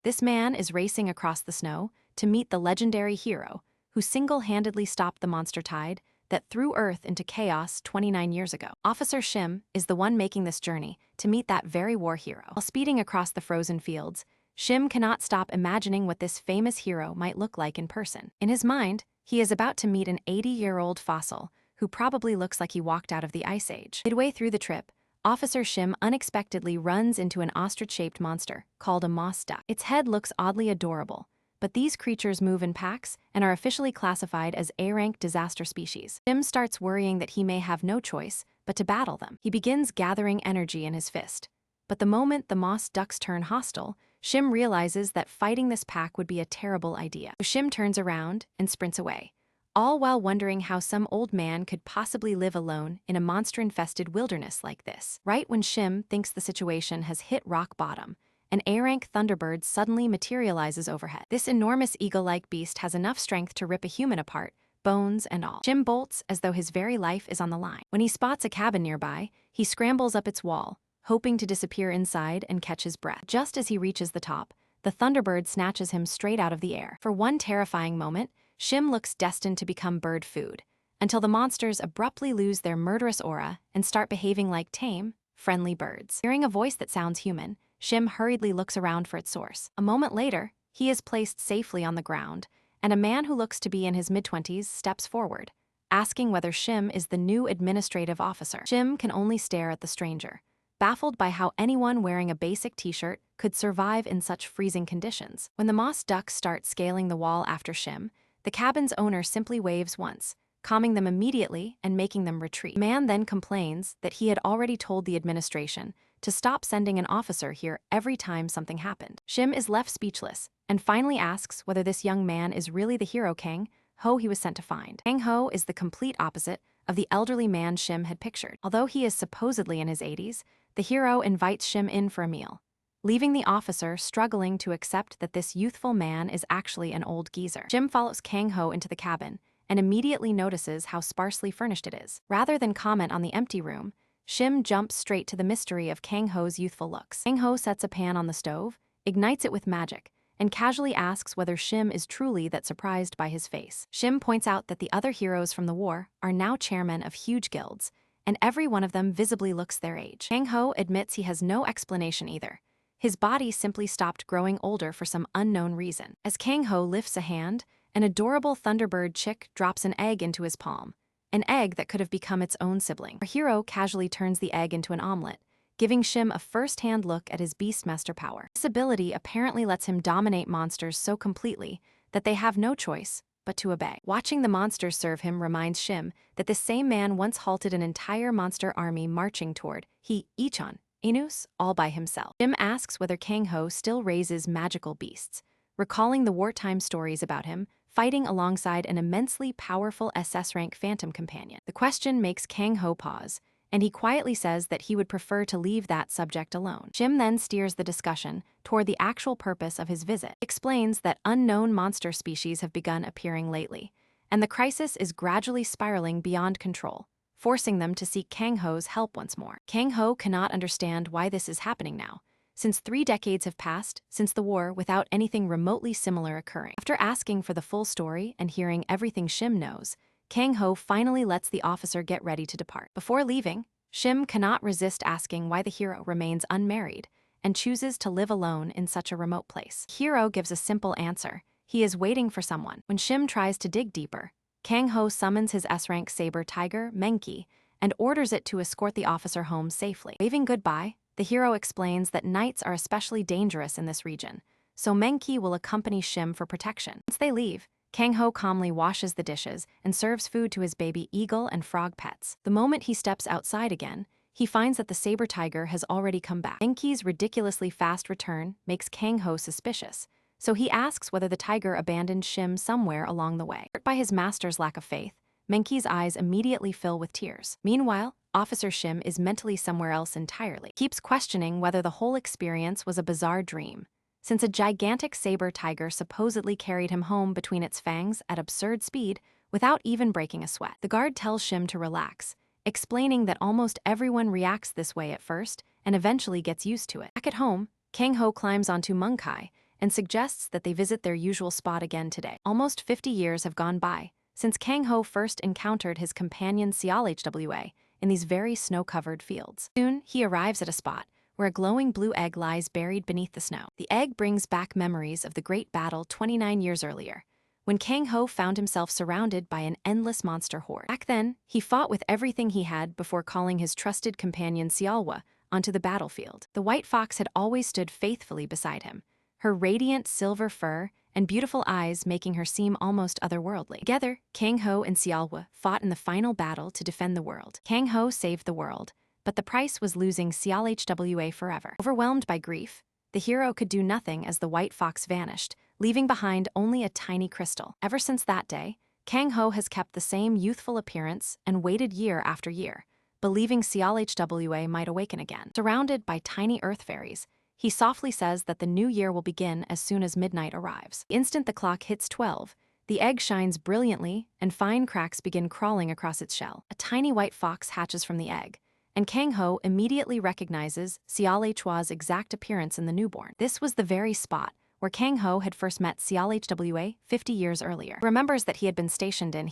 This man is racing across the snow to meet the legendary hero who single-handedly stopped the monster tide that threw Earth into chaos 29 years ago. Officer Shim is the one making this journey to meet that very war hero. While speeding across the frozen fields, Shim cannot stop imagining what this famous hero might look like in person. In his mind, he is about to meet an 80-year-old fossil who probably looks like he walked out of the Ice Age. Midway through the trip, Officer Shim unexpectedly runs into an ostrich-shaped monster called a moss duck. Its head looks oddly adorable, but these creatures move in packs and are officially classified as A-rank disaster species. Shim starts worrying that he may have no choice but to battle them. He begins gathering energy in his fist. But the moment the moss ducks turn hostile, Shim realizes that fighting this pack would be a terrible idea. So Shim turns around and sprints away, all while wondering how some old man could possibly live alone in a monster-infested wilderness like this. Right when Shim thinks the situation has hit rock bottom, an A-rank thunderbird suddenly materializes overhead. This enormous eagle-like beast has enough strength to rip a human apart, bones and all. Shim bolts as though his very life is on the line. When he spots a cabin nearby, he scrambles up its wall, hoping to disappear inside and catch his breath. Just as he reaches the top, the thunderbird snatches him straight out of the air. For one terrifying moment, Shim looks destined to become bird food, until the monsters abruptly lose their murderous aura and start behaving like tame, friendly birds. Hearing a voice that sounds human, Shim hurriedly looks around for its source. A moment later, he is placed safely on the ground, and a man who looks to be in his mid-20s steps forward, asking whether Shim is the new administrative officer. Shim can only stare at the stranger, baffled by how anyone wearing a basic t-shirt could survive in such freezing conditions. When the moss ducks start scaling the wall after Shim, the cabin's owner simply waves once, calming them immediately and making them retreat. The man then complains that he had already told the administration to stop sending an officer here every time something happened. Shim is left speechless and finally asks whether this young man is really the hero Kang Ho he was sent to find. Kang Ho is the complete opposite of the elderly man Shim had pictured. Although he is supposedly in his 80s, the hero invites Shim in for a meal, leaving the officer struggling to accept that this youthful man is actually an old geezer. Shim follows Kang Ho into the cabin and immediately notices how sparsely furnished it is. Rather than comment on the empty room, Shim jumps straight to the mystery of Kang Ho's youthful looks. Kang Ho sets a pan on the stove, ignites it with magic, and casually asks whether Shim is truly that surprised by his face. Shim points out that the other heroes from the war are now chairmen of huge guilds, and every one of them visibly looks their age. Kang Ho admits he has no explanation either. His body simply stopped growing older for some unknown reason. As Kang Ho lifts a hand, an adorable thunderbird chick drops an egg into his palm, an egg that could have become its own sibling. Our hero casually turns the egg into an omelet, giving Shim a first-hand look at his Beastmaster power. This ability apparently lets him dominate monsters so completely that they have no choice but to obey. Watching the monsters serve him reminds Shim that this same man once halted an entire monster army marching toward Ichon, Inus, all by himself. Shim asks whether Kang Ho still raises magical beasts, recalling the wartime stories about him fighting alongside an immensely powerful SS-Rank phantom companion. The question makes Kang Ho pause, and he quietly says that he would prefer to leave that subject alone. Shim then steers the discussion toward the actual purpose of his visit. He explains that unknown monster species have begun appearing lately, and the crisis is gradually spiraling beyond control, forcing them to seek Kang Ho's help once more. Kang Ho cannot understand why this is happening now, since 3 decades have passed since the war without anything remotely similar occurring. After asking for the full story and hearing everything Shim knows, Kang Ho finally lets the officer get ready to depart. Before leaving, Shim cannot resist asking why the hero remains unmarried and chooses to live alone in such a remote place. The hero gives a simple answer: he is waiting for someone. When Shim tries to dig deeper, Kang Ho summons his S-rank saber tiger, Menki, and orders it to escort the officer home safely. Waving goodbye, the hero explains that nights are especially dangerous in this region, so Menki will accompany Shim for protection. Once they leave, Kang Ho calmly washes the dishes and serves food to his baby eagle and frog pets. The moment he steps outside again, he finds that the saber tiger has already come back. Menki's ridiculously fast return makes Kang Ho suspicious, so he asks whether the tiger abandoned Shim somewhere along the way. Hurt by his master's lack of faith, Menki's eyes immediately fill with tears. Meanwhile, Officer Shim is mentally somewhere else entirely. He keeps questioning whether the whole experience was a bizarre dream, since a gigantic saber tiger supposedly carried him home between its fangs at absurd speed without even breaking a sweat. The guard tells Shim to relax, explaining that almost everyone reacts this way at first and eventually gets used to it. Back at home, Kang Ho climbs onto Munkai and suggests that they visit their usual spot again today. Almost 50 years have gone by since Kang Ho first encountered his companion Cialhwa in these very snow-covered fields. Soon, he arrives at a spot where a glowing blue egg lies buried beneath the snow. The egg brings back memories of the great battle 29 years earlier, when Kang Ho found himself surrounded by an endless monster horde. Back then, he fought with everything he had before calling his trusted companion Cialhwa onto the battlefield. The white fox had always stood faithfully beside him, her radiant silver fur and beautiful eyes making her seem almost otherworldly. Together, Kang Ho and Cialhwa fought in the final battle to defend the world. Kang Ho saved the world, but the price was losing Cialhwa forever. Overwhelmed by grief, the hero could do nothing as the white fox vanished, leaving behind only a tiny crystal. Ever since that day, Kang Ho has kept the same youthful appearance and waited year after year, believing Cialhwa might awaken again. Surrounded by tiny earth fairies, he softly says that the new year will begin as soon as midnight arrives. The instant the clock hits 12, the egg shines brilliantly and fine cracks begin crawling across its shell. A tiny white fox hatches from the egg, and Kang Ho immediately recognizes Cialhwa's exact appearance in the newborn. This was the very spot where Kang Ho had first met Cialhwa 50 years earlier. He remembers that he had been stationed in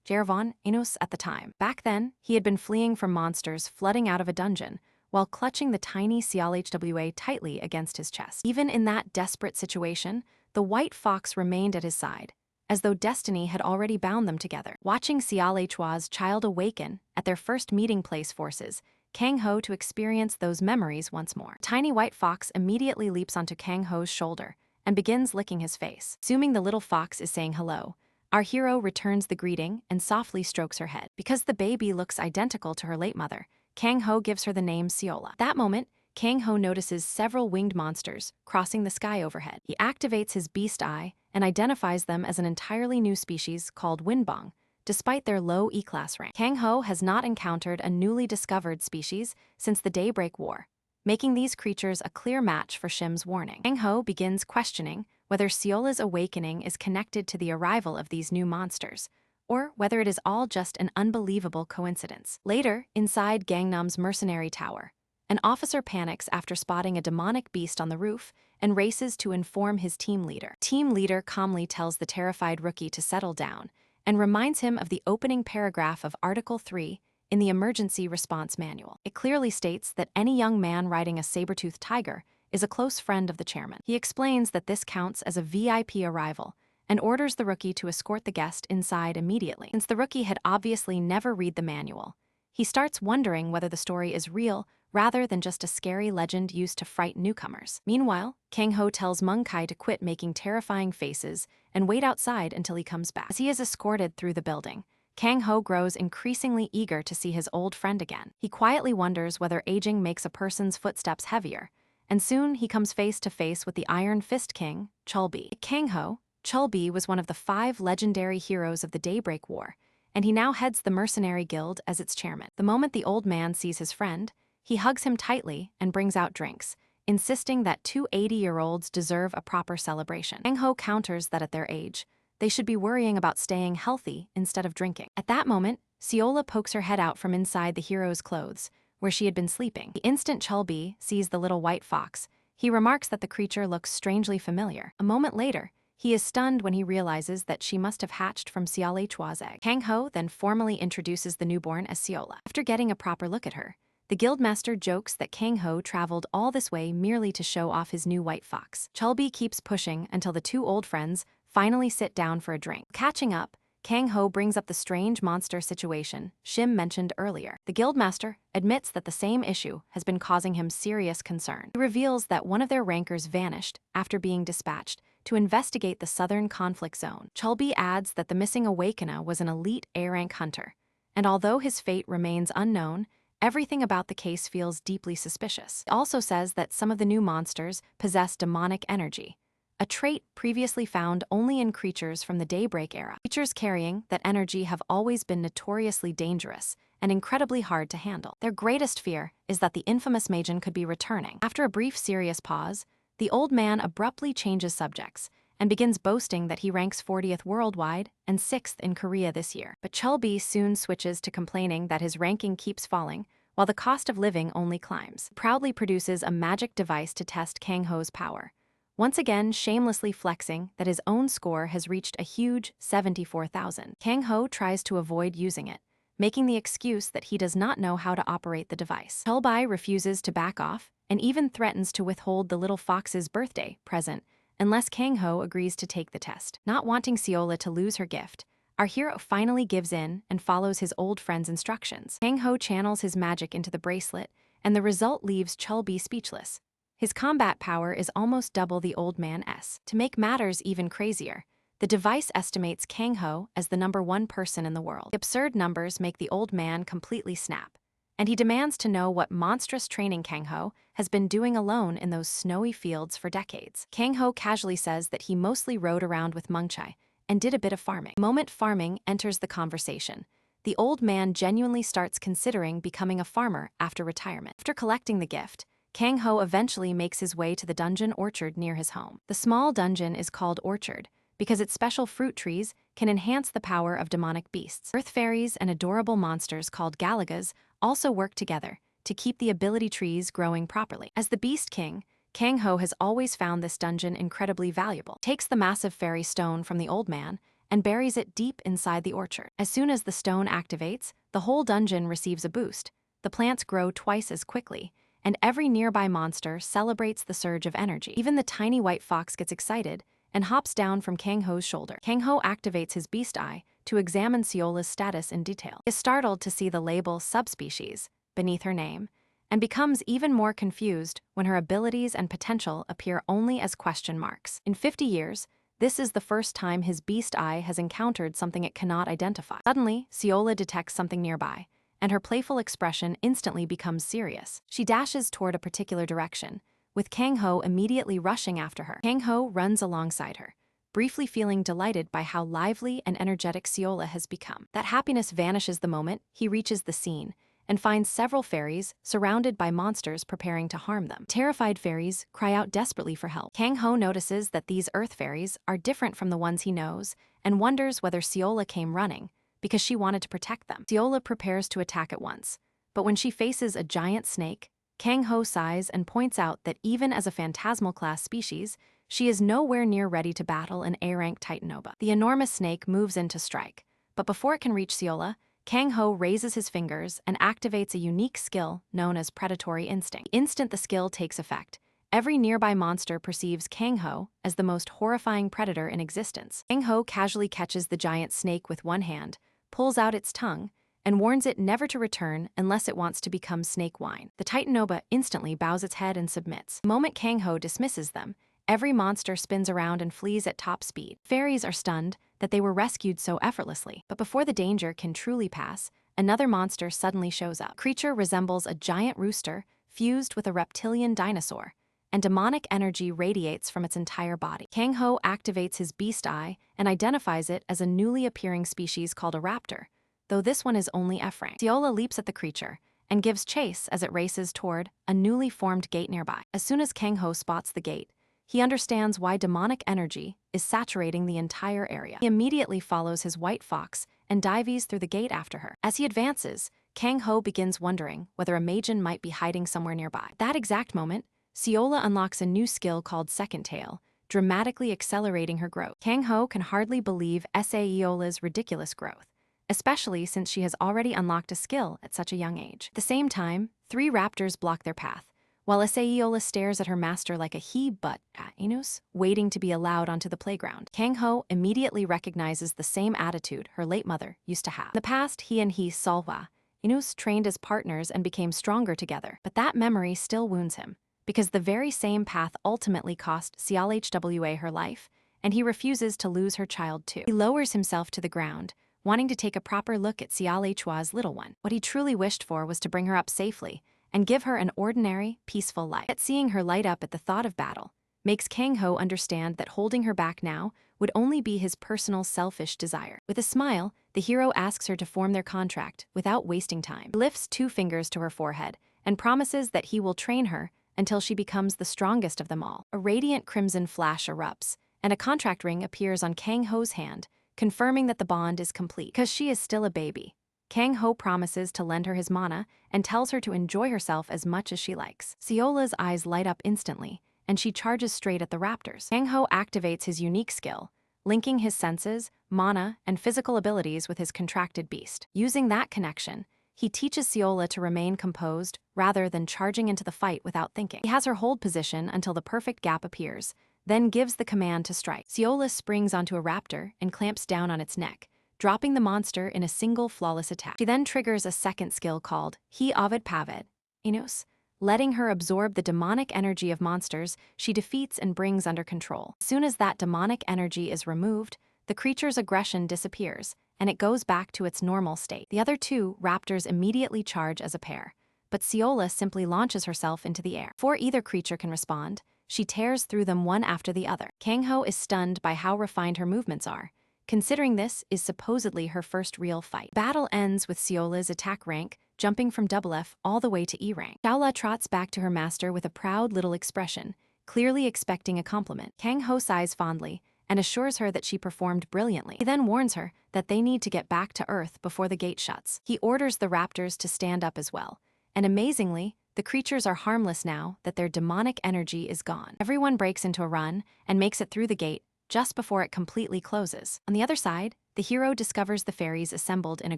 Jerevan, Inus at the time. Back then, he had been fleeing from monsters flooding out of a dungeon, while clutching the tiny Cialhwa tightly against his chest. Even in that desperate situation, the white fox remained at his side, as though destiny had already bound them together. Watching Cialhwa's child awaken at their first meeting place forces Kang Ho to experience those memories once more. Tiny white fox immediately leaps onto Kang Ho's shoulder and begins licking his face. Assuming the little fox is saying hello, our hero returns the greeting and softly strokes her head. Because the baby looks identical to her late mother, Kang Ho gives her the name Ciolhwa. At that moment, Kang Ho notices several winged monsters crossing the sky overhead. He activates his beast eye and identifies them as an entirely new species called Windbong, despite their low E-class rank. Kang Ho has not encountered a newly discovered species since the Daybreak War, making these creatures a clear match for Shim's warning. Kang Ho begins questioning whether Ciolhwa's awakening is connected to the arrival of these new monsters, or whether it is all just an unbelievable coincidence. Later, inside Gangnam's mercenary tower, an officer panics after spotting a demonic beast on the roof and races to inform his team leader. Team leader calmly tells the terrified rookie to settle down and reminds him of the opening paragraph of Article 3 in the Emergency Response Manual. It clearly states that any young man riding a saber-toothed tiger is a close friend of the chairman. He explains that this counts as a VIP arrival and orders the rookie to escort the guest inside immediately. Since the rookie had obviously never read the manual, he starts wondering whether the story is real rather than just a scary legend used to frighten newcomers. Meanwhile, Kang Ho tells Mung Kai to quit making terrifying faces and wait outside until he comes back. As he is escorted through the building, Kang Ho grows increasingly eager to see his old friend again. He quietly wonders whether aging makes a person's footsteps heavier, and soon he comes face to face with the Iron Fist King, Chulbi. Kang Ho, Chulbi was one of the 5 legendary heroes of the Daybreak War, and he now heads the Mercenary Guild as its chairman. The moment the old man sees his friend, he hugs him tightly and brings out drinks, insisting that 2 80-year-olds deserve a proper celebration. Kang Ho counters that at their age, they should be worrying about staying healthy instead of drinking. At that moment, Ciolhwa pokes her head out from inside the hero's clothes, where she had been sleeping. The instant Chulbi sees the little white fox, he remarks that the creature looks strangely familiar. A moment later, he is stunned when he realizes that she must have hatched from Cialhwa's egg. Kang Ho then formally introduces the newborn as Ciolhwa. After getting a proper look at her, the guildmaster jokes that Kang Ho traveled all this way merely to show off his new white fox. Chulbi keeps pushing until the 2 old friends finally sit down for a drink. Catching up, Kang Ho brings up the strange monster situation Shim mentioned earlier. The guildmaster admits that the same issue has been causing him serious concern. He reveals that one of their rankers vanished after being dispatched to investigate the southern conflict zone. Chulbi adds that the missing Awakener was an elite A-rank hunter, and although his fate remains unknown, everything about the case feels deeply suspicious. He also says that some of the new monsters possess demonic energy, a trait previously found only in creatures from the Daybreak era. Creatures carrying that energy have always been notoriously dangerous and incredibly hard to handle. Their greatest fear is that the infamous Majin could be returning. After a brief serious pause, the old man abruptly changes subjects and begins boasting that he ranks 40th worldwide and 6th in Korea this year. But Chulbi soon switches to complaining that his ranking keeps falling while the cost of living only climbs. He proudly produces a magic device to test Kang Ho's power, once again shamelessly flexing that his own score has reached a huge 74,000. Kang Ho tries to avoid using it, making the excuse that he does not know how to operate the device. Bai refuses to back off and even threatens to withhold the little fox's birthday present unless Kang Ho agrees to take the test. Not wanting Seola to lose her gift, our hero finally gives in and follows his old friend's instructions. Kang Ho channels his magic into the bracelet, and the result leaves Bai speechless. His combat power is almost double the old man's. To make matters even crazier, the device estimates Kang Ho as the #1 person in the world. The absurd numbers make the old man completely snap, and he demands to know what monstrous training Kang Ho has been doing alone in those snowy fields for decades. Kang Ho casually says that he mostly rode around with Mungchai and did a bit of farming. The moment farming enters the conversation, the old man genuinely starts considering becoming a farmer after retirement. After collecting the gift, Kang Ho eventually makes his way to the dungeon orchard near his home. The small dungeon is called Orchard because its special fruit trees can enhance the power of demonic beasts. Earth fairies and adorable monsters called Galagas also work together to keep the ability trees growing properly. As the Beast King, Kang Ho has always found this dungeon incredibly valuable. He takes the massive fairy stone from the old man and buries it deep inside the orchard. As soon as the stone activates, the whole dungeon receives a boost. The plants grow twice as quickly, and every nearby monster celebrates the surge of energy. Even the tiny white fox gets excited and hops down from Kang Ho's shoulder. Kang Ho activates his beast eye to examine Seola's status in detail. He is startled to see the label subspecies beneath her name, and becomes even more confused when her abilities and potential appear only as question marks. In 50 years, this is the first time his beast eye has encountered something it cannot identify. Suddenly, Seola detects something nearby, and her playful expression instantly becomes serious. She dashes toward a particular direction, with Kang Ho immediately rushing after her. Kang Ho runs alongside her, briefly feeling delighted by how lively and energetic Seola has become. That happiness vanishes the moment he reaches the scene and finds several fairies surrounded by monsters preparing to harm them. Terrified fairies cry out desperately for help. Kang Ho notices that these earth fairies are different from the ones he knows and wonders whether Seola came running because she wanted to protect them. Seola prepares to attack at once, but when she faces a giant snake, Kang Ho sighs and points out that even as a phantasmal class species, she is nowhere near ready to battle an A-rank Titanoba. The enormous snake moves in to strike, but before it can reach Seola, Kang Ho raises his fingers and activates a unique skill known as Predatory Instinct. The instant the skill takes effect, every nearby monster perceives Kang Ho as the most horrifying predator in existence. Kang Ho casually catches the giant snake with one hand, pulls out its tongue, and warns it never to return unless it wants to become snake wine. The Titanoba instantly bows its head and submits. The moment Kang Ho dismisses them, every monster spins around and flees at top speed. Fairies are stunned that they were rescued so effortlessly. But before the danger can truly pass, another monster suddenly shows up. The creature resembles a giant rooster fused with a reptilian dinosaur, and demonic energy radiates from its entire body. Kang Ho activates his beast eye and identifies it as a newly appearing species called a raptor, though this one is only F-rank. Seola leaps at the creature and gives chase as it races toward a newly formed gate nearby. As soon as Kang Ho spots the gate, he understands why demonic energy is saturating the entire area. He immediately follows his white fox and dives through the gate after her. As he advances, Kang Ho begins wondering whether a Majin might be hiding somewhere nearby. At that exact moment, Seola unlocks a new skill called Second Tail, dramatically accelerating her growth. Kang Ho can hardly believe Seola's ridiculous growth, especially since she has already unlocked a skill at such a young age. At the same time, 3 raptors block their path, while Seola stares at her master like a he-but-inus, waiting to be allowed onto the playground. Kang Ho immediately recognizes the same attitude her late mother used to have. In the past, he and Solwa, Inus trained as partners and became stronger together, but that memory still wounds him, because the very same path ultimately cost CLHWA her life, and he refuses to lose her child too. He lowers himself to the ground, wanting to take a proper look at CLHWA's little one. What he truly wished for was to bring her up safely and give her an ordinary, peaceful life. Yet seeing her light up at the thought of battle makes Kang Ho understand that holding her back now would only be his personal selfish desire. With a smile, the hero asks her to form their contract without wasting time. He lifts 2 fingers to her forehead and promises that he will train her until she becomes the strongest of them all. A radiant crimson flash erupts, and a contract ring appears on Kang Ho's hand, confirming that the bond is complete. Because she is still a baby, Kang Ho promises to lend her his mana and tells her to enjoy herself as much as she likes. Seola's eyes light up instantly, and she charges straight at the raptors. Kang-ho activates his unique skill, linking his senses, mana, and physical abilities with his contracted beast. Using that connection, he teaches Seola to remain composed rather than charging into the fight without thinking. He has her hold position until the perfect gap appears, then gives the command to strike. Seola springs onto a raptor and clamps down on its neck, dropping the monster in a single flawless attack. She then triggers a second skill called He Ovid Pavid, Enos, letting her absorb the demonic energy of monsters she defeats and brings under control. As soon as that demonic energy is removed, the creature's aggression disappears, and it goes back to its normal state. The other two raptors immediately charge as a pair, but Seola simply launches herself into the air. Before either creature can respond, she tears through them one after the other. Kang-ho is stunned by how refined her movements are, considering this is supposedly her first real fight. Battle ends with Seola's attack rank jumping from F all the way to E rank. Shaola trots back to her master with a proud little expression, clearly expecting a compliment. Kang-ho sighs fondly and assures her that she performed brilliantly. He then warns her that they need to get back to Earth before the gate shuts. He orders the raptors to stand up as well, and amazingly, the creatures are harmless now that their demonic energy is gone. Everyone breaks into a run and makes it through the gate just before it completely closes. On the other side, the hero discovers the fairies assembled in a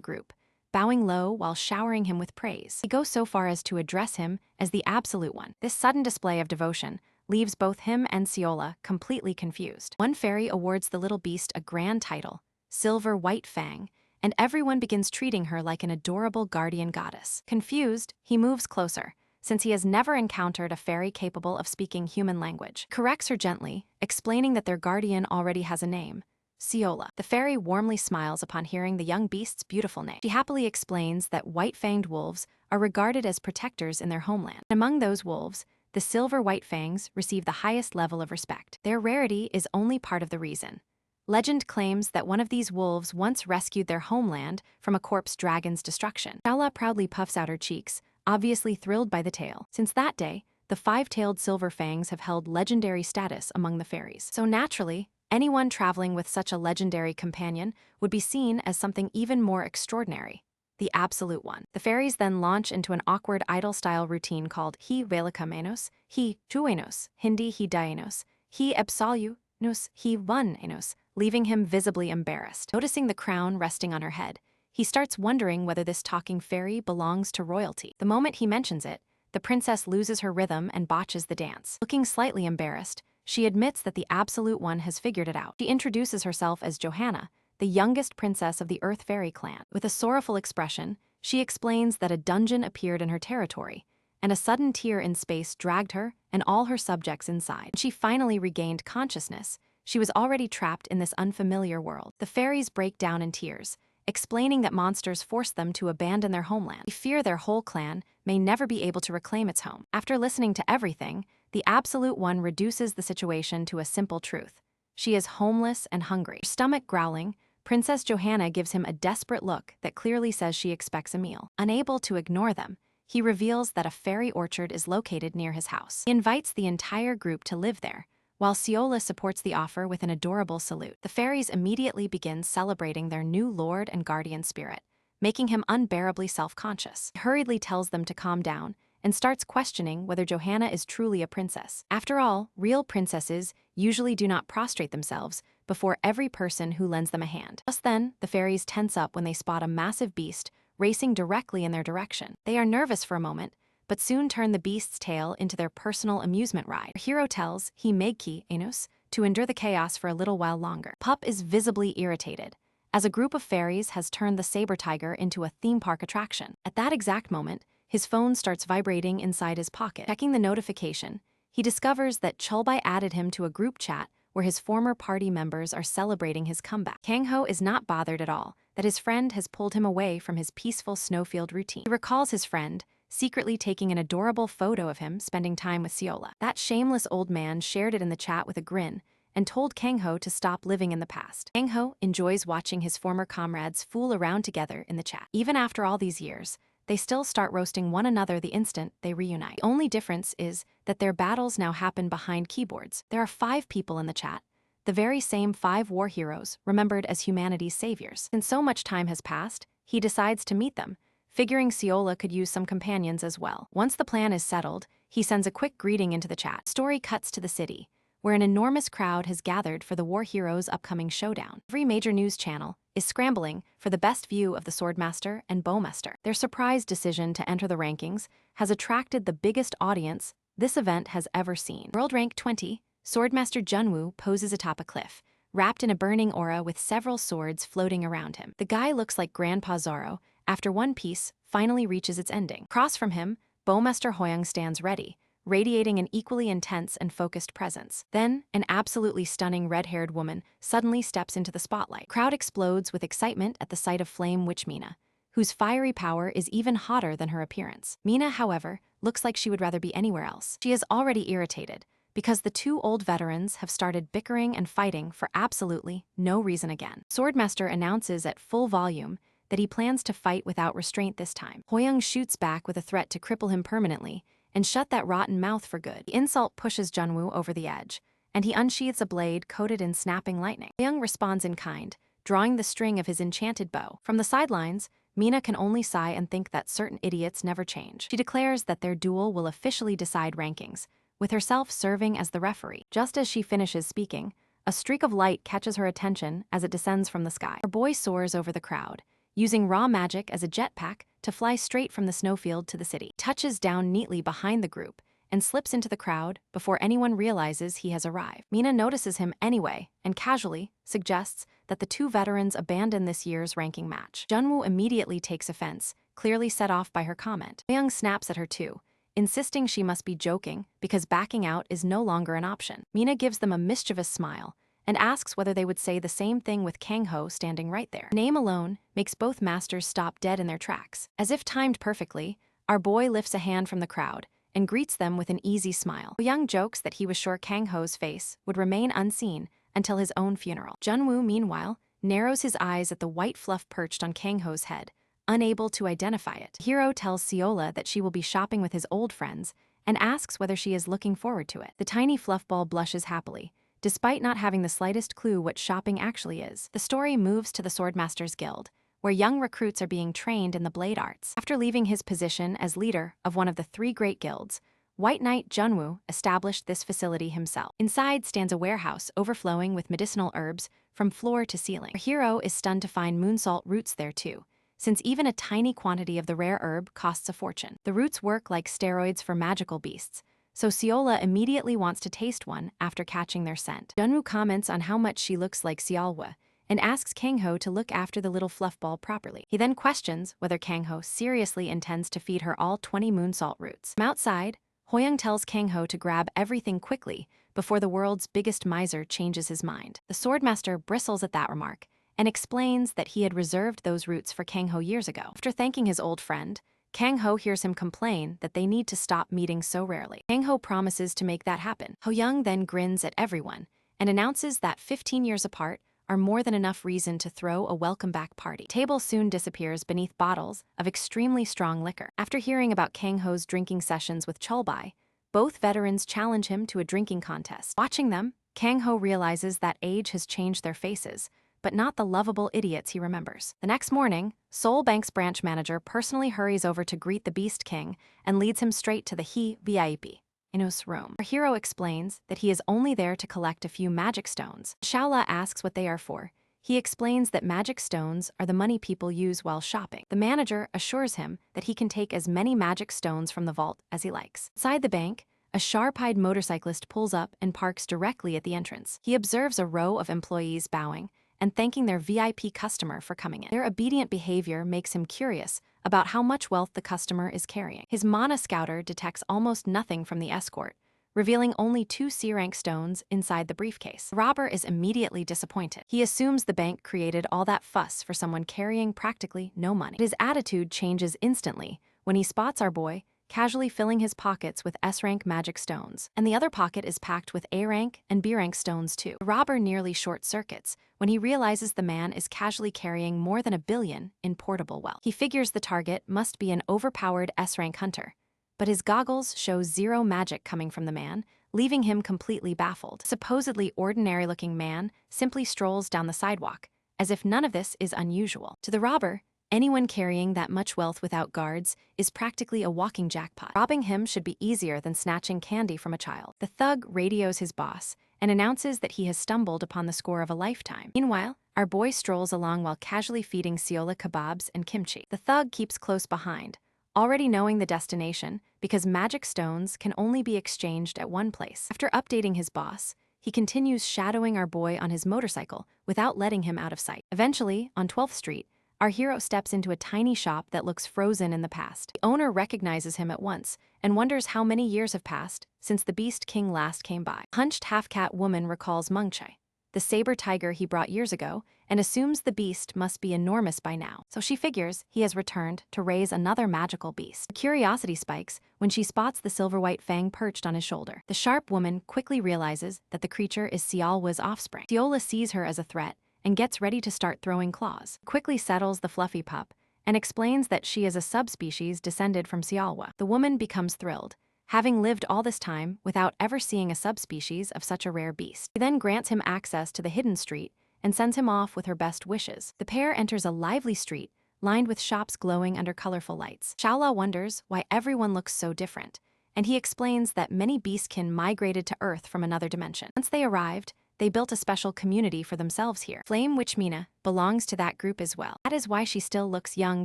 group, bowing low while showering him with praise. He goes so far as to address him as the Absolute One. This sudden display of devotion leaves both him and Seola completely confused. One fairy awards the little beast a grand title, Silver White Fang, and everyone begins treating her like an adorable guardian goddess. Confused, he moves closer, since he has never encountered a fairy capable of speaking human language. Corrects her gently, explaining that their guardian already has a name, Seola. The fairy warmly smiles upon hearing the young beast's beautiful name. She happily explains that white-fanged wolves are regarded as protectors in their homeland. Among those wolves, the silver white fangs receive the highest level of respect. Their rarity is only part of the reason. Legend claims that one of these wolves once rescued their homeland from a corpse dragon's destruction. Shaola proudly puffs out her cheeks, obviously thrilled by the tale. Since that day, the five-tailed silver fangs have held legendary status among the fairies. So naturally, anyone traveling with such a legendary companion would be seen as something even more extraordinary, the Absolute One. The fairies then launch into an awkward idol-style routine called He Velika He Chuenos, Hindi He Dienos, He Epsalu Nos, He One Enos, leaving him visibly embarrassed. Noticing the crown resting on her head, he starts wondering whether this talking fairy belongs to royalty. The moment he mentions it, the princess loses her rhythm and botches the dance. Looking slightly embarrassed, she admits that the Absolute One has figured it out. She introduces herself as Johanna, the youngest princess of the Earth Fairy clan. With a sorrowful expression, she explains that a dungeon appeared in her territory, and a sudden tear in space dragged her and all her subjects inside. When she finally regained consciousness, she was already trapped in this unfamiliar world. The fairies break down in tears, explaining that monsters forced them to abandon their homeland. They fear their whole clan may never be able to reclaim its home. After listening to everything, the Absolute One reduces the situation to a simple truth. She is homeless and hungry. Her stomach growling, Princess Johanna gives him a desperate look that clearly says she expects a meal. Unable to ignore them, he reveals that a fairy orchard is located near his house. He invites the entire group to live there, while Seola supports the offer with an adorable salute. The fairies immediately begin celebrating their new lord and guardian spirit, making him unbearably self-conscious. He hurriedly tells them to calm down and starts questioning whether Johanna is truly a princess. After all, real princesses usually do not prostrate themselves before every person who lends them a hand. Just then, the fairies tense up when they spot a massive beast racing directly in their direction. They are nervous for a moment, but soon turn the beast's tail into their personal amusement ride. Our hero tells He Megki Enos to endure the chaos for a little while longer. Pup is visibly irritated, as a group of fairies has turned the saber tiger into a theme park attraction. At that exact moment, his phone starts vibrating inside his pocket. Checking the notification, he discovers that Chulbai added him to a group chat where his former party members are celebrating his comeback. Kang-ho is not bothered at all that his friend has pulled him away from his peaceful snowfield routine. He recalls his friend secretly taking an adorable photo of him spending time with Seola. That shameless old man shared it in the chat with a grin and told Kang-ho to stop living in the past. Kang-ho enjoys watching his former comrades fool around together in the chat. Even after all these years, they still start roasting one another the instant they reunite. The only difference is that their battles now happen behind keyboards. There are 5 people in the chat, the very same 5 war heroes remembered as humanity's saviors. Since so much time has passed, he decides to meet them, figuring Seola could use some companions as well. Once the plan is settled, he sends a quick greeting into the chat. Story cuts to the city, where an enormous crowd has gathered for the war heroes' upcoming showdown. Every major news channel is scrambling for the best view of the Swordmaster and Bowmaster. Their surprise decision to enter the rankings has attracted the biggest audience this event has ever seen. World Rank 20, Swordmaster Junwoo poses atop a cliff, wrapped in a burning aura with several swords floating around him. The guy looks like Grandpa Zoro after One Piece finally reaches its ending. Across from him, Bowmaster Hoyoung stands ready, radiating an equally intense and focused presence. Then, an absolutely stunning red-haired woman suddenly steps into the spotlight. Crowd explodes with excitement at the sight of Flame Witch Mina, whose fiery power is even hotter than her appearance. Mina, however, looks like she would rather be anywhere else. She is already irritated because the two old veterans have started bickering and fighting for absolutely no reason again. Swordmaster announces at full volume that he plans to fight without restraint this time. Hoyoung shoots back with a threat to cripple him permanently and shut that rotten mouth for good. The insult pushes Junwoo over the edge, and he unsheathes a blade coated in snapping lightning. Hoyoung responds in kind, drawing the string of his enchanted bow. From the sidelines, Mina can only sigh and think that certain idiots never change. She declares that their duel will officially decide rankings, with herself serving as the referee. Just as she finishes speaking, a streak of light catches her attention as it descends from the sky. Her boy soars over the crowd, using raw magic as a jetpack to fly straight from the snowfield to the city. He touches down neatly behind the group and slips into the crowd before anyone realizes he has arrived. Mina notices him anyway and casually suggests that the two veterans abandon this year's ranking match. Junwoo immediately takes offense, clearly set off by her comment. Hoyoung snaps at her too, insisting she must be joking because backing out is no longer an option. Mina gives them a mischievous smile and asks whether they would say the same thing with Kang-ho standing right there. The name alone makes both masters stop dead in their tracks. As if timed perfectly, our boy lifts a hand from the crowd and greets them with an easy smile. Young jokes that he was sure Kang-ho's face would remain unseen until his own funeral. Junwoo, meanwhile, narrows his eyes at the white fluff perched on Kang-ho's head, unable to identify it. The hero tells Seola that she will be shopping with his old friends and asks whether she is looking forward to it. The tiny fluffball blushes happily, despite not having the slightest clue what shopping actually is. The story moves to the Swordmasters Guild, where young recruits are being trained in the blade arts. After leaving his position as leader of one of the three great guilds, White Knight Junwoo established this facility himself. Inside stands a warehouse overflowing with medicinal herbs from floor to ceiling. Our hero is stunned to find moonsalt roots there too, since even a tiny quantity of the rare herb costs a fortune. The roots work like steroids for magical beasts, so Seola immediately wants to taste one after catching their scent. Junwoo comments on how much she looks like Seolwa and asks Kang-ho to look after the little fluffball properly. He then questions whether Kang-ho seriously intends to feed her all 20 moonsalt roots. From outside, Hoyoung tells Kang-ho to grab everything quickly before the world's biggest miser changes his mind. The Swordmaster bristles at that remark and explains that he had reserved those roots for Kang-ho years ago. After thanking his old friend, Kang-ho hears him complain that they need to stop meeting so rarely. Kang-ho promises to make that happen. Hoyoung then grins at everyone and announces that 15 years apart are more than enough reason to throw a welcome-back party. The table soon disappears beneath bottles of extremely strong liquor. After hearing about Kang-ho's drinking sessions with Cholbai, both veterans challenge him to a drinking contest. Watching them, Kang-ho realizes that age has changed their faces, but not the lovable idiots he remembers. The next morning, Seoul Bank's branch manager personally hurries over to greet the Beast King and leads him straight to the VIP Inus room. Our hero explains that he is only there to collect a few magic stones. Shaola asks what they are for. He explains that magic stones are the money people use while shopping. The manager assures him that he can take as many magic stones from the vault as he likes. Inside the bank, a sharp-eyed motorcyclist pulls up and parks directly at the entrance. He observes a row of employees bowing and thanking their VIP customer for coming in. Their obedient behavior makes him curious about how much wealth the customer is carrying. His Mana Scouter detects almost nothing from the escort, revealing only 2 C-rank stones inside the briefcase. The robber is immediately disappointed. He assumes the bank created all that fuss for someone carrying practically no money. His attitude changes instantly when he spots our boy casually filling his pockets with S-rank magic stones, and the other pocket is packed with A-rank and B-rank stones too. The robber nearly short-circuits when he realizes the man is casually carrying more than $1 billion in portable wealth. He figures the target must be an overpowered S-rank hunter, but his goggles show zero magic coming from the man, leaving him completely baffled. The supposedly ordinary-looking man simply strolls down the sidewalk, as if none of this is unusual. To the robber, Anyone carrying that much wealth without guards is practically a walking jackpot. Robbing him should be easier than snatching candy from a child. The thug radios his boss and announces that he has stumbled upon the score of a lifetime. Meanwhile, our boy strolls along while casually feeding Seola kebabs and kimchi. The thug keeps close behind, already knowing the destination because magic stones can only be exchanged at one place. After updating his boss, he continues shadowing our boy on his motorcycle without letting him out of sight. Eventually, on 12th Street, our hero steps into a tiny shop that looks frozen in the past. The owner recognizes him at once and wonders how many years have passed since the Beast King last came by. A hunched half-cat woman recalls Mungchae, the saber tiger he brought years ago, and assumes the beast must be enormous by now. So she figures he has returned to raise another magical beast. Curiosity spikes when she spots the silver-white fang perched on his shoulder. The sharp woman quickly realizes that the creature is Seolwa's offspring. Seola sees her as a threat and gets ready to start throwing claws. Quickly settles the fluffy pup and explains that she is a subspecies descended from Seolwa. The woman becomes thrilled, having lived all this time without ever seeing a subspecies of such a rare beast. She then grants him access to the hidden street and sends him off with her best wishes. The pair enters a lively street lined with shops glowing under colorful lights. Shaola wonders why everyone looks so different, and he explains that many beastkin migrated to Earth from another dimension. Once they arrived, they built a special community for themselves here. Flame Witch Mina belongs to that group as well. That is why she still looks young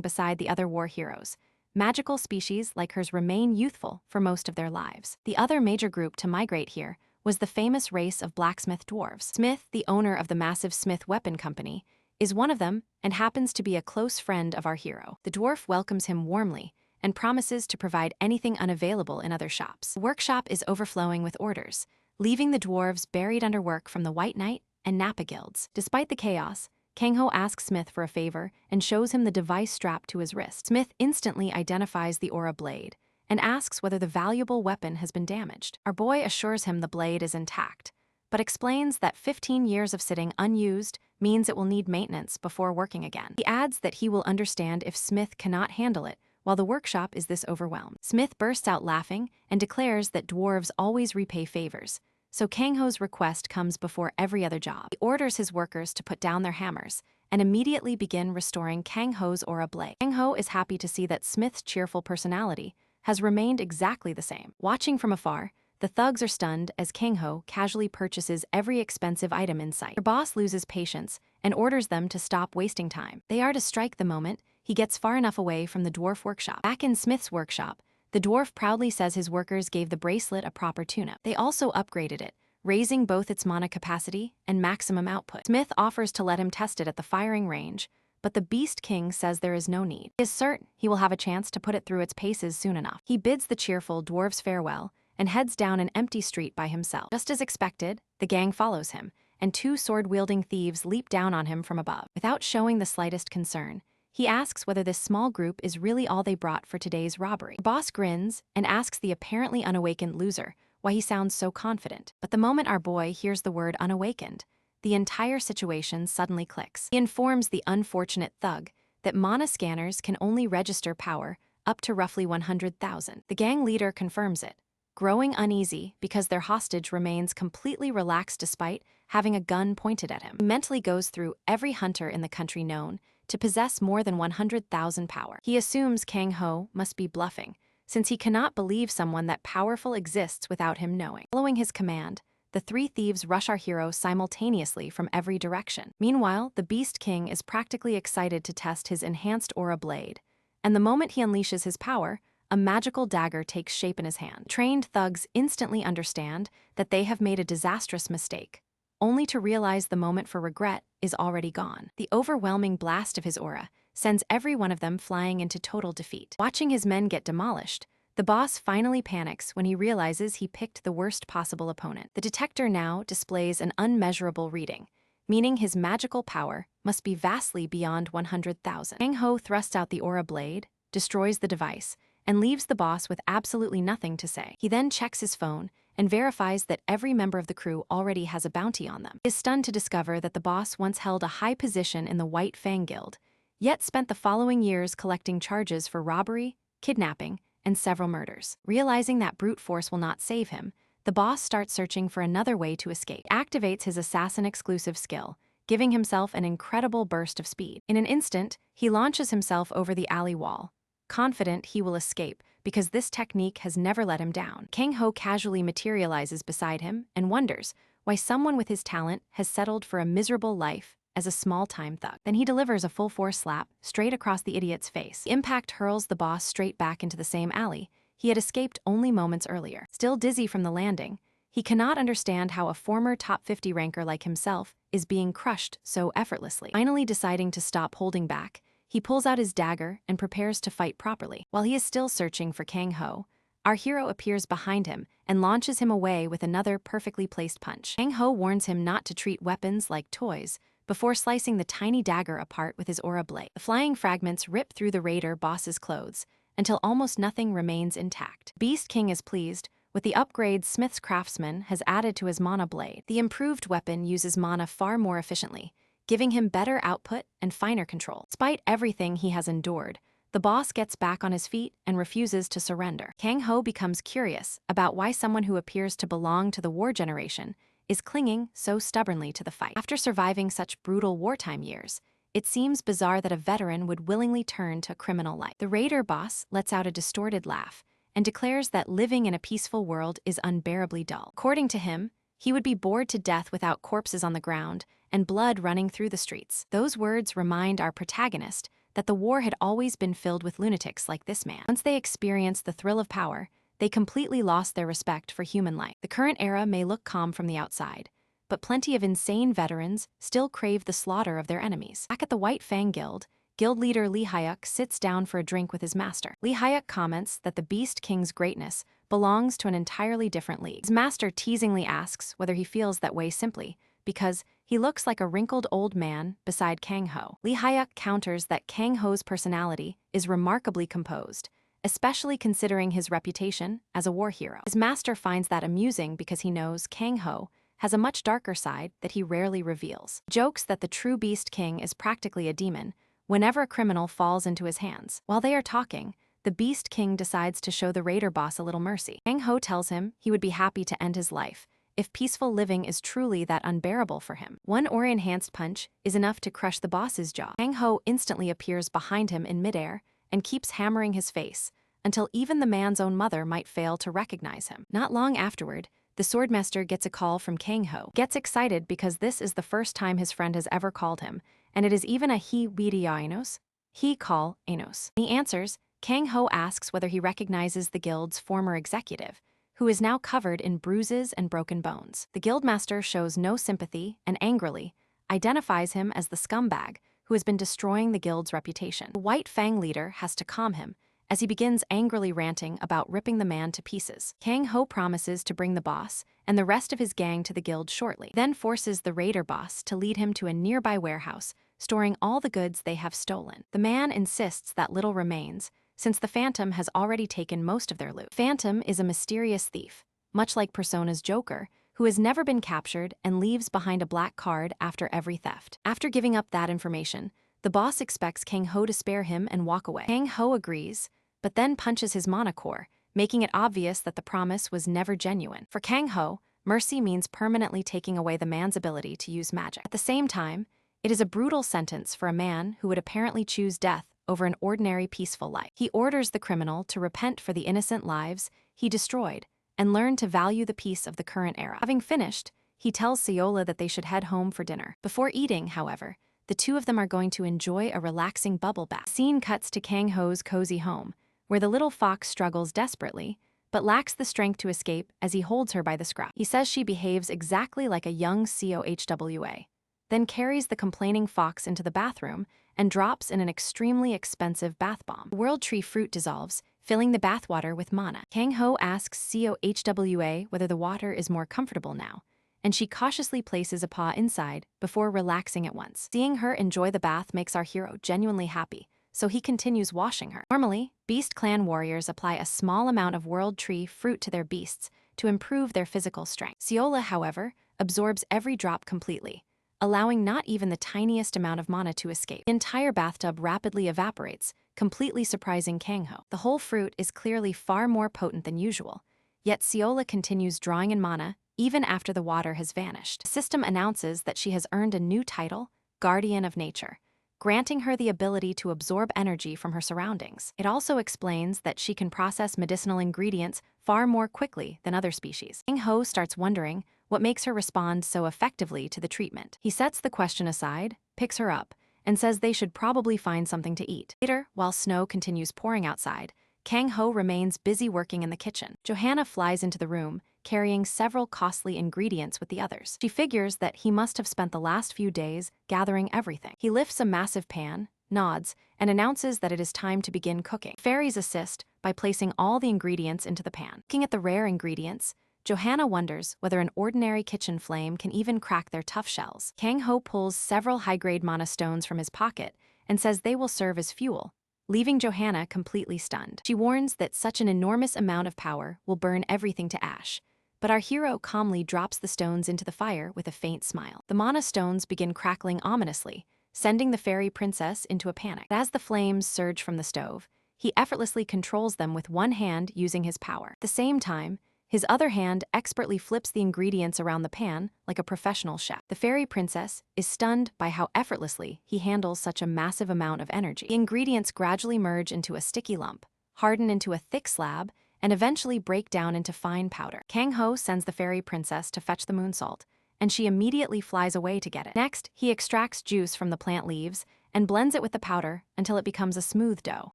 beside the other war heroes. Magical species like hers remain youthful for most of their lives. The other major group to migrate here was the famous race of blacksmith dwarves. Smith, the owner of the massive Smith Weapon Company, is one of them and happens to be a close friend of our hero. The dwarf welcomes him warmly and promises to provide anything unavailable in other shops. The workshop is overflowing with orders, leaving the dwarves buried under work from the White Knight and Nappa guilds. Despite the chaos, Kangho asks Smith for a favor and shows him the device strapped to his wrist. Smith instantly identifies the aura blade and asks whether the valuable weapon has been damaged. Our boy assures him the blade is intact, but explains that 15 years of sitting unused means it will need maintenance before working again. He adds that he will understand if Smith cannot handle it while the workshop is this overwhelmed. Smith bursts out laughing and declares that dwarves always repay favors, so Kangho's request comes before every other job. He orders his workers to put down their hammers and immediately begin restoring Kangho's aura blade. Kangho is happy to see that Smith's cheerful personality has remained exactly the same. Watching from afar, the thugs are stunned as Kangho casually purchases every expensive item in sight. Their boss loses patience and orders them to stop wasting time. They are to strike the moment he gets far enough away from the dwarf workshop. Back in Smith's workshop, the dwarf proudly says his workers gave the bracelet a proper tune-up. They also upgraded it, raising both its mana capacity and maximum output. Smith offers to let him test it at the firing range, but the Beast King says there is no need. He is certain he will have a chance to put it through its paces soon enough. He bids the cheerful dwarves farewell and heads down an empty street by himself. Just as expected, the gang follows him, and two sword-wielding thieves leap down on him from above. Without showing the slightest concern, he asks whether this small group is really all they brought for today's robbery. The boss grins and asks the apparently unawakened loser why he sounds so confident. But the moment our boy hears the word unawakened, the entire situation suddenly clicks. He informs the unfortunate thug that mana scanners can only register power up to roughly 100,000. The gang leader confirms it, growing uneasy because their hostage remains completely relaxed despite having a gun pointed at him. He mentally goes through every hunter in the country known to possess more than 100,000 power. He assumes Kangho must be bluffing, since he cannot believe someone that powerful exists without him knowing. Following his command, the three thieves rush our hero simultaneously from every direction. Meanwhile, the Beast King is practically excited to test his enhanced aura blade, and the moment he unleashes his power, a magical dagger takes shape in his hand. Trained thugs instantly understand that they have made a disastrous mistake, only to realize the moment for regret is already gone. The overwhelming blast of his aura sends every one of them flying into total defeat. Watching his men get demolished, the boss finally panics when he realizes he picked the worst possible opponent. The detector now displays an unmeasurable reading, meaning his magical power must be vastly beyond 100,000. Kangho thrusts out the aura blade, destroys the device, and leaves the boss with absolutely nothing to say. He then checks his phone and verifies that every member of the crew already has a bounty on them. He is stunned to discover that the boss once held a high position in the White Fang Guild, yet spent the following years collecting charges for robbery, kidnapping, and several murders. Realizing that brute force will not save him, the boss starts searching for another way to escape. He activates his assassin-exclusive skill, giving himself an incredible burst of speed. In an instant, he launches himself over the alley wall, confident he will escape because this technique has never let him down. Kang-ho casually materializes beside him and wonders why someone with his talent has settled for a miserable life as a small-time thug. Then he delivers a full-force slap straight across the idiot's face. The impact hurls the boss straight back into the same alley he had escaped only moments earlier. Still dizzy from the landing, he cannot understand how a former top 50 ranker like himself is being crushed so effortlessly. Finally deciding to stop holding back, he pulls out his dagger and prepares to fight properly. While he is still searching for Kang-ho, our hero appears behind him and launches him away with another perfectly placed punch. Kang-ho warns him not to treat weapons like toys before slicing the tiny dagger apart with his aura blade. The flying fragments rip through the raider boss's clothes until almost nothing remains intact. Beast King is pleased with the upgrade Smith's craftsman has added to his mana blade. The improved weapon uses mana far more efficiently, giving him better output and finer control. Despite everything he has endured, the boss gets back on his feet and refuses to surrender. Kang-ho becomes curious about why someone who appears to belong to the war generation is clinging so stubbornly to the fight. After surviving such brutal wartime years, it seems bizarre that a veteran would willingly turn to a criminal life. The raider boss lets out a distorted laugh and declares that living in a peaceful world is unbearably dull. According to him, he would be bored to death without corpses on the ground and blood running through the streets. Those words remind our protagonist that the war had always been filled with lunatics like this man. Once they experienced the thrill of power, they completely lost their respect for human life. The current era may look calm from the outside, but plenty of insane veterans still crave the slaughter of their enemies. Back at the White Fang Guild, guild leader Lee Hyuk sits down for a drink with his master. Lee Hyuk comments that the Beast King's greatness belongs to an entirely different league. His master teasingly asks whether he feels that way simply because he looks like a wrinkled old man beside Kang-ho. Lee Hyuk counters that Kang-ho's personality is remarkably composed, especially considering his reputation as a war hero. His master finds that amusing because he knows Kang-ho has a much darker side that he rarely reveals. Jokes that the true Beast King is practically a demon whenever a criminal falls into his hands. While they are talking, the Beast King decides to show the raider boss a little mercy. Kang-ho tells him he would be happy to end his life if peaceful living is truly that unbearable for him. One aura-enhanced punch is enough to crush the boss's jaw. Kang-ho instantly appears behind him in midair and keeps hammering his face until even the man's own mother might fail to recognize him. Not long afterward, the swordmaster gets a call from Kang-ho. Gets excited because this is the first time his friend has ever called him, and it is even a he Enos. He call Enos. He answers. Kang-ho asks whether he recognizes the guild's former executive, who is now covered in bruises and broken bones. The guildmaster shows no sympathy and angrily identifies him as the scumbag who has been destroying the guild's reputation. The White Fang leader has to calm him as he begins angrily ranting about ripping the man to pieces. Kang-ho promises to bring the boss and the rest of his gang to the guild shortly, then forces the raider boss to lead him to a nearby warehouse, storing all the goods they have stolen. The man insists that little remains, since the Phantom has already taken most of their loot. Phantom is a mysterious thief, much like Persona's Joker, who has never been captured and leaves behind a black card after every theft. After giving up that information, the boss expects Kang-ho to spare him and walk away. Kang-ho agrees, but then punches his mana core, making it obvious that the promise was never genuine. For Kang-ho, mercy means permanently taking away the man's ability to use magic. At the same time, it is a brutal sentence for a man who would apparently choose death over an ordinary peaceful life. He orders the criminal to repent for the innocent lives he destroyed and learn to value the peace of the current era. Having finished, he tells Seola that they should head home for dinner. Before eating, however, the two of them are going to enjoy a relaxing bubble bath. Scene cuts to Kang-ho's cozy home, where the little fox struggles desperately, but lacks the strength to escape as he holds her by the scruff. He says she behaves exactly like a young COHWA, then carries the complaining fox into the bathroom and drops in an extremely expensive bath bomb. The world tree fruit dissolves, filling the bathwater with mana. Kang-ho asks COHWA whether the water is more comfortable now, and she cautiously places a paw inside before relaxing at once. Seeing her enjoy the bath makes our hero genuinely happy, so he continues washing her. Normally, Beast Clan warriors apply a small amount of world tree fruit to their beasts to improve their physical strength. Seola, however, absorbs every drop completely, allowing not even the tiniest amount of mana to escape. The entire bathtub rapidly evaporates, completely surprising Kang-ho. The whole fruit is clearly far more potent than usual, yet Seola continues drawing in mana even after the water has vanished. The system announces that she has earned a new title, Guardian of Nature, granting her the ability to absorb energy from her surroundings. It also explains that she can process medicinal ingredients far more quickly than other species. Kang Ho starts wondering what makes her respond so effectively to the treatment. He sets the question aside, picks her up, and says they should probably find something to eat. Later, while snow continues pouring outside, Kang Ho remains busy working in the kitchen. Johanna flies into the room, carrying several costly ingredients with the others. She figures that he must have spent the last few days gathering everything. He lifts a massive pan, nods, and announces that it is time to begin cooking. Fairies assist by placing all the ingredients into the pan. Looking at the rare ingredients, Johanna wonders whether an ordinary kitchen flame can even crack their tough shells. Kang Ho pulls several high-grade mana stones from his pocket and says they will serve as fuel, leaving Johanna completely stunned. She warns that such an enormous amount of power will burn everything to ash, but our hero calmly drops the stones into the fire with a faint smile. The mana stones begin crackling ominously, sending the fairy princess into a panic. As the flames surge from the stove, he effortlessly controls them with one hand using his power. At the same time, his other hand expertly flips the ingredients around the pan like a professional chef. The fairy princess is stunned by how effortlessly he handles such a massive amount of energy. The ingredients gradually merge into a sticky lump, harden into a thick slab, and eventually break down into fine powder. Kang Ho sends the fairy princess to fetch the moon salt, and she immediately flies away to get it. Next, he extracts juice from the plant leaves and blends it with the powder until it becomes a smooth dough.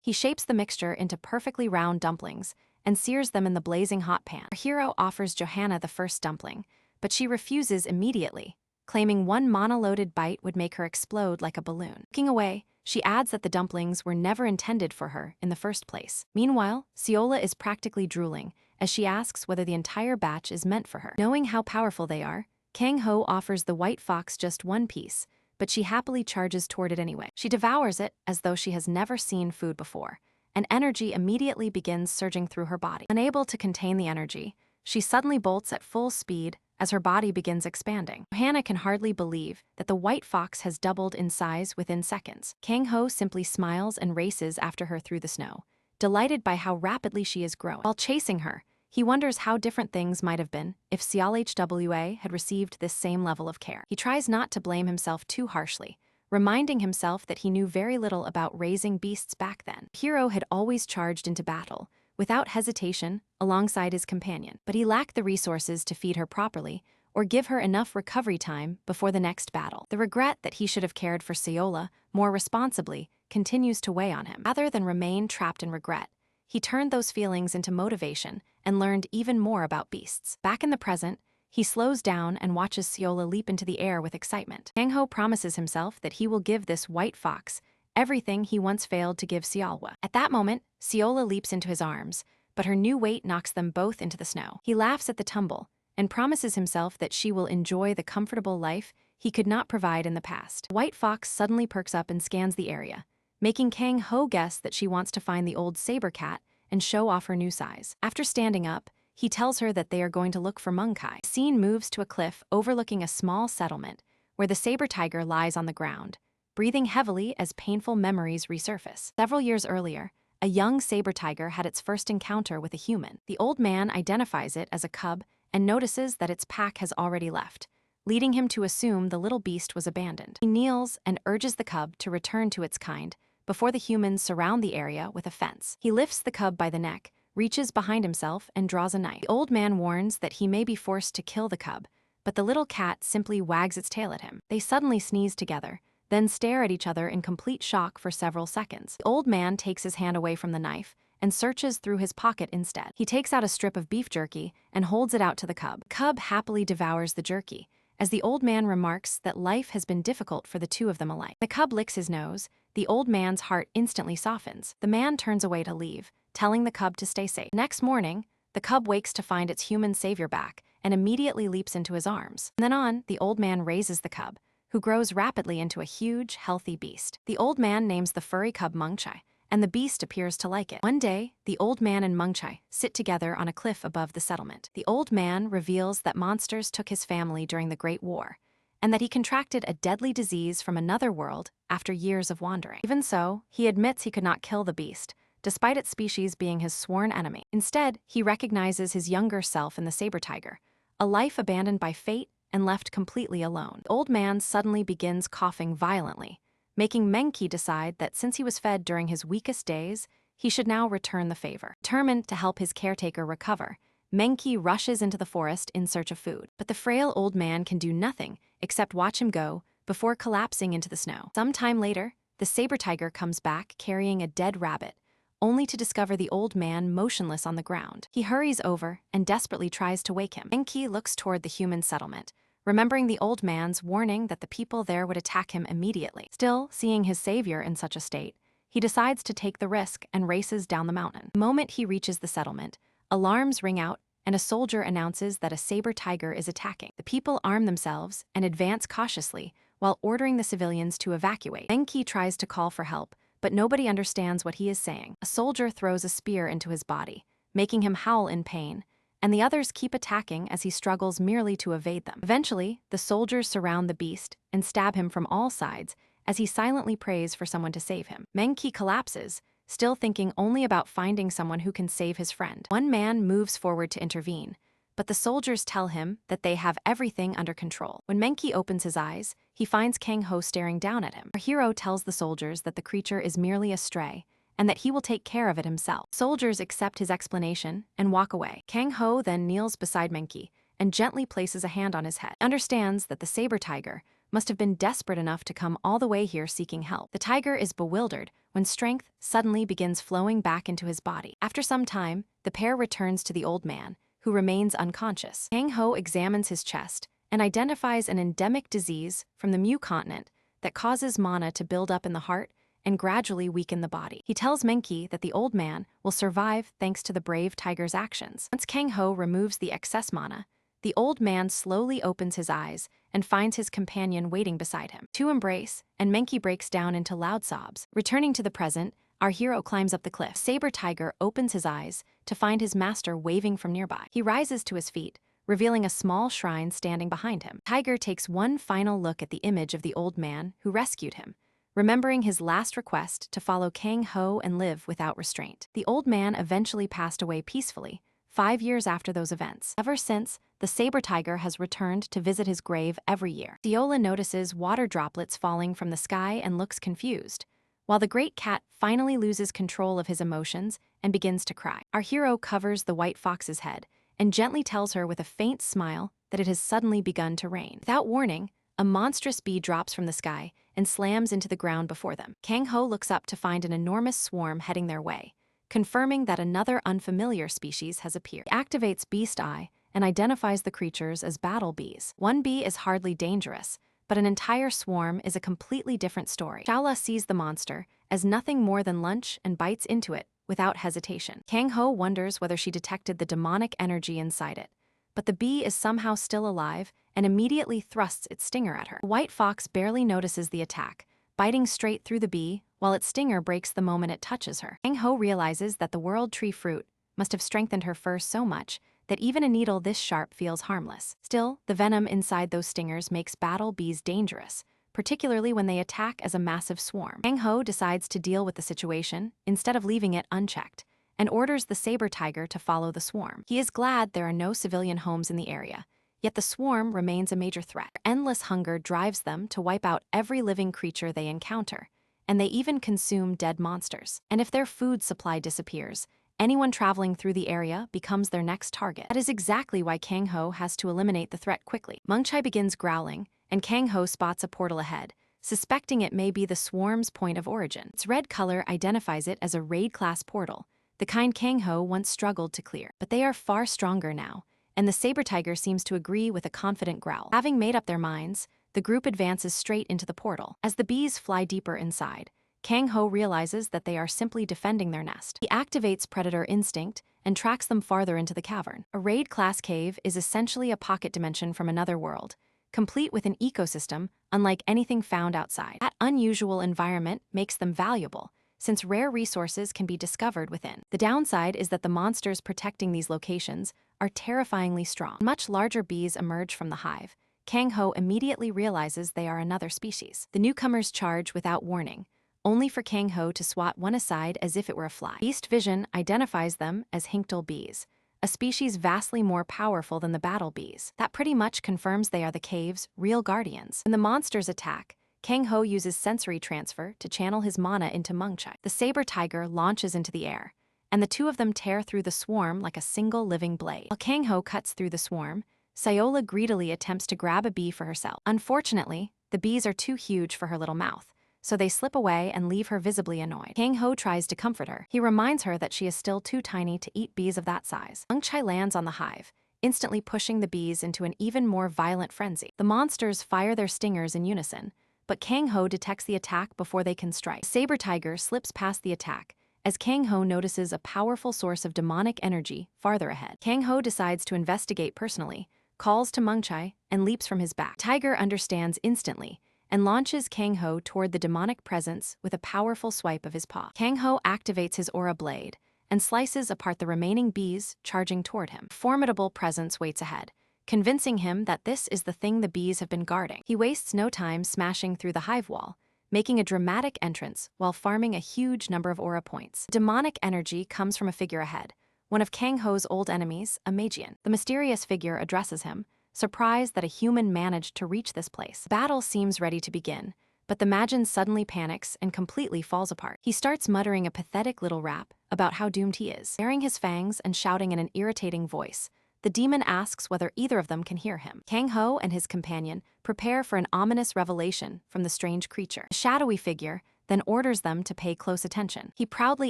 He shapes the mixture into perfectly round dumplings and sears them in the blazing hot pan. Our hero offers Johanna the first dumpling, but she refuses immediately, claiming one mana-loaded bite would make her explode like a balloon. Looking away, she adds that the dumplings were never intended for her in the first place. Meanwhile, Seola is practically drooling as she asks whether the entire batch is meant for her. Knowing how powerful they are, Kang Ho offers the white fox just one piece, but she happily charges toward it anyway. She devours it as though she has never seen food before, and energy immediately begins surging through her body. Unable to contain the energy, she suddenly bolts at full speed as her body begins expanding. Johanna can hardly believe that the white fox has doubled in size within seconds. Kang Ho simply smiles and races after her through the snow, delighted by how rapidly she is growing. While chasing her, he wonders how different things might have been if CLHWA had received this same level of care. He tries not to blame himself too harshly, reminding himself that he knew very little about raising beasts back then. The hero had always charged into battle, without hesitation, alongside his companion, but he lacked the resources to feed her properly or give her enough recovery time before the next battle. The regret that he should have cared for Seola more responsibly continues to weigh on him. Rather than remain trapped in regret, he turned those feelings into motivation and learned even more about beasts. Back in the present, he slows down and watches Seola leap into the air with excitement. Kang Ho promises himself that he will give this white fox everything he once failed to give Sealwa. At that moment, Seola leaps into his arms, but her new weight knocks them both into the snow. He laughs at the tumble and promises himself that she will enjoy the comfortable life he could not provide in the past. White Fox suddenly perks up and scans the area, making Kang Ho guess that she wants to find the old saber cat and show off her new size. After standing up, he tells her that they are going to look for Munkai. The scene moves to a cliff overlooking a small settlement where the saber tiger lies on the ground, breathing heavily as painful memories resurface. Several years earlier, a young saber tiger had its first encounter with a human. The old man identifies it as a cub and notices that its pack has already left, leading him to assume the little beast was abandoned. He kneels and urges the cub to return to its kind before the humans surround the area with a fence. He lifts the cub by the neck, reaches behind himself, and draws a knife. The old man warns that he may be forced to kill the cub, but the little cat simply wags its tail at him. They suddenly sneeze together, then stare at each other in complete shock for several seconds. The old man takes his hand away from the knife and searches through his pocket instead. He takes out a strip of beef jerky and holds it out to the cub. The cub happily devours the jerky, as the old man remarks that life has been difficult for the two of them alike. The cub licks his nose. The old man's heart instantly softens. The man turns away to leave, telling the cub to stay safe. Next morning, the cub wakes to find its human savior back and immediately leaps into his arms. From then on, the old man raises the cub, who grows rapidly into a huge, healthy beast. The old man names the furry cub Mungchai, and the beast appears to like it. One day, the old man and Mungchai sit together on a cliff above the settlement. The old man reveals that monsters took his family during the Great War, and that he contracted a deadly disease from another world after years of wandering. Even so, he admits he could not kill the beast, despite its species being his sworn enemy. Instead, he recognizes his younger self in the saber tiger, a life abandoned by fate and left completely alone. The old man suddenly begins coughing violently, making Menki decide that since he was fed during his weakest days, he should now return the favor. Determined to help his caretaker recover, Menki rushes into the forest in search of food. But the frail old man can do nothing except watch him go before collapsing into the snow. Some time later, the saber tiger comes back carrying a dead rabbit, only to discover the old man motionless on the ground. He hurries over and desperately tries to wake him. Menki looks toward the human settlement, remembering the old man's warning that the people there would attack him immediately. Still, seeing his savior in such a state, he decides to take the risk and races down the mountain. The moment he reaches the settlement, alarms ring out and a soldier announces that a saber tiger is attacking. The people arm themselves and advance cautiously while ordering the civilians to evacuate. Menki tries to call for help, but nobody understands what he is saying. A soldier throws a spear into his body, making him howl in pain, and the others keep attacking as he struggles merely to evade them. Eventually, the soldiers surround the beast and stab him from all sides as he silently prays for someone to save him. Menki collapses, still thinking only about finding someone who can save his friend. One man moves forward to intervene, but the soldiers tell him that they have everything under control. When Menki opens his eyes, he finds Kang-ho staring down at him. Our hero tells the soldiers that the creature is merely a stray, and that he will take care of it himself. Soldiers accept his explanation and walk away. Kang-ho then kneels beside Menki and gently places a hand on his head. He understands that the saber tiger must have been desperate enough to come all the way here seeking help. The tiger is bewildered when strength suddenly begins flowing back into his body. After some time, the pair returns to the old man, who remains unconscious. Kang-ho examines his chest and identifies an endemic disease from the Mu continent that causes mana to build up in the heart and gradually weaken the body. He tells Menki that the old man will survive thanks to the brave tiger's actions. Once Kang-ho removes the excess mana, the old man slowly opens his eyes and finds his companion waiting beside him. To embrace, and Menki breaks down into loud sobs. Returning to the present, our hero climbs up the cliff. Saber Tiger opens his eyes to find his master waving from nearby. He rises to his feet, revealing a small shrine standing behind him. Tiger takes one final look at the image of the old man who rescued him, remembering his last request to follow Kang-ho and live without restraint. The old man eventually passed away peacefully, 5 years after those events. Ever since, the saber tiger has returned to visit his grave every year. Deola notices water droplets falling from the sky and looks confused, while the great cat finally loses control of his emotions and begins to cry. Our hero covers the white fox's head and gently tells her with a faint smile that it has suddenly begun to rain. Without warning, a monstrous bee drops from the sky and slams into the ground before them. Kang-ho looks up to find an enormous swarm heading their way, confirming that another unfamiliar species has appeared. He activates Beast Eye and identifies the creatures as battle bees. One bee is hardly dangerous, but an entire swarm is a completely different story. Shaola sees the monster as nothing more than lunch and bites into it without hesitation. Kang-ho wonders whether she detected the demonic energy inside it, but the bee is somehow still alive and immediately thrusts its stinger at her. The white fox barely notices the attack, biting straight through the bee, while its stinger breaks the moment it touches her. Kang-ho realizes that the world tree fruit must have strengthened her fur so much that even a needle this sharp feels harmless. Still, the venom inside those stingers makes battle bees dangerous, particularly when they attack as a massive swarm. Kang-ho decides to deal with the situation instead of leaving it unchecked, and orders the saber tiger to follow the swarm. He is glad there are no civilian homes in the area, yet the swarm remains a major threat. Endless hunger drives them to wipe out every living creature they encounter, and they even consume dead monsters. And if their food supply disappears, anyone traveling through the area becomes their next target. That is exactly why Kang-ho has to eliminate the threat quickly. Mungchai begins growling, and Kang-ho spots a portal ahead, suspecting it may be the swarm's point of origin. Its red color identifies it as a raid-class portal, the kind Kang-ho once struggled to clear. But they are far stronger now, and the saber tiger seems to agree with a confident growl. Having made up their minds, the group advances straight into the portal. As the bees fly deeper inside, Kang-ho realizes that they are simply defending their nest. He activates predator instinct and tracks them farther into the cavern. A raid-class cave is essentially a pocket dimension from another world, complete with an ecosystem unlike anything found outside. That unusual environment makes them valuable, since rare resources can be discovered within. The downside is that the monsters protecting these locations are terrifyingly strong. Much larger bees emerge from the hive. Kang-ho immediately realizes they are another species. The newcomers charge without warning, only for Kang-ho to swat one aside as if it were a fly. Beast Vision identifies them as Hinktel bees, a species vastly more powerful than the battle bees. That pretty much confirms they are the cave's real guardians. When the monsters attack, Kang Ho uses sensory transfer to channel his mana into Mengchai. The saber tiger launches into the air, and the two of them tear through the swarm like a single living blade. While Kang Ho cuts through the swarm, Sayola greedily attempts to grab a bee for herself. Unfortunately, the bees are too huge for her little mouth, so they slip away and leave her visibly annoyed. Kang Ho tries to comfort her. He reminds her that she is still too tiny to eat bees of that size. Mengchai lands on the hive, instantly pushing the bees into an even more violent frenzy. The monsters fire their stingers in unison, but Kang Ho detects the attack before they can strike. The saber tiger slips past the attack, as Kang Ho notices a powerful source of demonic energy farther ahead. Kang Ho decides to investigate personally, calls to Mengchai, and leaps from his back. Tiger understands instantly and launches Kang Ho toward the demonic presence with a powerful swipe of his paw. Kang Ho activates his aura blade and slices apart the remaining bees charging toward him. A formidable presence waits ahead, convincing him that this is the thing the bees have been guarding. He wastes no time smashing through the hive wall, making a dramatic entrance while farming a huge number of aura points. Demonic energy comes from a figure ahead, one of Kang Ho's old enemies, a Magian. The mysterious figure addresses him, surprised that a human managed to reach this place. Battle seems ready to begin, but the Magian suddenly panics and completely falls apart. He starts muttering a pathetic little rap about how doomed he is. Baring his fangs and shouting in an irritating voice, the demon asks whether either of them can hear him. Kang Ho and his companion prepare for an ominous revelation from the strange creature. The shadowy figure then orders them to pay close attention. He proudly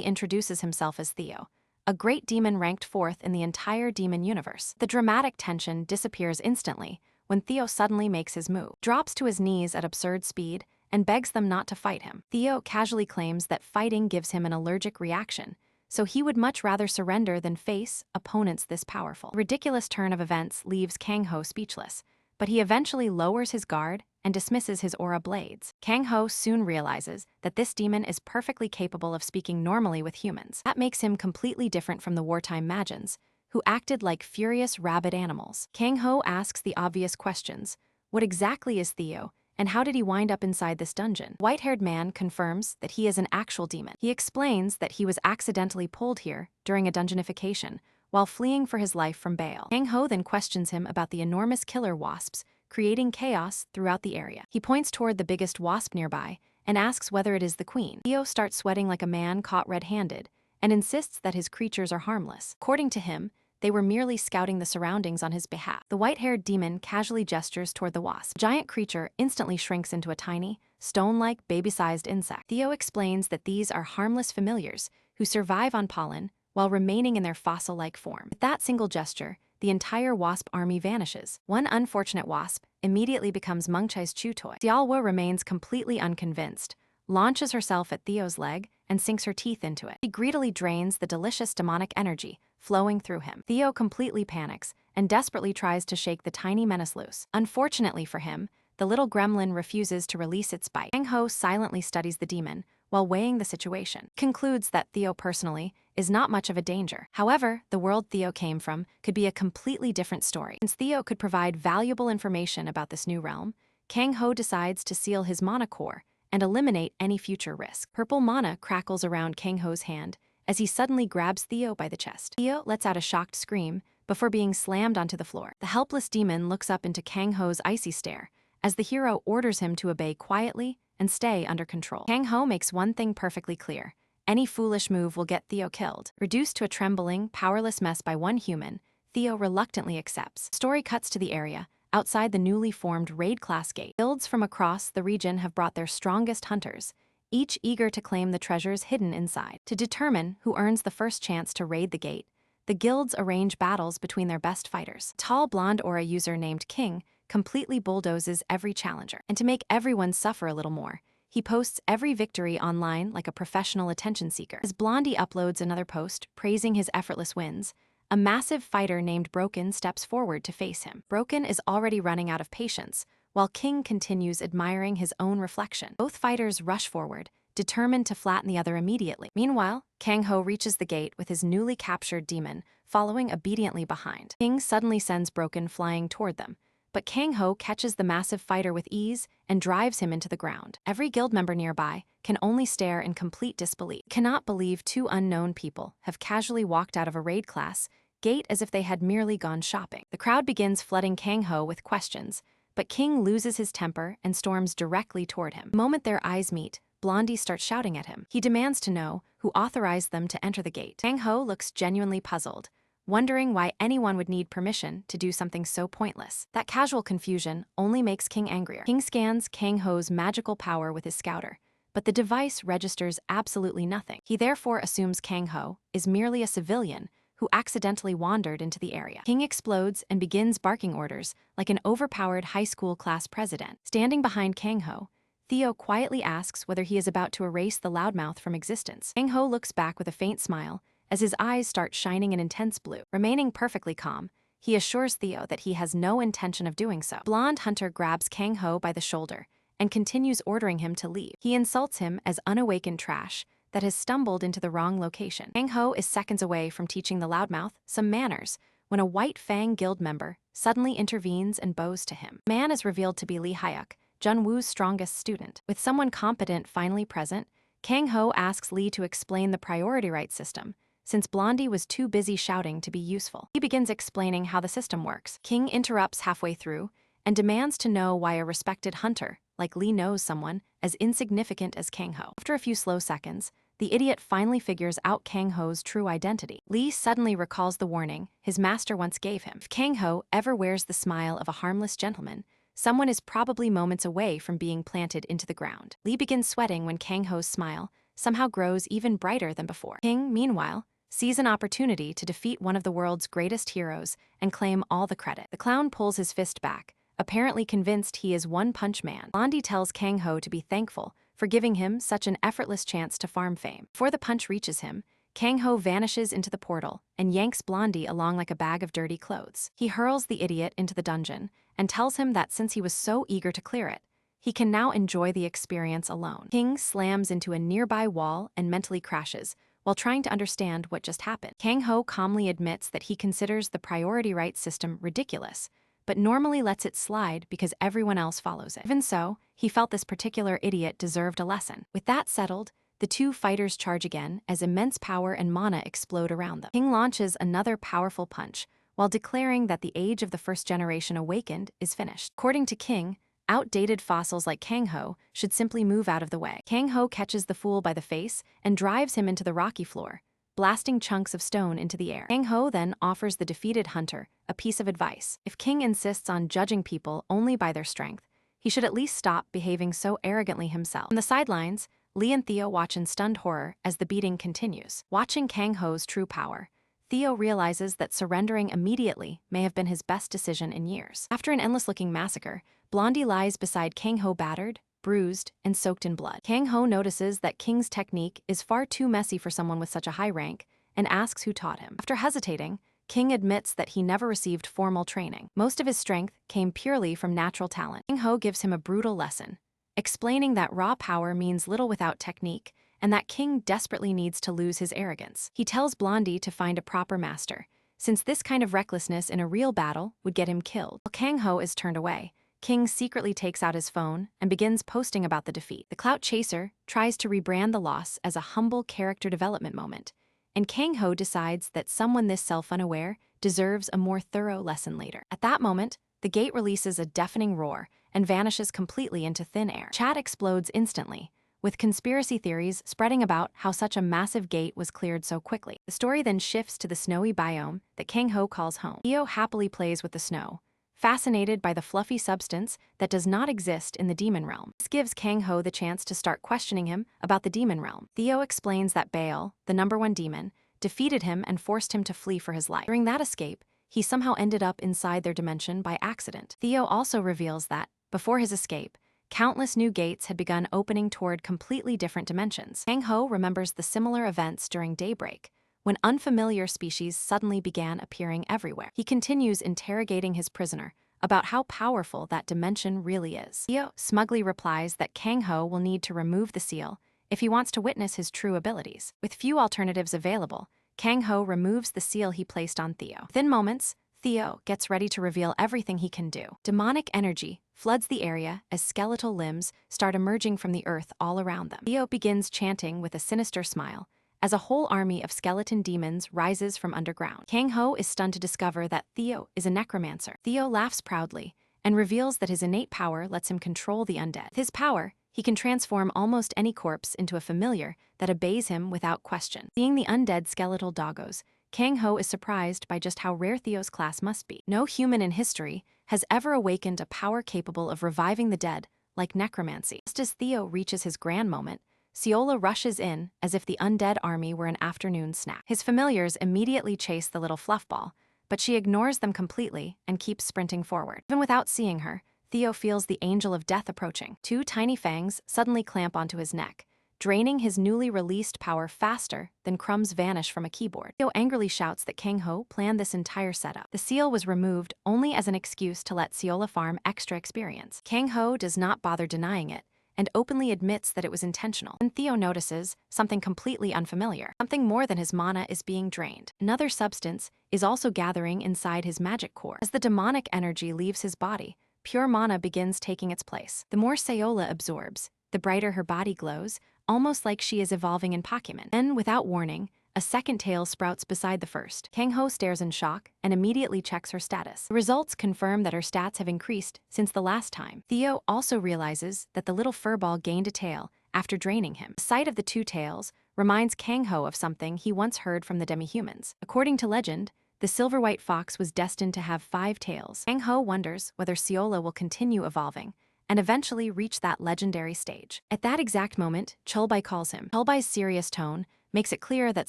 introduces himself as Theo, a great demon ranked 4th in the entire demon universe. The dramatic tension disappears instantly when Theo suddenly makes his move, drops to his knees at absurd speed, and begs them not to fight him. Theo casually claims that fighting gives him an allergic reaction, so he would much rather surrender than face opponents this powerful. The ridiculous turn of events leaves Kang Ho speechless, but he eventually lowers his guard and dismisses his aura blades. Kang Ho soon realizes that this demon is perfectly capable of speaking normally with humans. That makes him completely different from the wartime Magians, who acted like furious rabid animals. Kang Ho asks the obvious questions. What exactly is Theo, and how did he wind up inside this dungeon? White-haired man confirms that he is an actual demon. He explains that he was accidentally pulled here during a dungeonification while fleeing for his life from Baal. Kang Ho then questions him about the enormous killer wasps creating chaos throughout the area. He points toward the biggest wasp nearby and asks whether it is the queen. Theo starts sweating like a man caught red-handed and insists that his creatures are harmless. According to him, they were merely scouting the surroundings on his behalf. The white-haired demon casually gestures toward the wasp. The giant creature instantly shrinks into a tiny, stone-like, baby-sized insect. Theo explains that these are harmless familiars who survive on pollen while remaining in their fossil-like form. With that single gesture, the entire wasp army vanishes. One unfortunate wasp immediately becomes Mengchai's chew toy. Xiaowu remains completely unconvinced, launches herself at Theo's leg, and sinks her teeth into it. She greedily drains the delicious demonic energy flowing through him. Theo completely panics and desperately tries to shake the tiny menace loose. Unfortunately for him, the little gremlin refuses to release its bite. Kang Ho silently studies the demon while weighing the situation. Concludes that Theo personally is not much of a danger. However, the world Theo came from could be a completely different story. Since Theo could provide valuable information about this new realm, Kang Ho decides to seal his mana core and eliminate any future risk. Purple mana crackles around Kang Ho's hand as he suddenly grabs Theo by the chest. Theo lets out a shocked scream before being slammed onto the floor. The helpless demon looks up into Kang Ho's icy stare as the hero orders him to obey quietly and stay under control. Kang Ho makes one thing perfectly clear. Any foolish move will get Theo killed. Reduced to a trembling, powerless mess by one human, Theo reluctantly accepts. Story cuts to the area outside the newly formed raid-class gate. Guilds from across the region have brought their strongest hunters, each eager to claim the treasures hidden inside. To determine who earns the first chance to raid the gate, the guilds arrange battles between their best fighters. A tall blonde aura user named King completely bulldozes every challenger. And to make everyone suffer a little more, he posts every victory online like a professional attention seeker. As Blondie uploads another post praising his effortless wins, a massive fighter named Broken steps forward to face him. Broken is already running out of patience, while King continues admiring his own reflection. Both fighters rush forward, determined to flatten the other immediately. Meanwhile, Kang Ho reaches the gate with his newly captured demon, following obediently behind. King suddenly sends Broken flying toward them, but Kang Ho catches the massive fighter with ease and drives him into the ground. Every guild member nearby can only stare in complete disbelief. Cannot believe two unknown people have casually walked out of a raid class gate as if they had merely gone shopping. The crowd begins flooding Kang Ho with questions, but King loses his temper and storms directly toward him. The moment their eyes meet, Blondie starts shouting at him. He demands to know who authorized them to enter the gate. Kang Ho looks genuinely puzzled, wondering why anyone would need permission to do something so pointless. That casual confusion only makes King angrier. King scans Kang Ho's magical power with his scouter, but the device registers absolutely nothing. He therefore assumes Kang Ho is merely a civilian who accidentally wandered into the area. King explodes and begins barking orders like an overpowered high school class president. Standing behind Kang Ho, Theo quietly asks whether he is about to erase the loudmouth from existence. Kang Ho looks back with a faint smile as his eyes start shining an intense blue. Remaining perfectly calm, he assures Theo that he has no intention of doing so. Blonde Hunter grabs Kang Ho by the shoulder and continues ordering him to leave. He insults him as unawakened trash that has stumbled into the wrong location. Kang Ho is seconds away from teaching the loudmouth some manners when a White Fang Guild member suddenly intervenes and bows to him. The man is revealed to be Lee Hyuk, Junwoo's strongest student. With someone competent finally present, Kang Ho asks Lee to explain the priority right system, since Blondie was too busy shouting to be useful. He begins explaining how the system works. King interrupts halfway through and demands to know why a respected hunter like Lee knows someone as insignificant as Kang Ho. After a few slow seconds, the idiot finally figures out Kang Ho's true identity. Lee suddenly recalls the warning his master once gave him. If Kang Ho ever wears the smile of a harmless gentleman, someone is probably moments away from being planted into the ground. Lee begins sweating when Kang Ho's smile somehow grows even brighter than before. King, meanwhile, sees an opportunity to defeat one of the world's greatest heroes and claim all the credit. The clown pulls his fist back, apparently convinced he is One Punch Man. Blondie tells Kang Ho to be thankful for giving him such an effortless chance to farm fame. Before the punch reaches him, Kang Ho vanishes into the portal and yanks Blondie along like a bag of dirty clothes. He hurls the idiot into the dungeon and tells him that since he was so eager to clear it, he can now enjoy the experience alone. King slams into a nearby wall and mentally crashes, while trying to understand what just happened. Kang Ho calmly admits that he considers the priority right system ridiculous, but normally lets it slide because everyone else follows it. Even so, he felt this particular idiot deserved a lesson. With that settled, the two fighters charge again as immense power and mana explode around them. King launches another powerful punch, while declaring that the age of the first generation awakened is finished. According to King, outdated fossils like Kang Ho should simply move out of the way. Kang Ho catches the fool by the face and drives him into the rocky floor, blasting chunks of stone into the air. Kang Ho then offers the defeated hunter a piece of advice. If King insists on judging people only by their strength, he should at least stop behaving so arrogantly himself. On the sidelines, Lee and Theo watch in stunned horror as the beating continues. Watching Kang Ho's true power, Theo realizes that surrendering immediately may have been his best decision in years. After an endless-looking massacre, Blondie lies beside Kang Ho battered, bruised, and soaked in blood. Kang Ho notices that King's technique is far too messy for someone with such a high rank and asks who taught him. After hesitating, King admits that he never received formal training. Most of his strength came purely from natural talent. Kang Ho gives him a brutal lesson, explaining that raw power means little without technique and that King desperately needs to lose his arrogance. He tells Blondie to find a proper master, since this kind of recklessness in a real battle would get him killed. While Kang Ho is turned away, King secretly takes out his phone and begins posting about the defeat. The clout chaser tries to rebrand the loss as a humble character development moment, and Kang Ho decides that someone this self-unaware deserves a more thorough lesson later. At that moment, the gate releases a deafening roar and vanishes completely into thin air. Chat explodes instantly, with conspiracy theories spreading about how such a massive gate was cleared so quickly. The story then shifts to the snowy biome that Kang Ho calls home. Theo happily plays with the snow, fascinated by the fluffy substance that does not exist in the demon realm. This gives Kang Ho the chance to start questioning him about the demon realm. Theo explains that Baal, the #1 demon, defeated him and forced him to flee for his life. During that escape, he somehow ended up inside their dimension by accident. Theo also reveals that, before his escape, countless new gates had begun opening toward completely different dimensions. Kang Ho remembers the similar events during daybreak, when unfamiliar species suddenly began appearing everywhere. He continues interrogating his prisoner about how powerful that dimension really is. Theo smugly replies that Kang Ho will need to remove the seal if he wants to witness his true abilities. With few alternatives available, Kang Ho removes the seal he placed on Theo. Within moments, Theo gets ready to reveal everything he can do. Demonic energy floods the area as skeletal limbs start emerging from the earth all around them. Theo begins chanting with a sinister smile as a whole army of skeleton demons rises from underground. Kang-ho is stunned to discover that Theo is a necromancer. Theo laughs proudly and reveals that his innate power lets him control the undead. With his power, he can transform almost any corpse into a familiar that obeys him without question. Seeing the undead skeletal doggos, Kang-ho is surprised by just how rare Theo's class must be. No human in history has ever awakened a power capable of reviving the dead like necromancy. Just as Theo reaches his grand moment, Seola rushes in as if the undead army were an afternoon snack. His familiars immediately chase the little fluffball, but she ignores them completely and keeps sprinting forward. Even without seeing her, Theo feels the angel of death approaching. Two tiny fangs suddenly clamp onto his neck, draining his newly released power faster than crumbs vanish from a keyboard. Theo angrily shouts that Kang-ho planned this entire setup. The seal was removed only as an excuse to let Seola farm extra experience. Kang-ho does not bother denying it, and openly admits that it was intentional. And Theo notices something completely unfamiliar. Something more than his mana is being drained. Another substance is also gathering inside his magic core. As the demonic energy leaves his body, pure mana begins taking its place. The more Seola absorbs, the brighter her body glows, almost like she is evolving in Pokemon. Then, without warning, a second tail sprouts beside the first. Kang-ho stares in shock and immediately checks her status. The results confirm that her stats have increased since the last time. Theo also realizes that the little furball gained a tail after draining him. The sight of the two tails reminds Kang-ho of something he once heard from the demi-humans. According to legend, the silver-white fox was destined to have 5 tails. Kang-ho wonders whether Seola will continue evolving and eventually reach that legendary stage. At that exact moment, Chulbai calls him. Chulbai's serious tone makes it clear that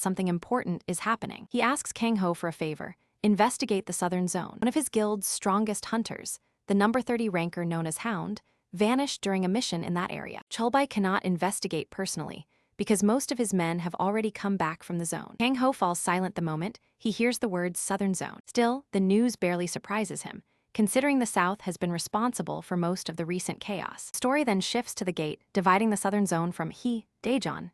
something important is happening. He asks Kang-ho for a favor: investigate the southern zone. One of his guild's strongest hunters, the number 30 ranker known as Hound, vanished during a mission in that area. Chulbai cannot investigate personally because most of his men have already come back from the zone. Kang-ho falls silent the moment he hears the words southern zone. Still, the news barely surprises him, considering the South has been responsible for most of the recent chaos. The story then shifts to the gate, dividing the southern zone from Daejeon.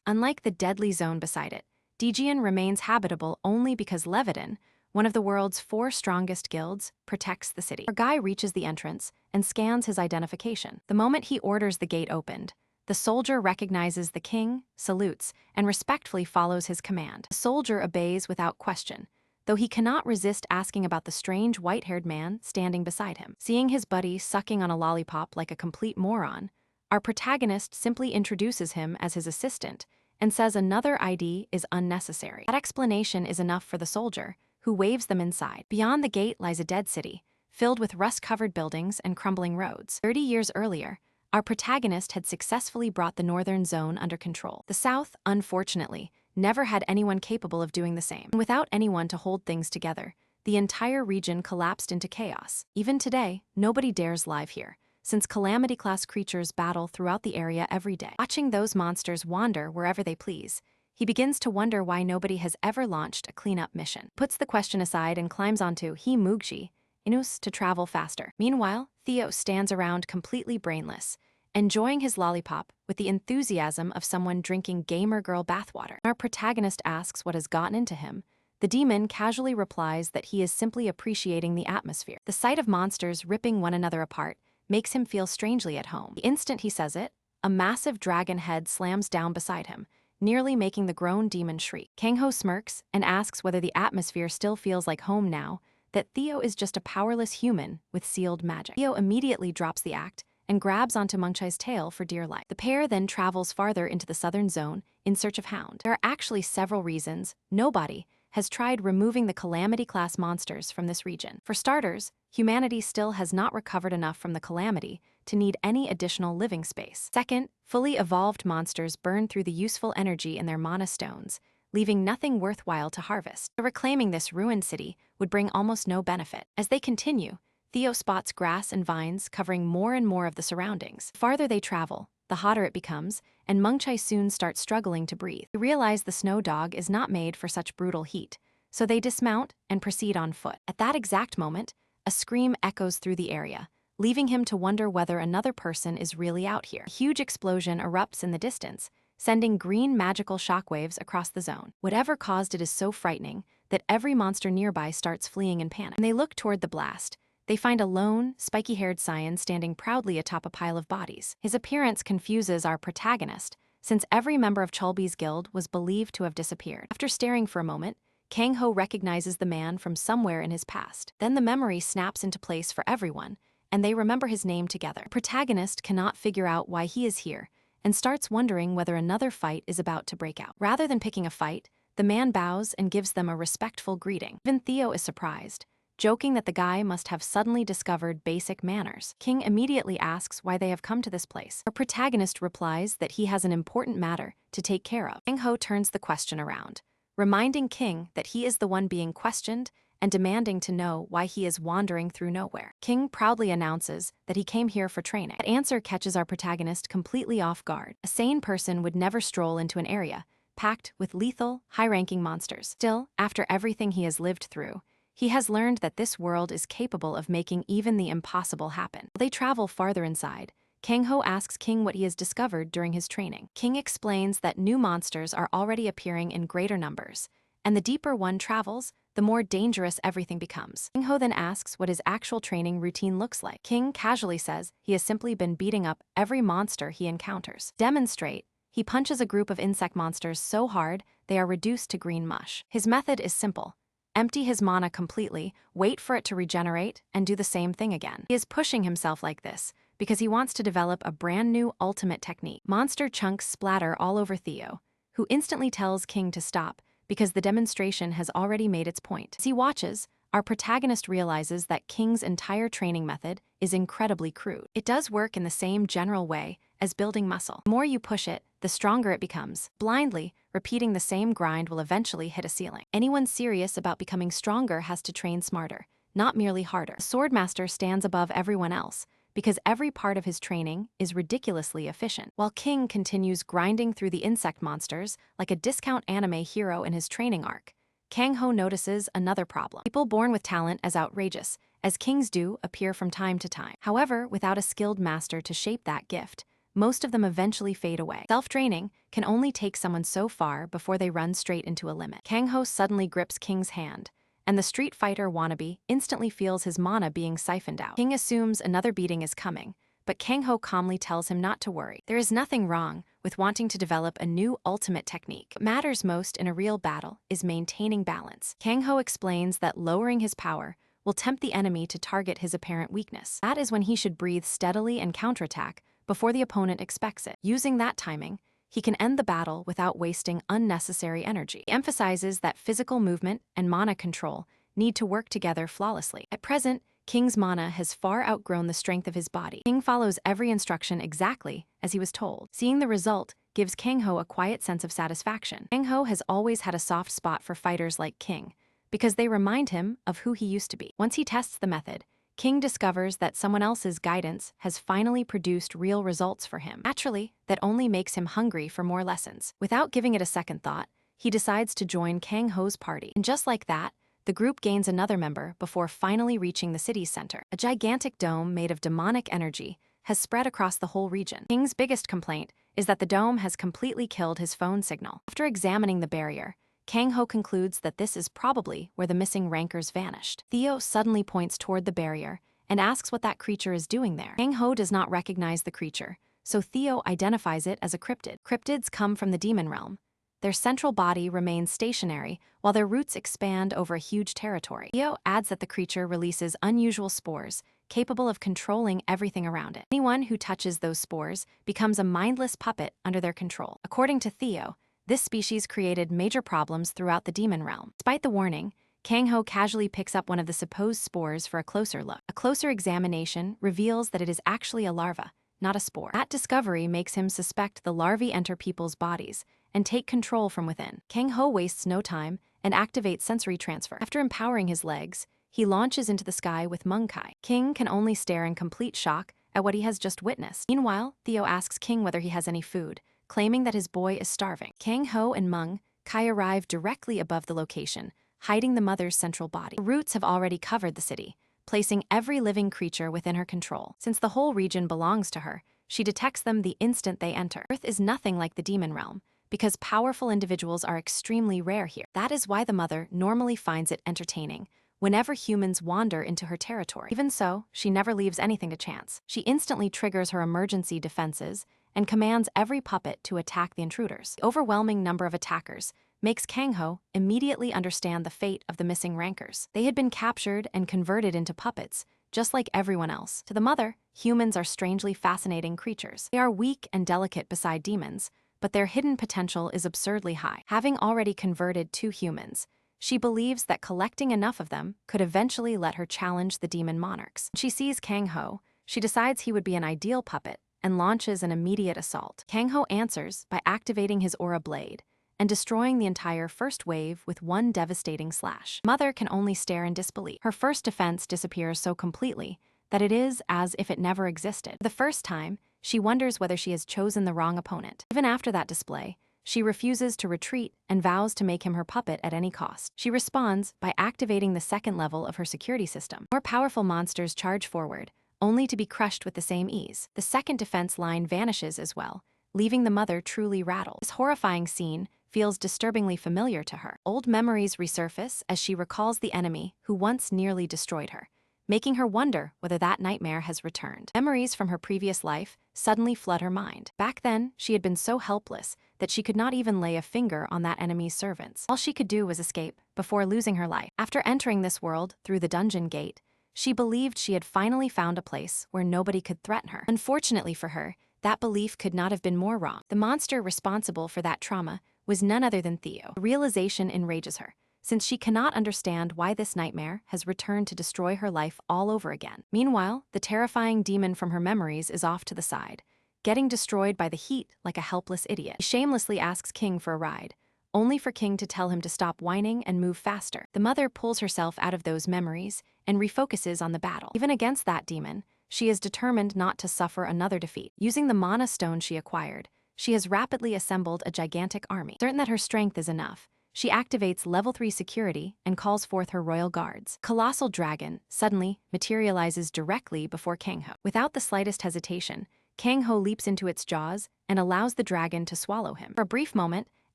Unlike the deadly zone beside it, Daejeon remains habitable only because Leviton, one of the world's 4 strongest guilds, protects the city. Our guy reaches the entrance and scans his identification. The moment he orders the gate opened, the soldier recognizes the king, salutes, and respectfully follows his command. The soldier obeys without question, though he cannot resist asking about the strange white-haired man standing beside him. Seeing his buddy sucking on a lollipop like a complete moron, our protagonist simply introduces him as his assistant and says another ID is unnecessary. That explanation is enough for the soldier, who waves them inside. Beyond the gate lies a dead city, filled with rust-covered buildings and crumbling roads. 30 years earlier, our protagonist had successfully brought the northern zone under control. The South, unfortunately, never had anyone capable of doing the same. And without anyone to hold things together, the entire region collapsed into chaos. Even today, nobody dares live here, since Calamity-class creatures battle throughout the area every day. Watching those monsters wander wherever they please, he begins to wonder why nobody has ever launched a cleanup mission. Puts the question aside and climbs onto Mugji Inus to travel faster. Meanwhile, Theo stands around completely brainless, enjoying his lollipop with the enthusiasm of someone drinking gamer girl bathwater. Our protagonist asks what has gotten into him. The demon casually replies that he is simply appreciating the atmosphere. The sight of monsters ripping one another apart makes him feel strangely at home. The instant he says it, a massive dragon head slams down beside him, nearly making the grown demon shriek. Kang-ho smirks and asks whether the atmosphere still feels like home now that Theo is just a powerless human with sealed magic. Theo immediately drops the act and grabs onto Mungchai's tail for dear life. The pair then travels farther into the southern zone in search of Hound. There are actually several reasons nobody has tried removing the Calamity-class monsters from this region. For starters, humanity still has not recovered enough from the Calamity to need any additional living space. Second, fully evolved monsters burn through the useful energy in their mana stones, leaving nothing worthwhile to harvest. Reclaiming this ruined city would bring almost no benefit. As they continue, Theo spots grass and vines covering more and more of the surroundings. The farther they travel, the hotter it becomes, and Mungchai soon starts struggling to breathe. They realize the snow dog is not made for such brutal heat, so they dismount and proceed on foot. At that exact moment, a scream echoes through the area, leaving him to wonder whether another person is really out here. A huge explosion erupts in the distance, sending green magical shockwaves across the zone. Whatever caused it is so frightening that every monster nearby starts fleeing in panic. When they look toward the blast, they find a lone, spiky-haired scion standing proudly atop a pile of bodies. His appearance confuses our protagonist, since every member of Chulbi's guild was believed to have disappeared. After staring for a moment, Kang Ho recognizes the man from somewhere in his past. Then the memory snaps into place for everyone, and they remember his name together. The protagonist cannot figure out why he is here, and starts wondering whether another fight is about to break out. Rather than picking a fight, the man bows and gives them a respectful greeting. Even Theo is surprised, joking that the guy must have suddenly discovered basic manners. King immediately asks why they have come to this place. Our protagonist replies that he has an important matter to take care of. Kang Ho turns the question around, reminding King that he is the one being questioned and demanding to know why he is wandering through nowhere. King proudly announces that he came here for training. That answer catches our protagonist completely off guard. A sane person would never stroll into an area packed with lethal, high-ranking monsters. Still, after everything he has lived through, he has learned that this world is capable of making even the impossible happen. While they travel farther inside, Kang Ho asks King what he has discovered during his training. King explains that new monsters are already appearing in greater numbers, and the deeper one travels, the more dangerous everything becomes. Kang Ho then asks what his actual training routine looks like. King casually says he has simply been beating up every monster he encounters. Demonstrate, he punches a group of insect monsters so hard they are reduced to green mush. His method is simple. Empty his mana completely, wait for it to regenerate, and do the same thing again. He is pushing himself like this because he wants to develop a brand new ultimate technique. Monster chunks splatter all over Theo, who instantly tells King to stop because the demonstration has already made its point. As he watches, our protagonist realizes that King's entire training method is incredibly crude. It does work in the same general way as building muscle. The more you push it, the stronger it becomes. Blindly, repeating the same grind will eventually hit a ceiling. Anyone serious about becoming stronger has to train smarter, not merely harder. The Swordmaster stands above everyone else because every part of his training is ridiculously efficient. While King continues grinding through the insect monsters like a discount anime hero in his training arc, Kang Ho notices another problem. People born with talent as outrageous as King's do appear from time to time. However, without a skilled master to shape that gift, most of them eventually fade away. Self-training can only take someone so far before they run straight into a limit. Kang Ho suddenly grips King's hand, and the Street Fighter wannabe instantly feels his mana being siphoned out. King assumes another beating is coming, but Kang Ho calmly tells him not to worry. There is nothing wrong with wanting to develop a new ultimate technique. What matters most in a real battle is maintaining balance. Kang Ho explains that lowering his power will tempt the enemy to target his apparent weakness. That is when he should breathe steadily and counterattack before the opponent expects it. Using that timing, he can end the battle without wasting unnecessary energy. He emphasizes that physical movement and mana control need to work together flawlessly. At present, King's mana has far outgrown the strength of his body. King follows every instruction exactly as he was told. Seeing the result gives Kang Ho a quiet sense of satisfaction. Kang Ho has always had a soft spot for fighters like King because they remind him of who he used to be. Once he tests the method, King discovers that someone else's guidance has finally produced real results for him. Naturally, that only makes him hungry for more lessons. Without giving it a second thought, he decides to join Kang Ho's party. And just like that, the group gains another member before finally reaching the city's center. A gigantic dome made of demonic energy has spread across the whole region. King's biggest complaint is that the dome has completely killed his phone signal. After examining the barrier, Kang Ho concludes that this is probably where the missing rankers vanished. Theo suddenly points toward the barrier and asks what that creature is doing there. Kang Ho does not recognize the creature, so Theo identifies it as a cryptid. Cryptids come from the demon realm. Their central body remains stationary while their roots expand over a huge territory. Theo adds that the creature releases unusual spores, capable of controlling everything around it. Anyone who touches those spores becomes a mindless puppet under their control. According to Theo, this species created major problems throughout the demon realm. Despite the warning, Kang Ho casually picks up one of the supposed spores for a closer look. A closer examination reveals that it is actually a larva, not a spore. That discovery makes him suspect the larvae enter people's bodies and take control from within. Kang Ho wastes no time and activates sensory transfer. After empowering his legs, he launches into the sky with Mungkai. King can only stare in complete shock at what he has just witnessed. Meanwhile, Theo asks King whether he has any food, claiming that his boy is starving. Kang Ho and Mung Kai arrive directly above the location, hiding the mother's central body. The roots have already covered the city, placing every living creature within her control. Since the whole region belongs to her, she detects them the instant they enter. Earth is nothing like the demon realm, because powerful individuals are extremely rare here. That is why the mother normally finds it entertaining whenever humans wander into her territory. Even so, she never leaves anything to chance. She instantly triggers her emergency defenses and commands every puppet to attack the intruders. The overwhelming number of attackers makes Kang-ho immediately understand the fate of the missing rankers. They had been captured and converted into puppets, just like everyone else. To the mother, humans are strangely fascinating creatures. They are weak and delicate beside demons, but their hidden potential is absurdly high. Having already converted 2 humans, she believes that collecting enough of them could eventually let her challenge the demon monarchs. When she sees Kang-ho, she decides he would be an ideal puppet and launches an immediate assault. Kang-ho answers by activating his aura blade and destroying the entire first wave with one devastating slash. Mother can only stare in disbelief. Her first defense disappears so completely that it is as if it never existed. For the first time, she wonders whether she has chosen the wrong opponent. Even after that display, she refuses to retreat and vows to make him her puppet at any cost. She responds by activating the second level of her security system. More powerful monsters charge forward, only to be crushed with the same ease. The second defense line vanishes as well, leaving the mother truly rattled. This horrifying scene feels disturbingly familiar to her. Old memories resurface as she recalls the enemy who once nearly destroyed her, making her wonder whether that nightmare has returned. Memories from her previous life suddenly flood her mind. Back then, she had been so helpless that she could not even lay a finger on that enemy's servants. All she could do was escape before losing her life. After entering this world through the dungeon gate, she believed she had finally found a place where nobody could threaten her. Unfortunately for her, that belief could not have been more wrong. The monster responsible for that trauma was none other than Theo. The realization enrages her, since she cannot understand why this nightmare has returned to destroy her life all over again. Meanwhile, the terrifying demon from her memories is off to the side, getting destroyed by the heat like a helpless idiot. He shamelessly asks King for a ride, only for King to tell him to stop whining and move faster. The mother pulls herself out of those memories and refocuses on the battle. Even against that demon, she is determined not to suffer another defeat. Using the mana stone she acquired, she has rapidly assembled a gigantic army. Certain that her strength is enough, she activates level 3 security and calls forth her royal guards. Colossal dragon suddenly materializes directly before Kang-ho. Without the slightest hesitation, Kang-ho leaps into its jaws and allows the dragon to swallow him. For a brief moment,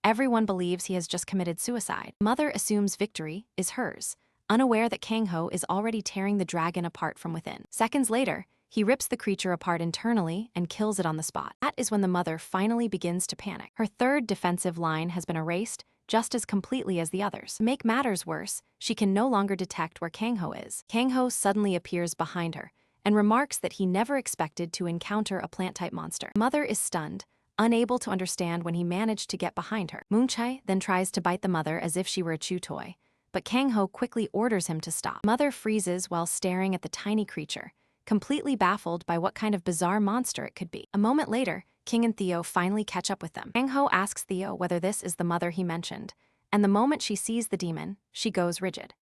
everyone believes he has just committed suicide. Mother assumes victory is hers, unaware that Kang-ho is already tearing the dragon apart from within. Seconds later, he rips the creature apart internally and kills it on the spot. That is when the mother finally begins to panic. Her third defensive line has been erased just as completely as the others. To make matters worse, she can no longer detect where Kang-ho is. Kang-ho suddenly appears behind her and remarks that he never expected to encounter a plant-type monster. Mother is stunned, unable to understand when he managed to get behind her. Moonchae then tries to bite the mother as if she were a chew toy, but Kang-ho quickly orders him to stop. Mother freezes while staring at the tiny creature, completely baffled by what kind of bizarre monster it could be. A moment later, King and Theo finally catch up with them. Kang-ho asks Theo whether this is the mother he mentioned, and the moment she sees the demon, she goes rigid.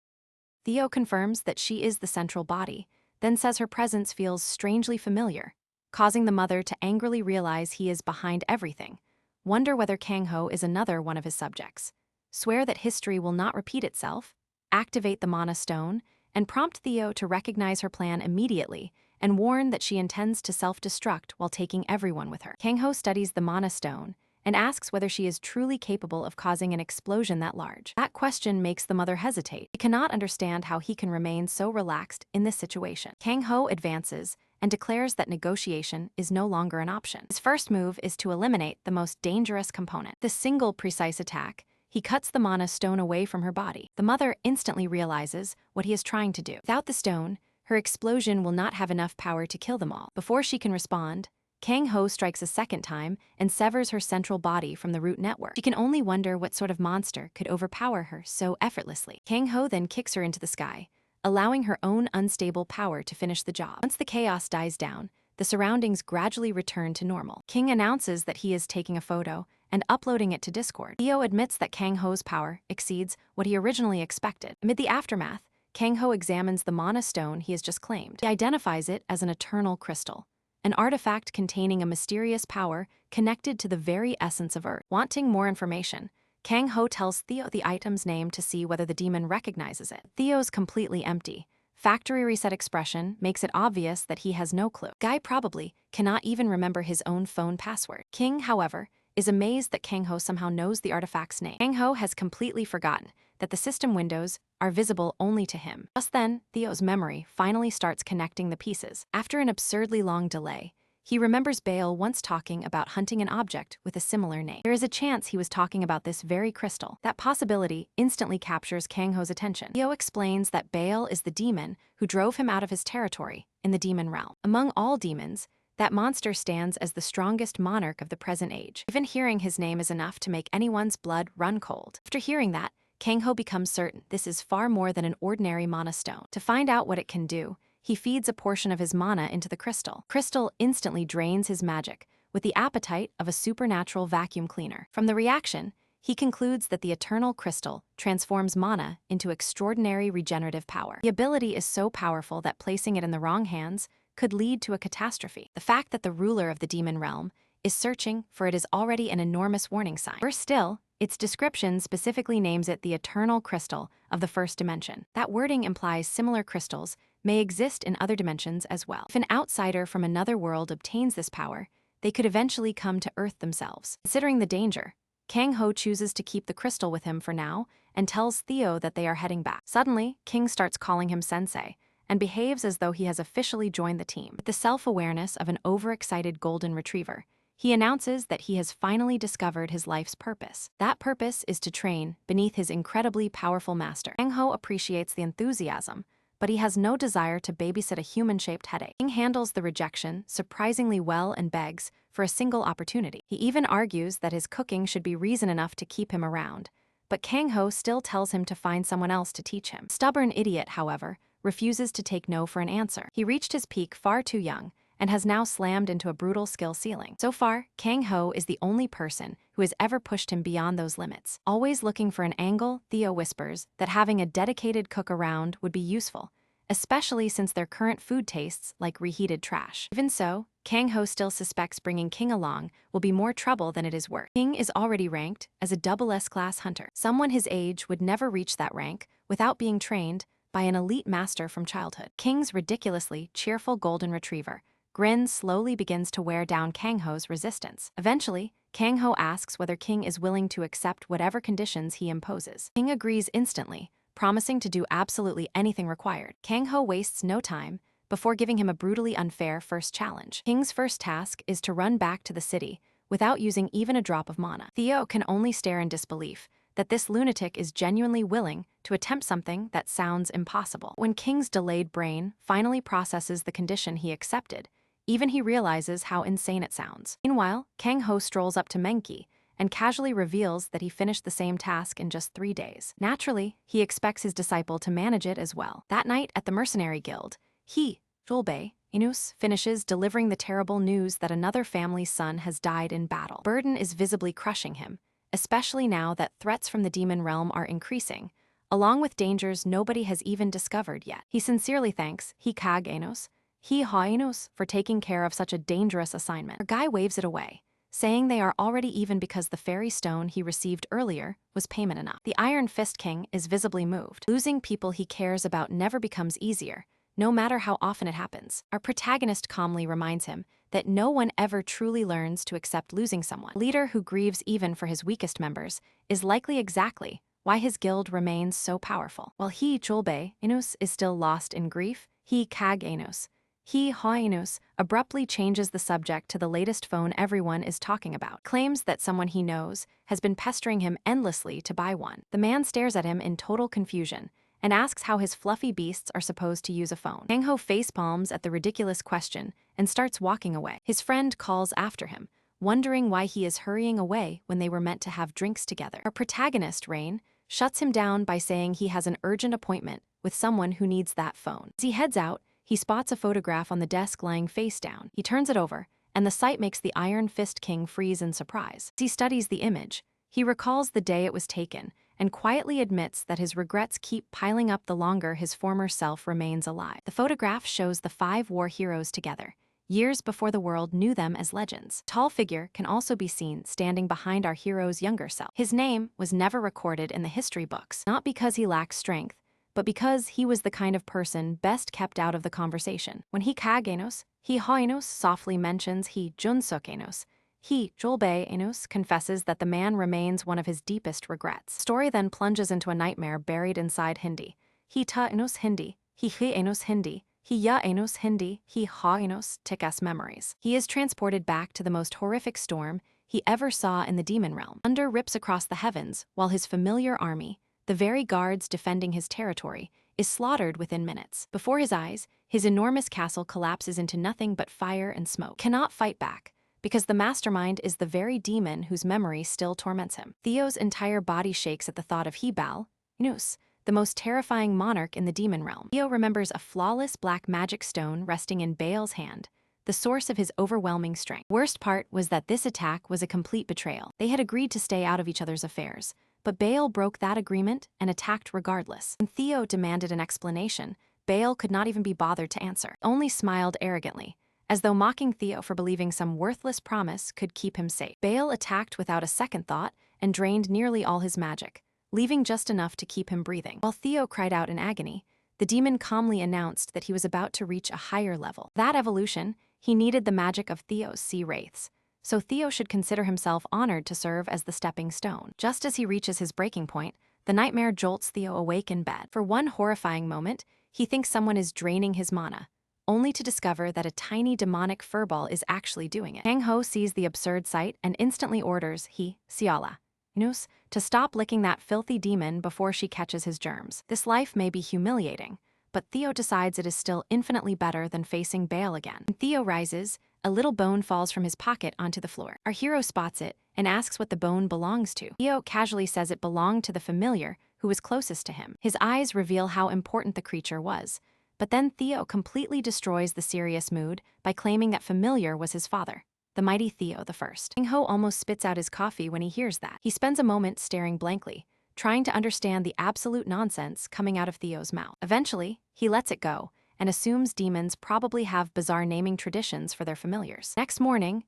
Theo confirms that she is the central body, then says her presence feels strangely familiar, causing the mother to angrily realize he is behind everything, wonder whether Kang-ho is another one of his subjects, swear that history will not repeat itself, activate the mana stone, and prompt Theo to recognize her plan immediately and warn that she intends to self-destruct while taking everyone with her. Kang-ho studies the mana stone and asks whether she is truly capable of causing an explosion that large. That question makes the mother hesitate. She cannot understand how he can remain so relaxed in this situation. Kang-ho advances and declares that negotiation is no longer an option. His first move is to eliminate the most dangerous component. The single precise attack, he cuts the mana stone away from her body. The mother instantly realizes what he is trying to do. Without the stone, her explosion will not have enough power to kill them all. Before she can respond, Kang-ho strikes a second time and severs her central body from the root network. She can only wonder what sort of monster could overpower her so effortlessly. Kang-ho then kicks her into the sky, allowing her own unstable power to finish the job. Once the chaos dies down, the surroundings gradually return to normal. King announces that he is taking a photo and uploading it to Discord. Theo admits that Kang-ho's power exceeds what he originally expected. Amid the aftermath, Kang-ho examines the mana stone he has just claimed. He identifies it as an eternal crystal, an artifact containing a mysterious power connected to the very essence of Earth. Wanting more information, Kang-ho tells Theo the item's name to see whether the demon recognizes it. Theo's completely empty. Factory reset expression makes it obvious that he has no clue. Guy probably cannot even remember his own phone password. King, however, is amazed that Kang-ho somehow knows the artifact's name. Kang-ho has completely forgotten that the system windows are visible only to him. Just then, Theo's memory finally starts connecting the pieces. After an absurdly long delay, He remembers Bale once talking about hunting an object with a similar name. There is a chance he was talking about this very crystal. That possibility instantly captures Kang Ho's attention. Theo explains that Bale is the demon who drove him out of his territory in the demon realm. Among all demons, that monster stands as the strongest monarch of the present age. Even hearing his name is enough to make anyone's blood run cold. After hearing that, Kang Ho becomes certain this is far more than an ordinary mana stone. To find out what it can do, he feeds a portion of his mana into the crystal. Crystal instantly drains his magic, with the appetite of a supernatural vacuum cleaner. From the reaction, he concludes that the eternal crystal transforms mana into extraordinary regenerative power. The ability is so powerful that placing it in the wrong hands could lead to a catastrophe. The fact that the ruler of the demon realm is searching for it is already an enormous warning sign. Worse still, its description specifically names it the eternal crystal of the first dimension. That wording implies similar crystals may exist in other dimensions as well. If an outsider from another world obtains this power, they could eventually come to Earth themselves. Considering the danger, Kang Ho chooses to keep the crystal with him for now and tells Theo that they are heading back. Suddenly, King starts calling him sensei and behaves as though he has officially joined the team. With the self-awareness of an overexcited golden retriever, he announces that he has finally discovered his life's purpose. That purpose is to train beneath his incredibly powerful master. Kang Ho appreciates the enthusiasm, but he has no desire to babysit a human-shaped headache. King handles the rejection surprisingly well and begs for a single opportunity. He even argues that his cooking should be reason enough to keep him around, but Kang Ho still tells him to find someone else to teach him. Stubborn idiot, however, refuses to take no for an answer. He reached his peak far too young and has now slammed into a brutal skill ceiling. So far, Kang Ho is the only person who has ever pushed him beyond those limits. Always looking for an angle, Theo whispers that having a dedicated cook around would be useful, especially since their current food tastes like reheated trash. Even so, Kang Ho still suspects bringing King along will be more trouble than it is worth. King is already ranked as a double S-class hunter. Someone his age would never reach that rank without being trained by an elite master from childhood. King's ridiculously cheerful golden retriever grin slowly begins to wear down Kang Ho's resistance. Eventually, Kang Ho asks whether King is willing to accept whatever conditions he imposes. King agrees instantly, promising to do absolutely anything required. Kang Ho wastes no time before giving him a brutally unfair first challenge. King's first task is to run back to the city without using even a drop of mana. Theo can only stare in disbelief that this lunatic is genuinely willing to attempt something that sounds impossible. When King's delayed brain finally processes the condition he accepted, even he realizes how insane it sounds. Meanwhile, Kang Ho strolls up to Menki and casually reveals that he finished the same task in just 3 days. Naturally, he expects his disciple to manage it as well. That night at the Mercenary Guild, he, Julbe, Inus, finishes delivering the terrible news that another family's son has died in battle. Burden is visibly crushing him, especially now that threats from the demon realm are increasing, along with dangers nobody has even discovered yet. He sincerely thanks Hikag Enos, He-ha-Enos, for taking care of such a dangerous assignment. Our guy waves it away, saying they are already even because the fairy stone he received earlier was payment enough. The Iron Fist King is visibly moved. Losing people he cares about never becomes easier, no matter how often it happens. Our protagonist calmly reminds him that no one ever truly learns to accept losing someone. A leader who grieves even for his weakest members is likely exactly why his guild remains so powerful. While he, Julbe, Inus, is still lost in grief, he, Kag Enos, he, Ha-Inus, abruptly changes the subject to the latest phone everyone is talking about, claims that someone he knows has been pestering him endlessly to buy one. The man stares at him in total confusion and asks how his fluffy beasts are supposed to use a phone. Kang Ho facepalms at the ridiculous question and starts walking away. His friend calls after him, wondering why he is hurrying away when they were meant to have drinks together. Our protagonist, Rain, shuts him down by saying he has an urgent appointment with someone who needs that phone. As he heads out, he spots a photograph on the desk lying face down. He turns it over, and the sight makes the Iron Fist King freeze in surprise. As he studies the image, he recalls the day it was taken and quietly admits that his regrets keep piling up the longer his former self remains alive. The photograph shows the 5 war heroes together, years before the world knew them as legends. A tall figure can also be seen standing behind our hero's younger self. His name was never recorded in the history books, not because he lacked strength, but because he was the kind of person best kept out of the conversation. When he Kag-Enos, he Ha-Enos softly mentions he Junsuk-Enos, he, Julbe-Enos, confesses that the man remains one of his deepest regrets. The story then plunges into a nightmare buried inside Hindi. He Ta-Enos Hindi, he He-Enos Hindi, he ya enos hindi, he ha enos tikas memories. He is transported back to the most horrific storm he ever saw in the demon realm. Thunder rips across the heavens while his familiar army, the very guards defending his territory, is slaughtered within minutes. Before his eyes, his enormous castle collapses into nothing but fire and smoke. Cannot fight back, because the mastermind is the very demon whose memory still torments him. Theo's entire body shakes at the thought of Hebal, Nus, the most terrifying monarch in the demon realm. Theo remembers a flawless black magic stone resting in Baal's hand, the source of his overwhelming strength. Worst part was that this attack was a complete betrayal. They had agreed to stay out of each other's affairs, but Baal broke that agreement and attacked regardless. When Theo demanded an explanation, Baal could not even be bothered to answer, only smiled arrogantly, as though mocking Theo for believing some worthless promise could keep him safe. Baal attacked without a second thought and drained nearly all his magic, leaving just enough to keep him breathing. While Theo cried out in agony, the demon calmly announced that he was about to reach a higher level. That evolution, he needed the magic of Theo's sea wraiths, so Theo should consider himself honored to serve as the stepping stone. Just as he reaches his breaking point, the nightmare jolts Theo awake in bed. For one horrifying moment, he thinks someone is draining his mana, only to discover that a tiny demonic furball is actually doing it. Kang Ho sees the absurd sight and instantly orders Siala, Nus, to stop licking that filthy demon before she catches his germs. This life may be humiliating, but Theo decides it is still infinitely better than facing Baal again. When Theo rises, a little bone falls from his pocket onto the floor. Our hero spots it and asks what the bone belongs to. Theo casually says it belonged to the familiar who was closest to him. His eyes reveal how important the creature was, but then Theo completely destroys the serious mood by claiming that familiar was his father, the mighty Theo the First. Kang Ho almost spits out his coffee when he hears that. He spends a moment staring blankly, trying to understand the absolute nonsense coming out of Theo's mouth. Eventually, he lets it go and assumes demons probably have bizarre naming traditions for their familiars. Next morning,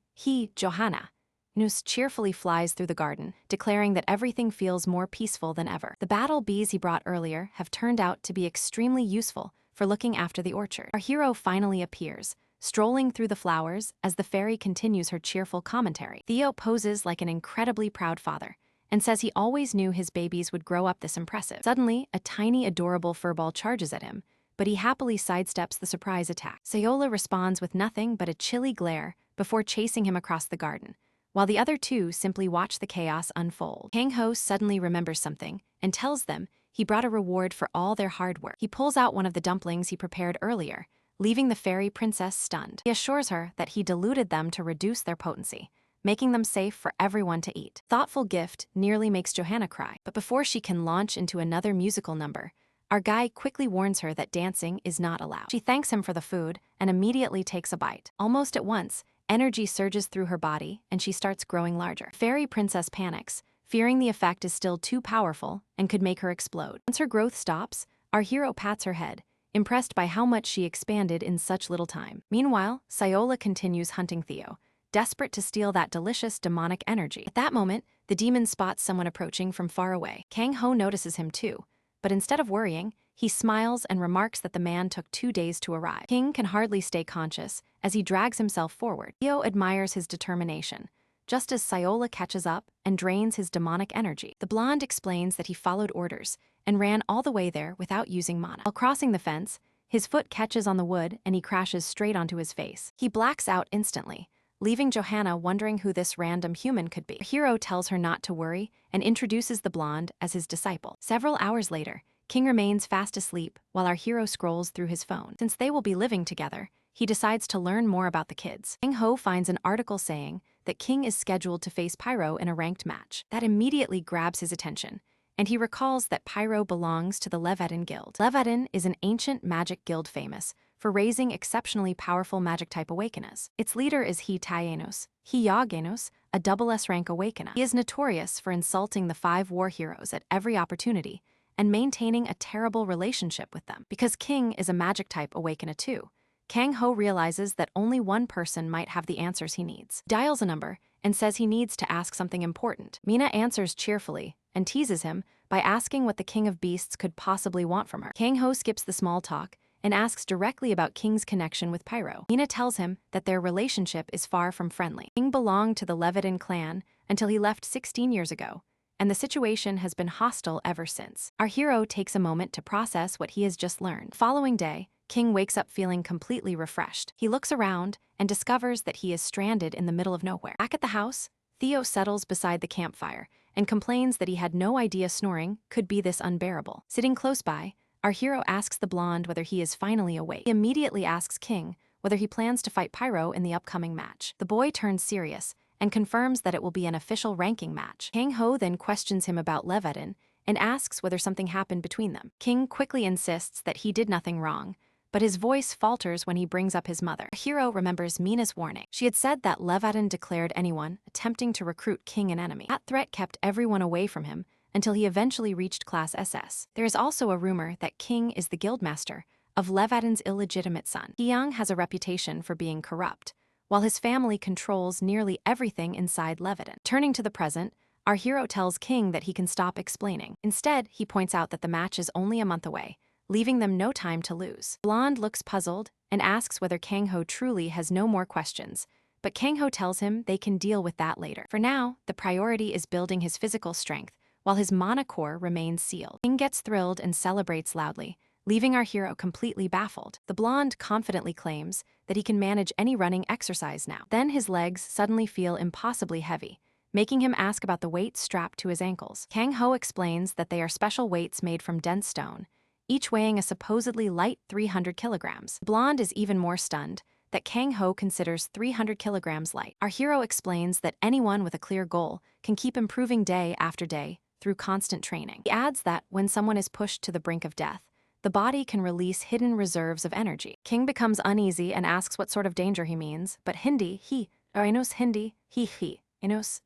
Johanna, Nus cheerfully flies through the garden, declaring that everything feels more peaceful than ever. The battle bees he brought earlier have turned out to be extremely useful for looking after the orchard. Our hero finally appears, strolling through the flowers as the fairy continues her cheerful commentary. Theo poses like an incredibly proud father and says he always knew his babies would grow up this impressive. Suddenly, a tiny, adorable furball charges at him, but he happily sidesteps the surprise attack. Sayola responds with nothing but a chilly glare before chasing him across the garden, while the other two simply watch the chaos unfold. Kang Ho suddenly remembers something and tells them he brought a reward for all their hard work. He pulls out one of the dumplings he prepared earlier, leaving the fairy princess stunned. He assures her that he diluted them to reduce their potency, making them safe for everyone to eat. Thoughtful gift nearly makes Johanna cry, but before she can launch into another musical number, our guy quickly warns her that dancing is not allowed. She thanks him for the food and immediately takes a bite. Almost at once, energy surges through her body and she starts growing larger. Fairy princess panics, fearing the effect is still too powerful and could make her explode. Once her growth stops, our hero pats her head, impressed by how much she expanded in such little time. Meanwhile, Sayola continues hunting Theo, desperate to steal that delicious demonic energy. At that moment, the demon spots someone approaching from far away. Kang Ho notices him too, but instead of worrying, he smiles and remarks that the man took 2 days to arrive. King can hardly stay conscious as he drags himself forward. Theo admires his determination, just as Sayola catches up and drains his demonic energy. The blonde explains that he followed orders and ran all the way there without using mana. While crossing the fence, his foot catches on the wood and he crashes straight onto his face. He blacks out instantly, leaving Johanna wondering who this random human could be. The hero tells her not to worry and introduces the blonde as his disciple. Several hours later, King remains fast asleep while our hero scrolls through his phone. Since they will be living together, he decides to learn more about the kids. Kang Ho finds an article saying that King is scheduled to face Pyro in a ranked match. That immediately grabs his attention, and he recalls that Pyro belongs to the Leviathan Guild. Leviathan is an ancient magic guild famous for raising exceptionally powerful magic-type awakeners. Its leader is Taenos, Yagenos, a double S-rank awakener. He is notorious for insulting the 5 war heroes at every opportunity and maintaining a terrible relationship with them. Because King is a magic-type awakener too, Kang Ho realizes that only one person might have the answers he needs. Dials a number and says he needs to ask something important. Mina answers cheerfully and teases him by asking what the King of Beasts could possibly want from her. Kang Ho skips the small talk and asks directly about King's connection with Pyro. Mina tells him that their relationship is far from friendly. King belonged to the Leviathan clan until he left 16 years ago, and the situation has been hostile ever since. Our hero takes a moment to process what he has just learned. The following day, King wakes up feeling completely refreshed. He looks around and discovers that he is stranded in the middle of nowhere. Back at the house, Theo settles beside the campfire and complains that he had no idea snoring could be this unbearable. Sitting close by, our hero asks the blonde whether he is finally awake. He immediately asks King whether he plans to fight Pyro in the upcoming match. The boy turns serious and confirms that it will be an official ranking match. Kang Ho then questions him about Levedon and asks whether something happened between them. King quickly insists that he did nothing wrong, but his voice falters when he brings up his mother. Our hero remembers Mina's warning. She had said that Levedon declared anyone attempting to recruit King an enemy. That threat kept everyone away from him until he eventually reached Class SS. There is also a rumor that King is the guildmaster of Levedon's illegitimate son. Hyang has a reputation for being corrupt, while his family controls nearly everything inside Levedon. Turning to the present, our hero tells King that he can stop explaining. Instead, he points out that the match is only a month away, leaving them no time to lose. Blonde looks puzzled and asks whether Kang Ho truly has no more questions, but Kang Ho tells him they can deal with that later. For now, the priority is building his physical strength, while his mana core remains sealed. King gets thrilled and celebrates loudly, leaving our hero completely baffled. The blonde confidently claims that he can manage any running exercise now. Then his legs suddenly feel impossibly heavy, making him ask about the weights strapped to his ankles. Kang Ho explains that they are special weights made from dense stone, each weighing a supposedly light 300 kilograms. The blonde is even more stunned that Kang Ho considers 300 kilograms light. Our hero explains that anyone with a clear goal can keep improving day after day through constant training. He adds that when someone is pushed to the brink of death, the body can release hidden reserves of energy. King becomes uneasy and asks what sort of danger he means, but Enos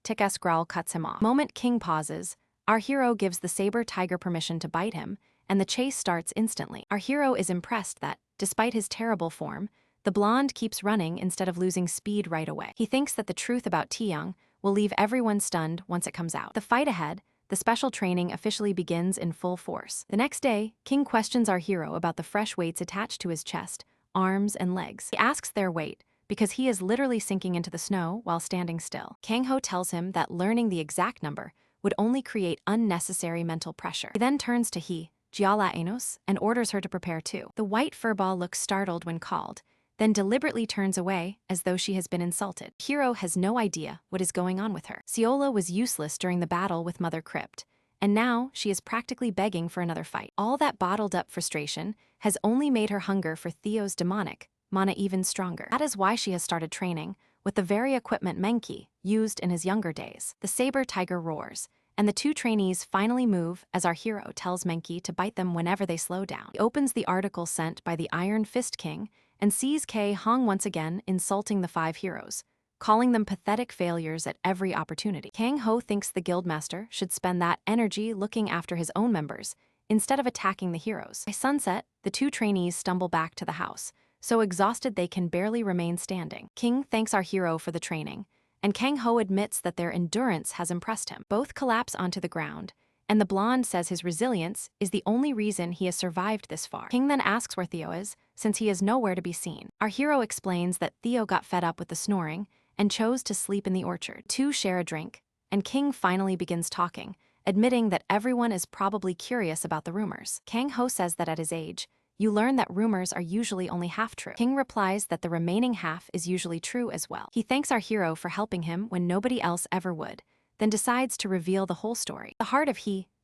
Tikas growl cuts him off. The moment King pauses, our hero gives the saber tiger permission to bite him, and the chase starts instantly. Our hero is impressed that, despite his terrible form, the blonde keeps running instead of losing speed right away. He thinks that the truth about Taeyang will leave everyone stunned once it comes out. The fight ahead, the special training officially begins in full force. The next day, King questions our hero about the fresh weights attached to his chest, arms, and legs. He asks their weight because he is literally sinking into the snow while standing still. Kang Ho tells him that learning the exact number would only create unnecessary mental pressure. He then turns to Jiala Enos, and orders her to prepare too. The white furball looks startled when called, then deliberately turns away as though she has been insulted. Hero has no idea what is going on with her. Seola was useless during the battle with Mother Crypt, and now she is practically begging for another fight. All that bottled up frustration has only made her hunger for Theo's demonic mana even stronger. That is why she has started training with the very equipment Menki used in his younger days. The saber tiger roars, and the two trainees finally move as our hero tells Menki to bite them whenever they slow down. He opens the article sent by the Iron Fist King and sees Kei Hong once again insulting the 5 heroes, calling them pathetic failures at every opportunity. Kang Ho thinks the guildmaster should spend that energy looking after his own members instead of attacking the heroes. By sunset, the 2 trainees stumble back to the house, so exhausted they can barely remain standing. King thanks our hero for the training, and Kang Ho admits that their endurance has impressed him. Both collapse onto the ground, and the blonde says his resilience is the only reason he has survived this far. King then asks where Theo is, since he is nowhere to be seen. Our hero explains that Theo got fed up with the snoring and chose to sleep in the orchard. 2 share a drink, and King finally begins talking, admitting that everyone is probably curious about the rumors. Kang Ho says that at his age, you learn that rumors are usually only half true. King replies that the remaining half is usually true as well. He thanks our hero for helping him when nobody else ever would, then decides to reveal the whole story. At the heart of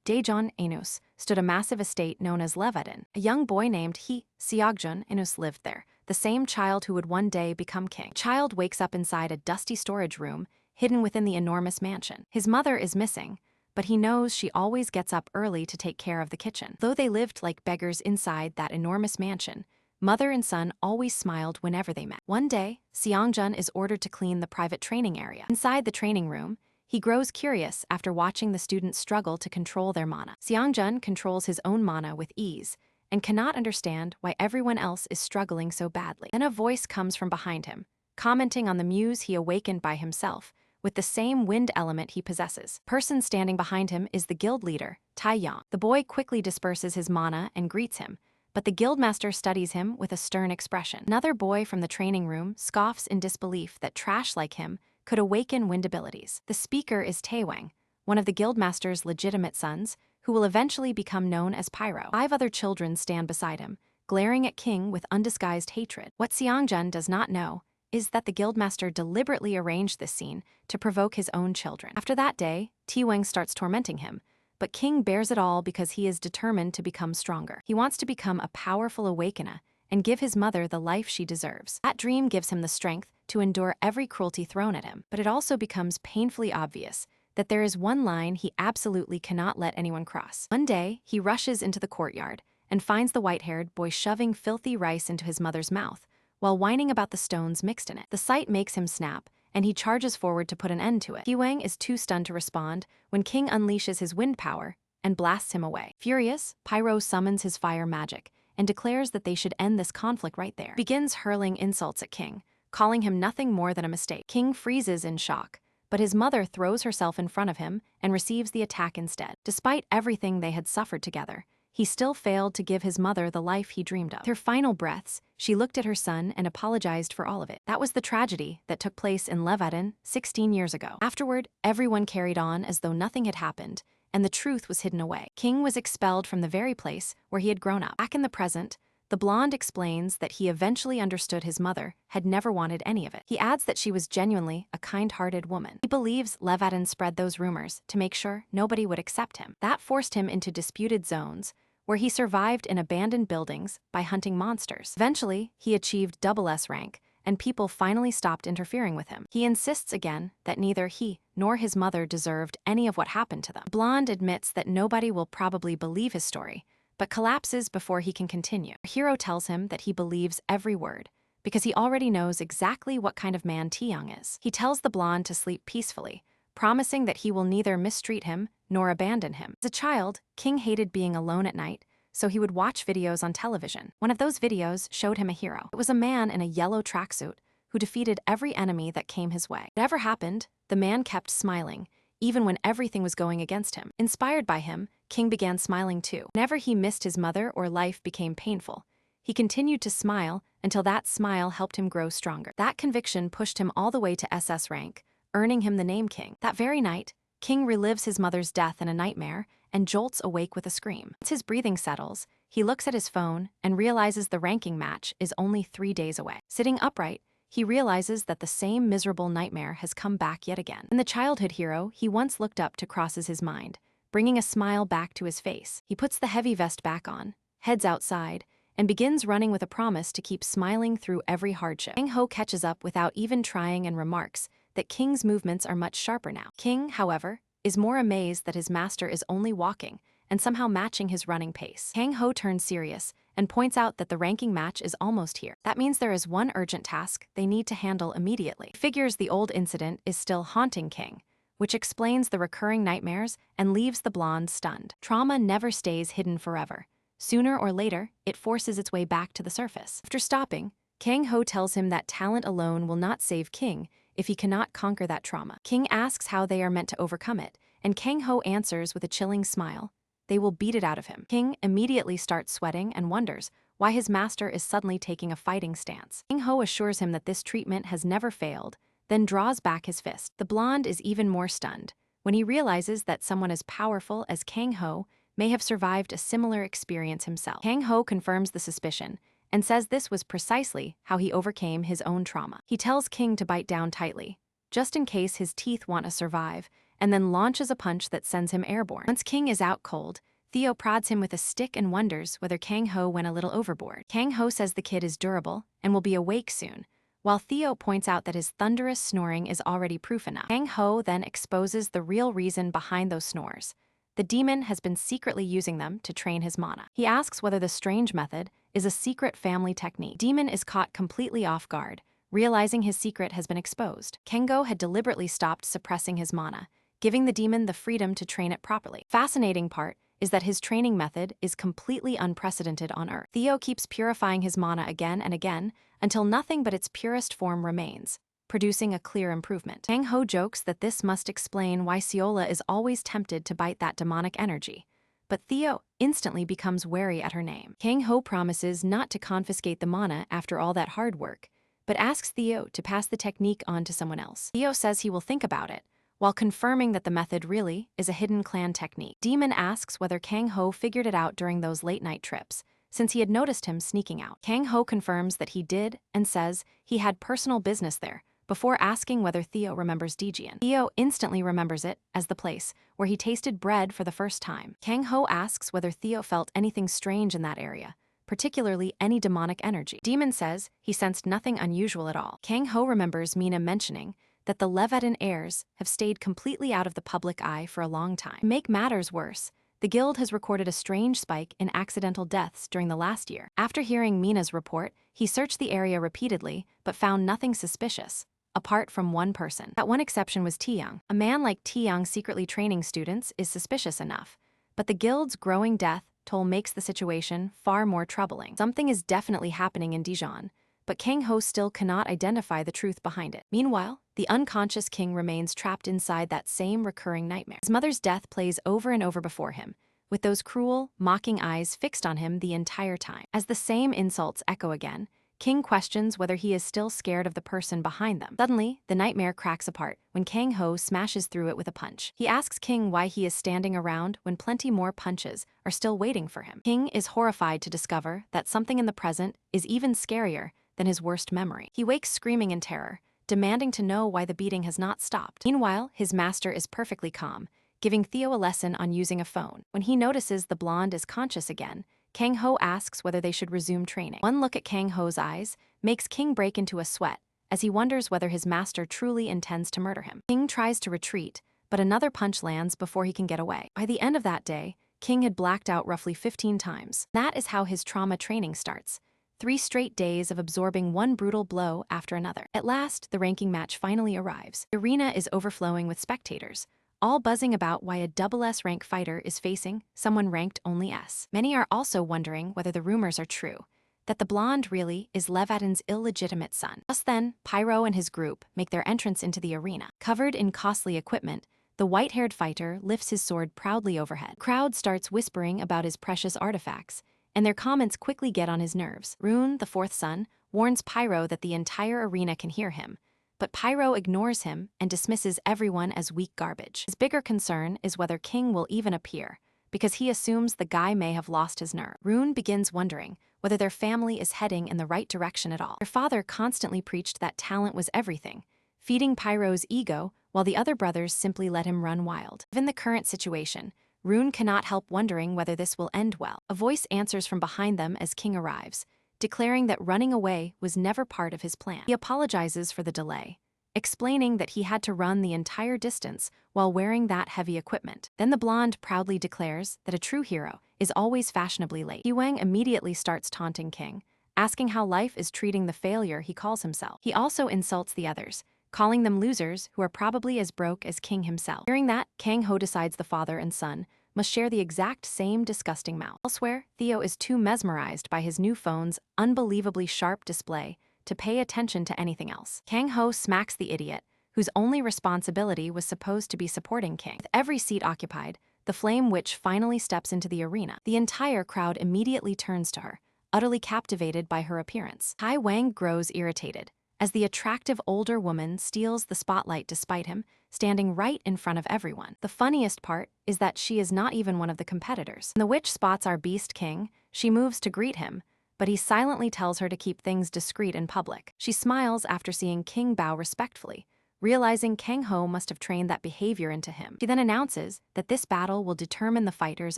Daejeon Enos stood a massive estate known as Levedon. A young boy named Seogjeon Enos lived there, the same child who would one day become king. The child wakes up inside a dusty storage room hidden within the enormous mansion. His mother is missing, but he knows she always gets up early to take care of the kitchen. Though they lived like beggars inside that enormous mansion, mother and son always smiled whenever they met. One day, Seongjun is ordered to clean the private training area. Inside the training room, he grows curious after watching the students struggle to control their mana. Seongjun controls his own mana with ease and cannot understand why everyone else is struggling so badly. Then a voice comes from behind him, commenting on the muse he awakened by himself, with the same wind element he possesses. The person standing behind him is the guild leader, Taeyang. The boy quickly disperses his mana and greets him, but the guildmaster studies him with a stern expression. Another boy from the training room scoffs in disbelief that trash like him could awaken wind abilities. The speaker is Taewang, one of the guildmaster's legitimate sons, who will eventually become known as Pyro. 5 other children stand beside him, glaring at King with undisguised hatred. What Seongjun does not know is that the guildmaster deliberately arranged this scene to provoke his own children. After that day, Ti-Weng starts tormenting him, but King bears it all because he is determined to become stronger. He wants to become a powerful awakener and give his mother the life she deserves. That dream gives him the strength to endure every cruelty thrown at him, but it also becomes painfully obvious that there is one line he absolutely cannot let anyone cross. One day, he rushes into the courtyard and finds the white-haired boy shoving filthy rice into his mother's mouth, while whining about the stones mixed in it. The sight makes him snap, and he charges forward to put an end to it. Ti-Weng is too stunned to respond when King unleashes his wind power and blasts him away. Furious, Pyro summons his fire magic and declares that they should end this conflict right there. He begins hurling insults at King, calling him nothing more than a mistake. King freezes in shock, but his mother throws herself in front of him and receives the attack instead. Despite everything they had suffered together, he still failed to give his mother the life he dreamed of. With her final breaths, she looked at her son and apologized for all of it. That was the tragedy that took place in Levaden 16 years ago. Afterward, everyone carried on as though nothing had happened, and the truth was hidden away. King was expelled from the very place where he had grown up. Back in the present, the blonde explains that he eventually understood his mother had never wanted any of it. He adds that she was genuinely a kind-hearted woman. He believes Levaden spread those rumors to make sure nobody would accept him. That forced him into disputed zones, where he survived in abandoned buildings by hunting monsters. Eventually, he achieved SSS rank, and people finally stopped interfering with him. He insists again that neither he nor his mother deserved any of what happened to them. Blonde admits that nobody will probably believe his story, but collapses before he can continue. Our hero tells him that he believes every word, because he already knows exactly what kind of man Ti-Young is. He tells the blonde to sleep peacefully, promising that he will neither mistreat him nor abandon him. As a child, King hated being alone at night, so he would watch videos on television. One of those videos showed him a hero. It was a man in a yellow tracksuit who defeated every enemy that came his way. Whatever happened, the man kept smiling, even when everything was going against him. Inspired by him, King began smiling too. Whenever he missed his mother or life became painful, he continued to smile until that smile helped him grow stronger. That conviction pushed him all the way to SS rank, earning him the name King. That very night, King relives his mother's death in a nightmare and jolts awake with a scream. Once his breathing settles, he looks at his phone and realizes the ranking match is only 3 days away. Sitting upright, he realizes that the same miserable nightmare has come back yet again. And the childhood hero he once looked up to crosses his mind, bringing a smile back to his face. He puts the heavy vest back on, heads outside, and begins running with a promise to keep smiling through every hardship. Kang Ho catches up without even trying and remarks that King's movements are much sharper now. King, however, is more amazed that his master is only walking and somehow matching his running pace. Kang Ho turns serious and points out that the ranking match is almost here. That means there is one urgent task they need to handle immediately. He figures the old incident is still haunting King, which explains the recurring nightmares and leaves the blonde stunned. Trauma never stays hidden forever. Sooner or later, it forces its way back to the surface. After stopping, Kang Ho tells him that talent alone will not save King if he cannot conquer that trauma. King asks how they are meant to overcome it, and Kang Ho answers with a chilling smile, they will beat it out of him. King immediately starts sweating and wonders why his master is suddenly taking a fighting stance. Kang Ho assures him that this treatment has never failed, then draws back his fist. The blonde is even more stunned when he realizes that someone as powerful as Kang Ho may have survived a similar experience himself. Kang Ho confirms the suspicion and says this was precisely how he overcame his own trauma. He tells King to bite down tightly, just in case his teeth want to survive, and then launches a punch that sends him airborne. Once King is out cold, Theo prods him with a stick and wonders whether Kang Ho went a little overboard. Kang Ho says the kid is durable and will be awake soon, while Theo points out that his thunderous snoring is already proof enough. Kang Ho then exposes the real reason behind those snores. The demon has been secretly using them to train his mana. He asks whether the strange method is a secret family technique. Demon is caught completely off guard, realizing his secret has been exposed. Kengo had deliberately stopped suppressing his mana, giving the demon the freedom to train it properly. Fascinating part is that his training method is completely unprecedented on Earth. Theo keeps purifying his mana again and again until nothing but its purest form remains, producing a clear improvement. Kang Ho jokes that this must explain why Seola is always tempted to bite that demonic energy, but Theo instantly becomes wary at her name. Kang Ho promises not to confiscate the mana after all that hard work, but asks Theo to pass the technique on to someone else. Theo says he will think about it, while confirming that the method really is a hidden clan technique. Demon asks whether Kang Ho figured it out during those late-night trips, since he had noticed him sneaking out. Kang Ho confirms that he did and says he had personal business there, before asking whether Theo remembers Dijian. Theo instantly remembers it as the place where he tasted bread for the first time. Kang Ho asks whether Theo felt anything strange in that area, particularly any demonic energy. Demon says he sensed nothing unusual at all. Kang Ho remembers Mina mentioning that the Leviathan heirs have stayed completely out of the public eye for a long time. To make matters worse, the guild has recorded a strange spike in accidental deaths during the last year. After hearing Mina's report, he searched the area repeatedly but found nothing suspicious, apart from one person. That one exception was Tiang. A man like Tiang secretly training students is suspicious enough, but the guild's growing death toll makes the situation far more troubling. Something is definitely happening in Dijon, but Kang Ho still cannot identify the truth behind it. Meanwhile, the unconscious king remains trapped inside that same recurring nightmare. His mother's death plays over and over before him, with those cruel, mocking eyes fixed on him the entire time. As the same insults echo again, King questions whether he is still scared of the person behind them. Suddenly, the nightmare cracks apart when Kang Ho smashes through it with a punch. He asks King why he is standing around when plenty more punches are still waiting for him. King is horrified to discover that something in the present is even scarier than his worst memory. He wakes screaming in terror, demanding to know why the beating has not stopped. Meanwhile, his master is perfectly calm, giving Theo a lesson on using a phone. When he notices the blonde is conscious again, Kang Ho asks whether they should resume training. One look at Kang Ho's eyes makes King break into a sweat, as he wonders whether his master truly intends to murder him. King tries to retreat, but another punch lands before he can get away. By the end of that day, King had blacked out roughly 15 times. That is how his trauma training starts. 3 straight days of absorbing one brutal blow after another. At last, the ranking match finally arrives. The arena is overflowing with spectators, all buzzing about why a SS rank fighter is facing someone ranked only S. Many are also wondering whether the rumors are true, that the blonde really is Leviathan's illegitimate son. Just then, Pyro and his group make their entrance into the arena. Covered in costly equipment, the white-haired fighter lifts his sword proudly overhead. The crowd starts whispering about his precious artifacts, and their comments quickly get on his nerves. Rune, the 4th son, warns Pyro that the entire arena can hear him, but Pyro ignores him and dismisses everyone as weak garbage. His bigger concern is whether King will even appear, because he assumes the guy may have lost his nerve. Rune begins wondering whether their family is heading in the right direction at all. Their father constantly preached that talent was everything, feeding Pyro's ego, while the other brothers simply let him run wild. Given the current situation, Rune cannot help wondering whether this will end well. A voice answers from behind them as King arrives, declaring that running away was never part of his plan. He apologizes for the delay, explaining that he had to run the entire distance while wearing that heavy equipment. Then the blonde proudly declares that a true hero is always fashionably late. Wang immediately starts taunting King, asking how life is treating the failure he calls himself. He also insults the others, calling them losers who are probably as broke as King himself. Hearing that, Kang Ho decides the father and son must share the exact same disgusting mouth. Elsewhere, Theo is too mesmerized by his new phone's unbelievably sharp display to pay attention to anything else. Kang Ho smacks the idiot, whose only responsibility was supposed to be supporting King. With every seat occupied, the flame witch finally steps into the arena. The entire crowd immediately turns to her, utterly captivated by her appearance. Tai Wang grows irritated as the attractive older woman steals the spotlight despite him, standing right in front of everyone. The funniest part is that she is not even one of the competitors. When the witch spots our Beast King, she moves to greet him, but he silently tells her to keep things discreet in public. She smiles after seeing King bow respectfully, realizing Kang Ho must have trained that behavior into him. She then announces that this battle will determine the fighters'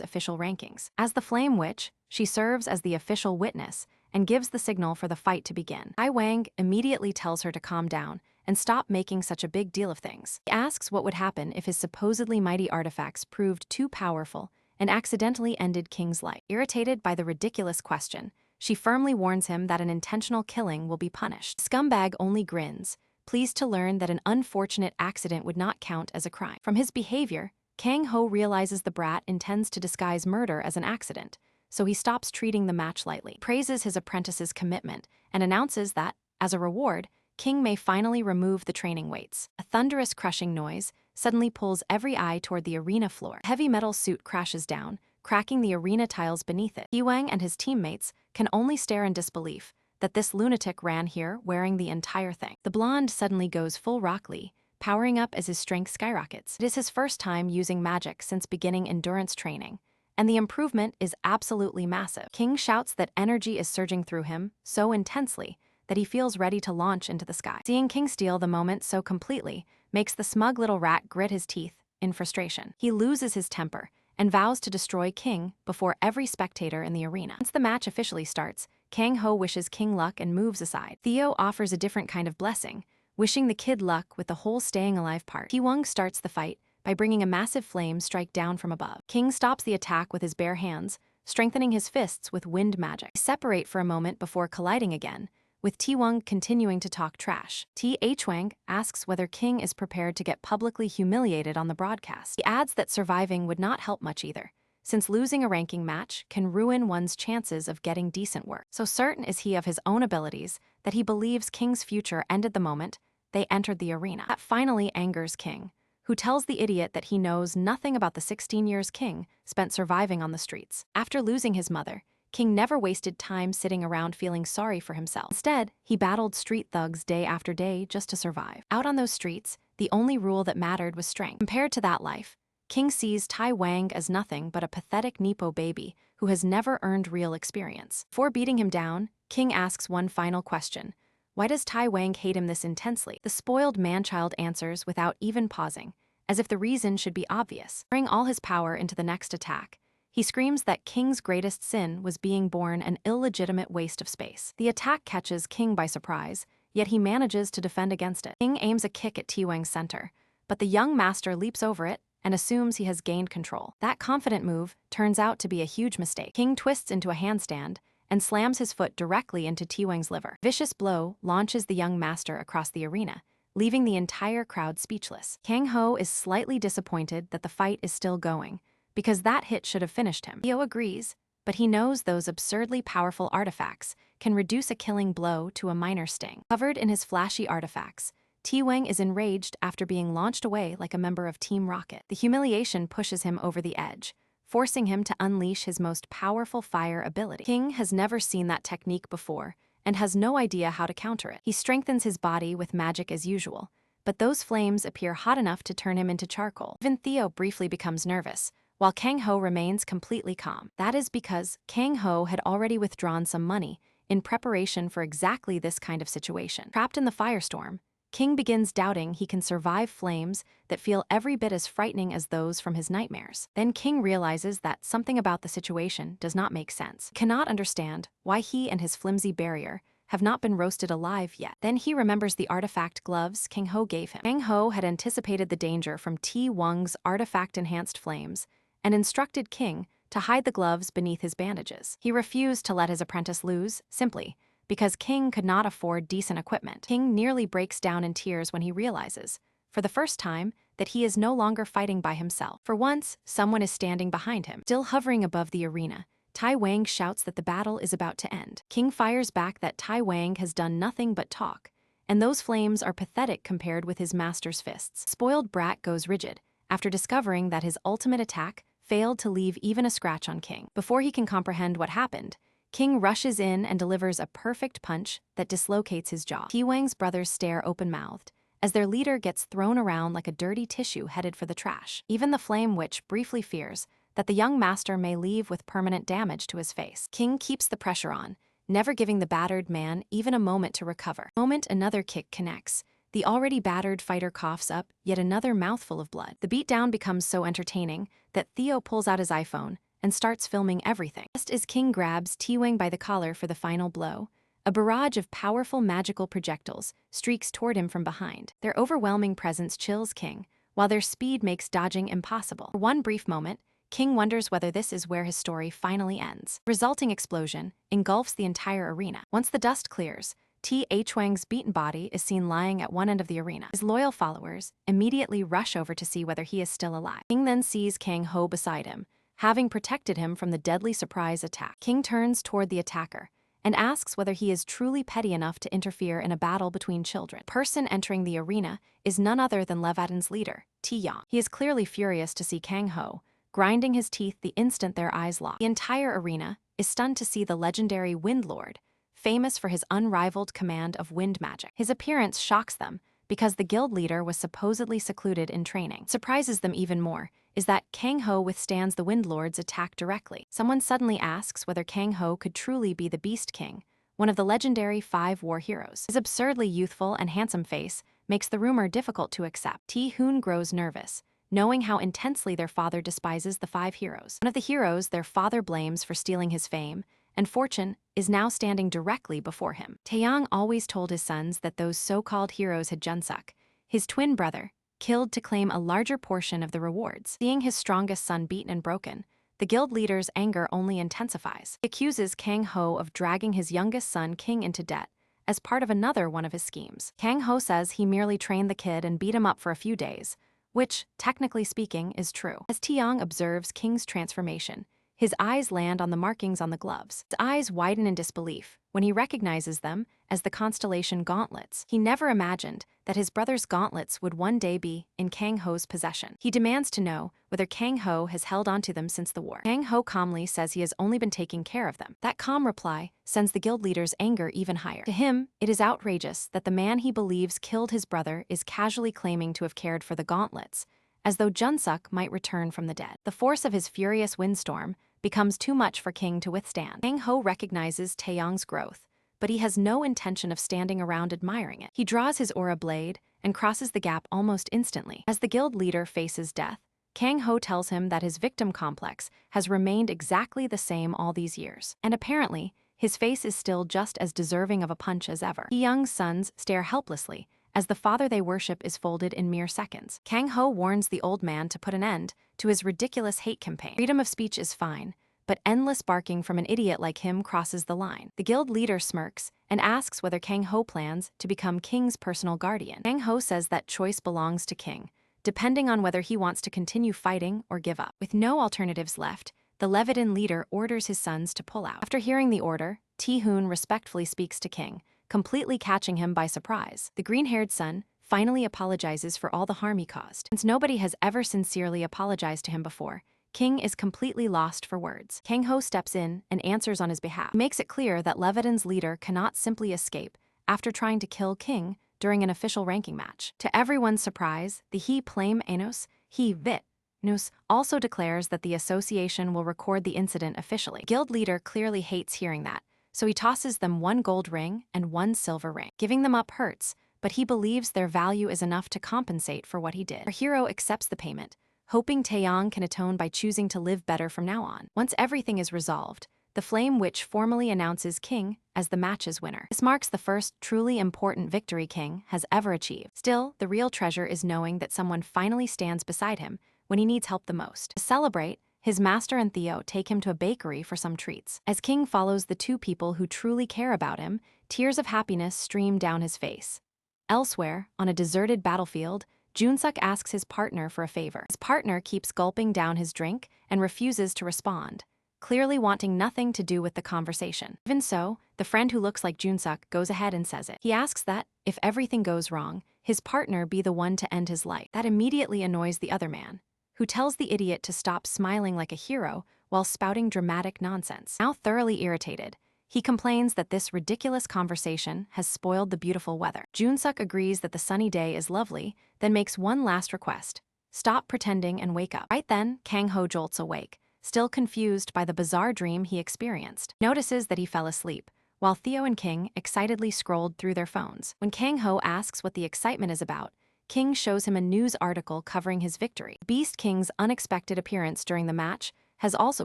official rankings. As the Flame Witch, she serves as the official witness and gives the signal for the fight to begin. Tai Wang immediately tells her to calm down and stop making such a big deal of things. He asks what would happen if his supposedly mighty artifacts proved too powerful and accidentally ended King's life. Irritated by the ridiculous question, she firmly warns him that an intentional killing will be punished. Scumbag only grins, pleased to learn that an unfortunate accident would not count as a crime. From his behavior, Kang Ho realizes the brat intends to disguise murder as an accident, so he stops treating the match lightly. He praises his apprentice's commitment and announces that, as a reward, King may finally remove the training weights. A thunderous crushing noise suddenly pulls every eye toward the arena floor. A heavy metal suit crashes down, cracking the arena tiles beneath it. Wang and his teammates can only stare in disbelief that this lunatic ran here wearing the entire thing. The blonde suddenly goes full Rock Lee, powering up as his strength skyrockets. It is his first time using magic since beginning endurance training, and the improvement is absolutely massive. King shouts that energy is surging through him so intensely that he feels ready to launch into the sky. Seeing King steal the moment so completely makes the smug little rat grit his teeth in frustration. He loses his temper and vows to destroy King before every spectator in the arena. Once the match officially starts, Kang Ho wishes King luck and moves aside. Theo offers a different kind of blessing, wishing the kid luck with the whole staying alive part. Ki-Wung starts the fight by bringing a massive flame strike down from above. King stops the attack with his bare hands, strengthening his fists with wind magic. They separate for a moment before colliding again, with Ti-Wung continuing to talk trash. Ti-Wang asks whether King is prepared to get publicly humiliated on the broadcast. He adds that surviving would not help much either, since losing a ranking match can ruin one's chances of getting decent work. So certain is he of his own abilities that he believes King's future ended the moment they entered the arena. That finally angers King, who tells the idiot that he knows nothing about the 16 years King spent surviving on the streets. After losing his mother, King never wasted time sitting around feeling sorry for himself. Instead, he battled street thugs day after day just to survive. Out on those streets, the only rule that mattered was strength. Compared to that life, King sees Tai Wang as nothing but a pathetic Nepo baby who has never earned real experience. Before beating him down, King asks one final question. Why does Tai Wang hate him this intensely? The spoiled man-child answers without even pausing, as if the reason should be obvious. Pouring all his power into the next attack, he screams that King's greatest sin was being born an illegitimate waste of space. The attack catches King by surprise, yet he manages to defend against it. King aims a kick at Ti-Wang's center, but the young master leaps over it and assumes he has gained control. That confident move turns out to be a huge mistake. King twists into a handstand and slams his foot directly into Ti-Wang's liver. A vicious blow launches the young master across the arena, leaving the entire crowd speechless. Kang Ho is slightly disappointed that the fight is still going, because that hit should have finished him. Theo agrees, but he knows those absurdly powerful artifacts can reduce a killing blow to a minor sting. Covered in his flashy artifacts, Ti-Wang is enraged after being launched away like a member of Team Rocket. The humiliation pushes him over the edge, forcing him to unleash his most powerful fire ability. King has never seen that technique before and has no idea how to counter it. He strengthens his body with magic as usual, but those flames appear hot enough to turn him into charcoal. Even Theo briefly becomes nervous, while Kang Ho remains completely calm. That is because Kang Ho had already withdrawn some money in preparation for exactly this kind of situation. Trapped in the firestorm, King begins doubting he can survive flames that feel every bit as frightening as those from his nightmares. Then King realizes that something about the situation does not make sense. He cannot understand why he and his flimsy barrier have not been roasted alive yet. Then he remembers the artifact gloves Kang Ho gave him. Kang Ho had anticipated the danger from Ti-Wang's artifact-enhanced flames and instructed King to hide the gloves beneath his bandages. He refused to let his apprentice lose, simply because King could not afford decent equipment. King nearly breaks down in tears when he realizes, for the first time, that he is no longer fighting by himself. For once, someone is standing behind him. Still hovering above the arena, Tai Wang shouts that the battle is about to end. King fires back that Tai Wang has done nothing but talk, and those flames are pathetic compared with his master's fists. Spoiled brat goes rigid after discovering that his ultimate attack failed to leave even a scratch on King. Before he can comprehend what happened, King rushes in and delivers a perfect punch that dislocates his jaw. Ti-Wang's brothers stare open-mouthed as their leader gets thrown around like a dirty tissue headed for the trash. Even the Flame Witch briefly fears that the young master may leave with permanent damage to his face. King keeps the pressure on, never giving the battered man even a moment to recover. The moment another kick connects, the already battered fighter coughs up yet another mouthful of blood. The beatdown becomes so entertaining that Theo pulls out his iPhone and starts filming everything. Just as King grabs Ti-Wang by the collar for the final blow, a barrage of powerful magical projectiles streaks toward him from behind. Their overwhelming presence chills King, while their speed makes dodging impossible. For one brief moment, King wonders whether this is where his story finally ends. The resulting explosion engulfs the entire arena. Once the dust clears, Ti-Wang's beaten body is seen lying at one end of the arena. His loyal followers immediately rush over to see whether he is still alive. King then sees Kang Ho beside him, having protected him from the deadly surprise attack. King turns toward the attacker and asks whether he is truly petty enough to interfere in a battle between children. The person entering the arena is none other than Leviathan's leader, Ti-Yang. He is clearly furious to see Kang Ho, grinding his teeth the instant their eyes lock. The entire arena is stunned to see the legendary Wind Lord, famous for his unrivaled command of wind magic. His appearance shocks them, because the guild leader was supposedly secluded in training. What surprises them even more is that Kang Ho withstands the Wind Lord's attack directly. Someone suddenly asks whether Kang Ho could truly be the Beast King, one of the legendary 5 war heroes. His absurdly youthful and handsome face makes the rumor difficult to accept. Ti-hoon grows nervous, knowing how intensely their father despises the 5 heroes. One of the heroes their father blames for stealing his fame and fortune is now standing directly before him. Taeyang always told his sons that those so-called heroes had Junsuk, his twin brother, killed to claim a larger portion of the rewards. Seeing his strongest son beaten and broken, the guild leader's anger only intensifies. He accuses Kang Ho of dragging his youngest son King into debt as part of another one of his schemes. Kang Ho says he merely trained the kid and beat him up for a few days, which, technically speaking, is true. As Taeyang observes King's transformation, his eyes land on the markings on the gloves. His eyes widen in disbelief when he recognizes them as the constellation gauntlets. He never imagined that his brother's gauntlets would one day be in Kang Ho's possession. He demands to know whether Kang Ho has held onto them since the war. Kang Ho calmly says he has only been taking care of them. That calm reply sends the guild leader's anger even higher. To him, it is outrageous that the man he believes killed his brother is casually claiming to have cared for the gauntlets, as though Junsuk might return from the dead. The force of his furious windstorm becomes too much for King to withstand. Kang Ho recognizes Taeyang's growth, but he has no intention of standing around admiring it. He draws his aura blade and crosses the gap almost instantly. As the guild leader faces death, Kang Ho tells him that his victim complex has remained exactly the same all these years. And apparently, his face is still just as deserving of a punch as ever. Young's sons stare helplessly as the father they worship is folded in mere seconds. Kang Ho warns the old man to put an end to his ridiculous hate campaign. Freedom of speech is fine, but endless barking from an idiot like him crosses the line. The guild leader smirks and asks whether Kang Ho plans to become King's personal guardian. Kang Ho says that choice belongs to King, depending on whether he wants to continue fighting or give up. With no alternatives left, the Levitan leader orders his sons to pull out. After hearing the order, Ti-hoon respectfully speaks to King, completely catching him by surprise. The green-haired son finally apologizes for all the harm he caused. Since nobody has ever sincerely apologized to him before, King is completely lost for words. Kang Ho steps in and answers on his behalf. He makes it clear that Levitan's leader cannot simply escape after trying to kill King during an official ranking match. To everyone's surprise, the He Plame Enos, He Vit Nus also declares that the association will record the incident officially. Guild leader clearly hates hearing that, so he tosses them 1 gold ring and 1 silver ring. Giving them up hurts, but he believes their value is enough to compensate for what he did. Our hero accepts the payment, hoping Taeyang can atone by choosing to live better from now on. Once everything is resolved, the Flame Witch formally announces King as the match's winner. This marks the first truly important victory King has ever achieved. Still, the real treasure is knowing that someone finally stands beside him when he needs help the most. To celebrate, his master and Theo take him to a bakery for some treats. As King follows the 2 people who truly care about him, tears of happiness stream down his face. Elsewhere, on a deserted battlefield, Junsuk asks his partner for a favor. His partner keeps gulping down his drink and refuses to respond, clearly wanting nothing to do with the conversation. Even so, the friend who looks like Junsuk goes ahead and says it. He asks that, if everything goes wrong, his partner be the one to end his life. That immediately annoys the other man, who tells the idiot to stop smiling like a hero while spouting dramatic nonsense. Now thoroughly irritated, he complains that this ridiculous conversation has spoiled the beautiful weather. Junsuk agrees that the sunny day is lovely, then makes one last request: stop pretending and wake up. Right then, Kang Ho jolts awake, still confused by the bizarre dream he experienced. Notices that he fell asleep, while Theo and King excitedly scrolled through their phones. When Kang Ho asks what the excitement is about, King shows him a news article covering his victory. Beast King's unexpected appearance during the match has also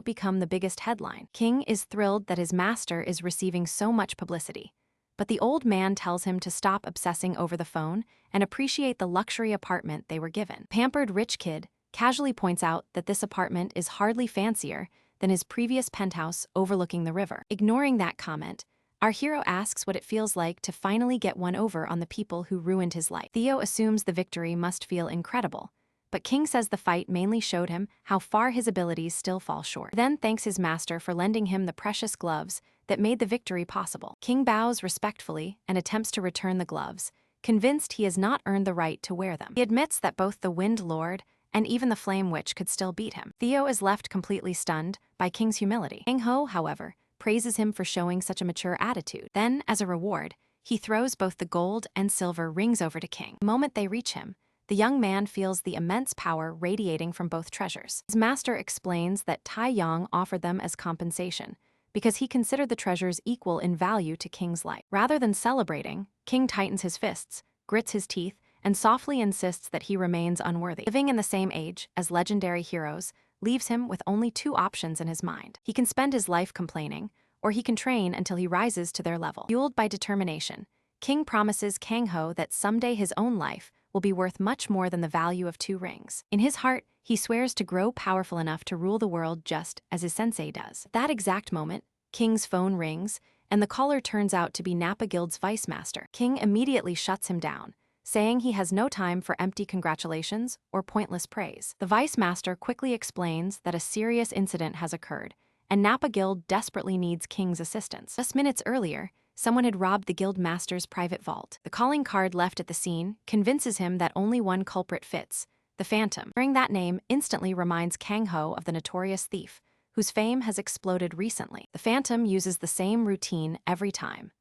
become the biggest headline. King is thrilled that his master is receiving so much publicity, but the old man tells him to stop obsessing over the phone and appreciate the luxury apartment they were given. Pampered rich kid casually points out that this apartment is hardly fancier than his previous penthouse overlooking the river. Ignoring that comment, our hero asks what it feels like to finally get one over on the people who ruined his life. Theo assumes the victory must feel incredible, but King says the fight mainly showed him how far his abilities still fall short. Then thanks his master for lending him the precious gloves that made the victory possible. King bows respectfully and attempts to return the gloves, convinced he has not earned the right to wear them. He admits that both the Wind Lord and even the Flame Witch could still beat him. Theo is left completely stunned by King's humility. Kang Ho, however, praises him for showing such a mature attitude. Then, as a reward, he throws both the gold and silver rings over to King. The moment they reach him, the young man feels the immense power radiating from both treasures. His master explains that Tai Yong offered them as compensation because he considered the treasures equal in value to King's life. Rather than celebrating, King tightens his fists, grits his teeth, and softly insists that he remains unworthy. Living in the same age as legendary heroes leaves him with only two options in his mind. He can spend his life complaining, or he can train until he rises to their level. Fueled by determination, King promises Kang Ho that someday his own life will be worth much more than the value of 2 rings. In his heart, he swears to grow powerful enough to rule the world just as his sensei does. At that exact moment, King's phone rings, and the caller turns out to be Nappa Guild's vice master. King immediately shuts him down, saying he has no time for empty congratulations or pointless praise. The vice master quickly explains that a serious incident has occurred, and Nappa Guild desperately needs King's assistance. Just minutes earlier, someone had robbed the guild master's private vault. The calling card left at the scene convinces him that only one culprit fits, the Phantom. Hearing that name instantly reminds Kang Ho of the notorious thief, whose fame has exploded recently. The Phantom uses the same routine every time.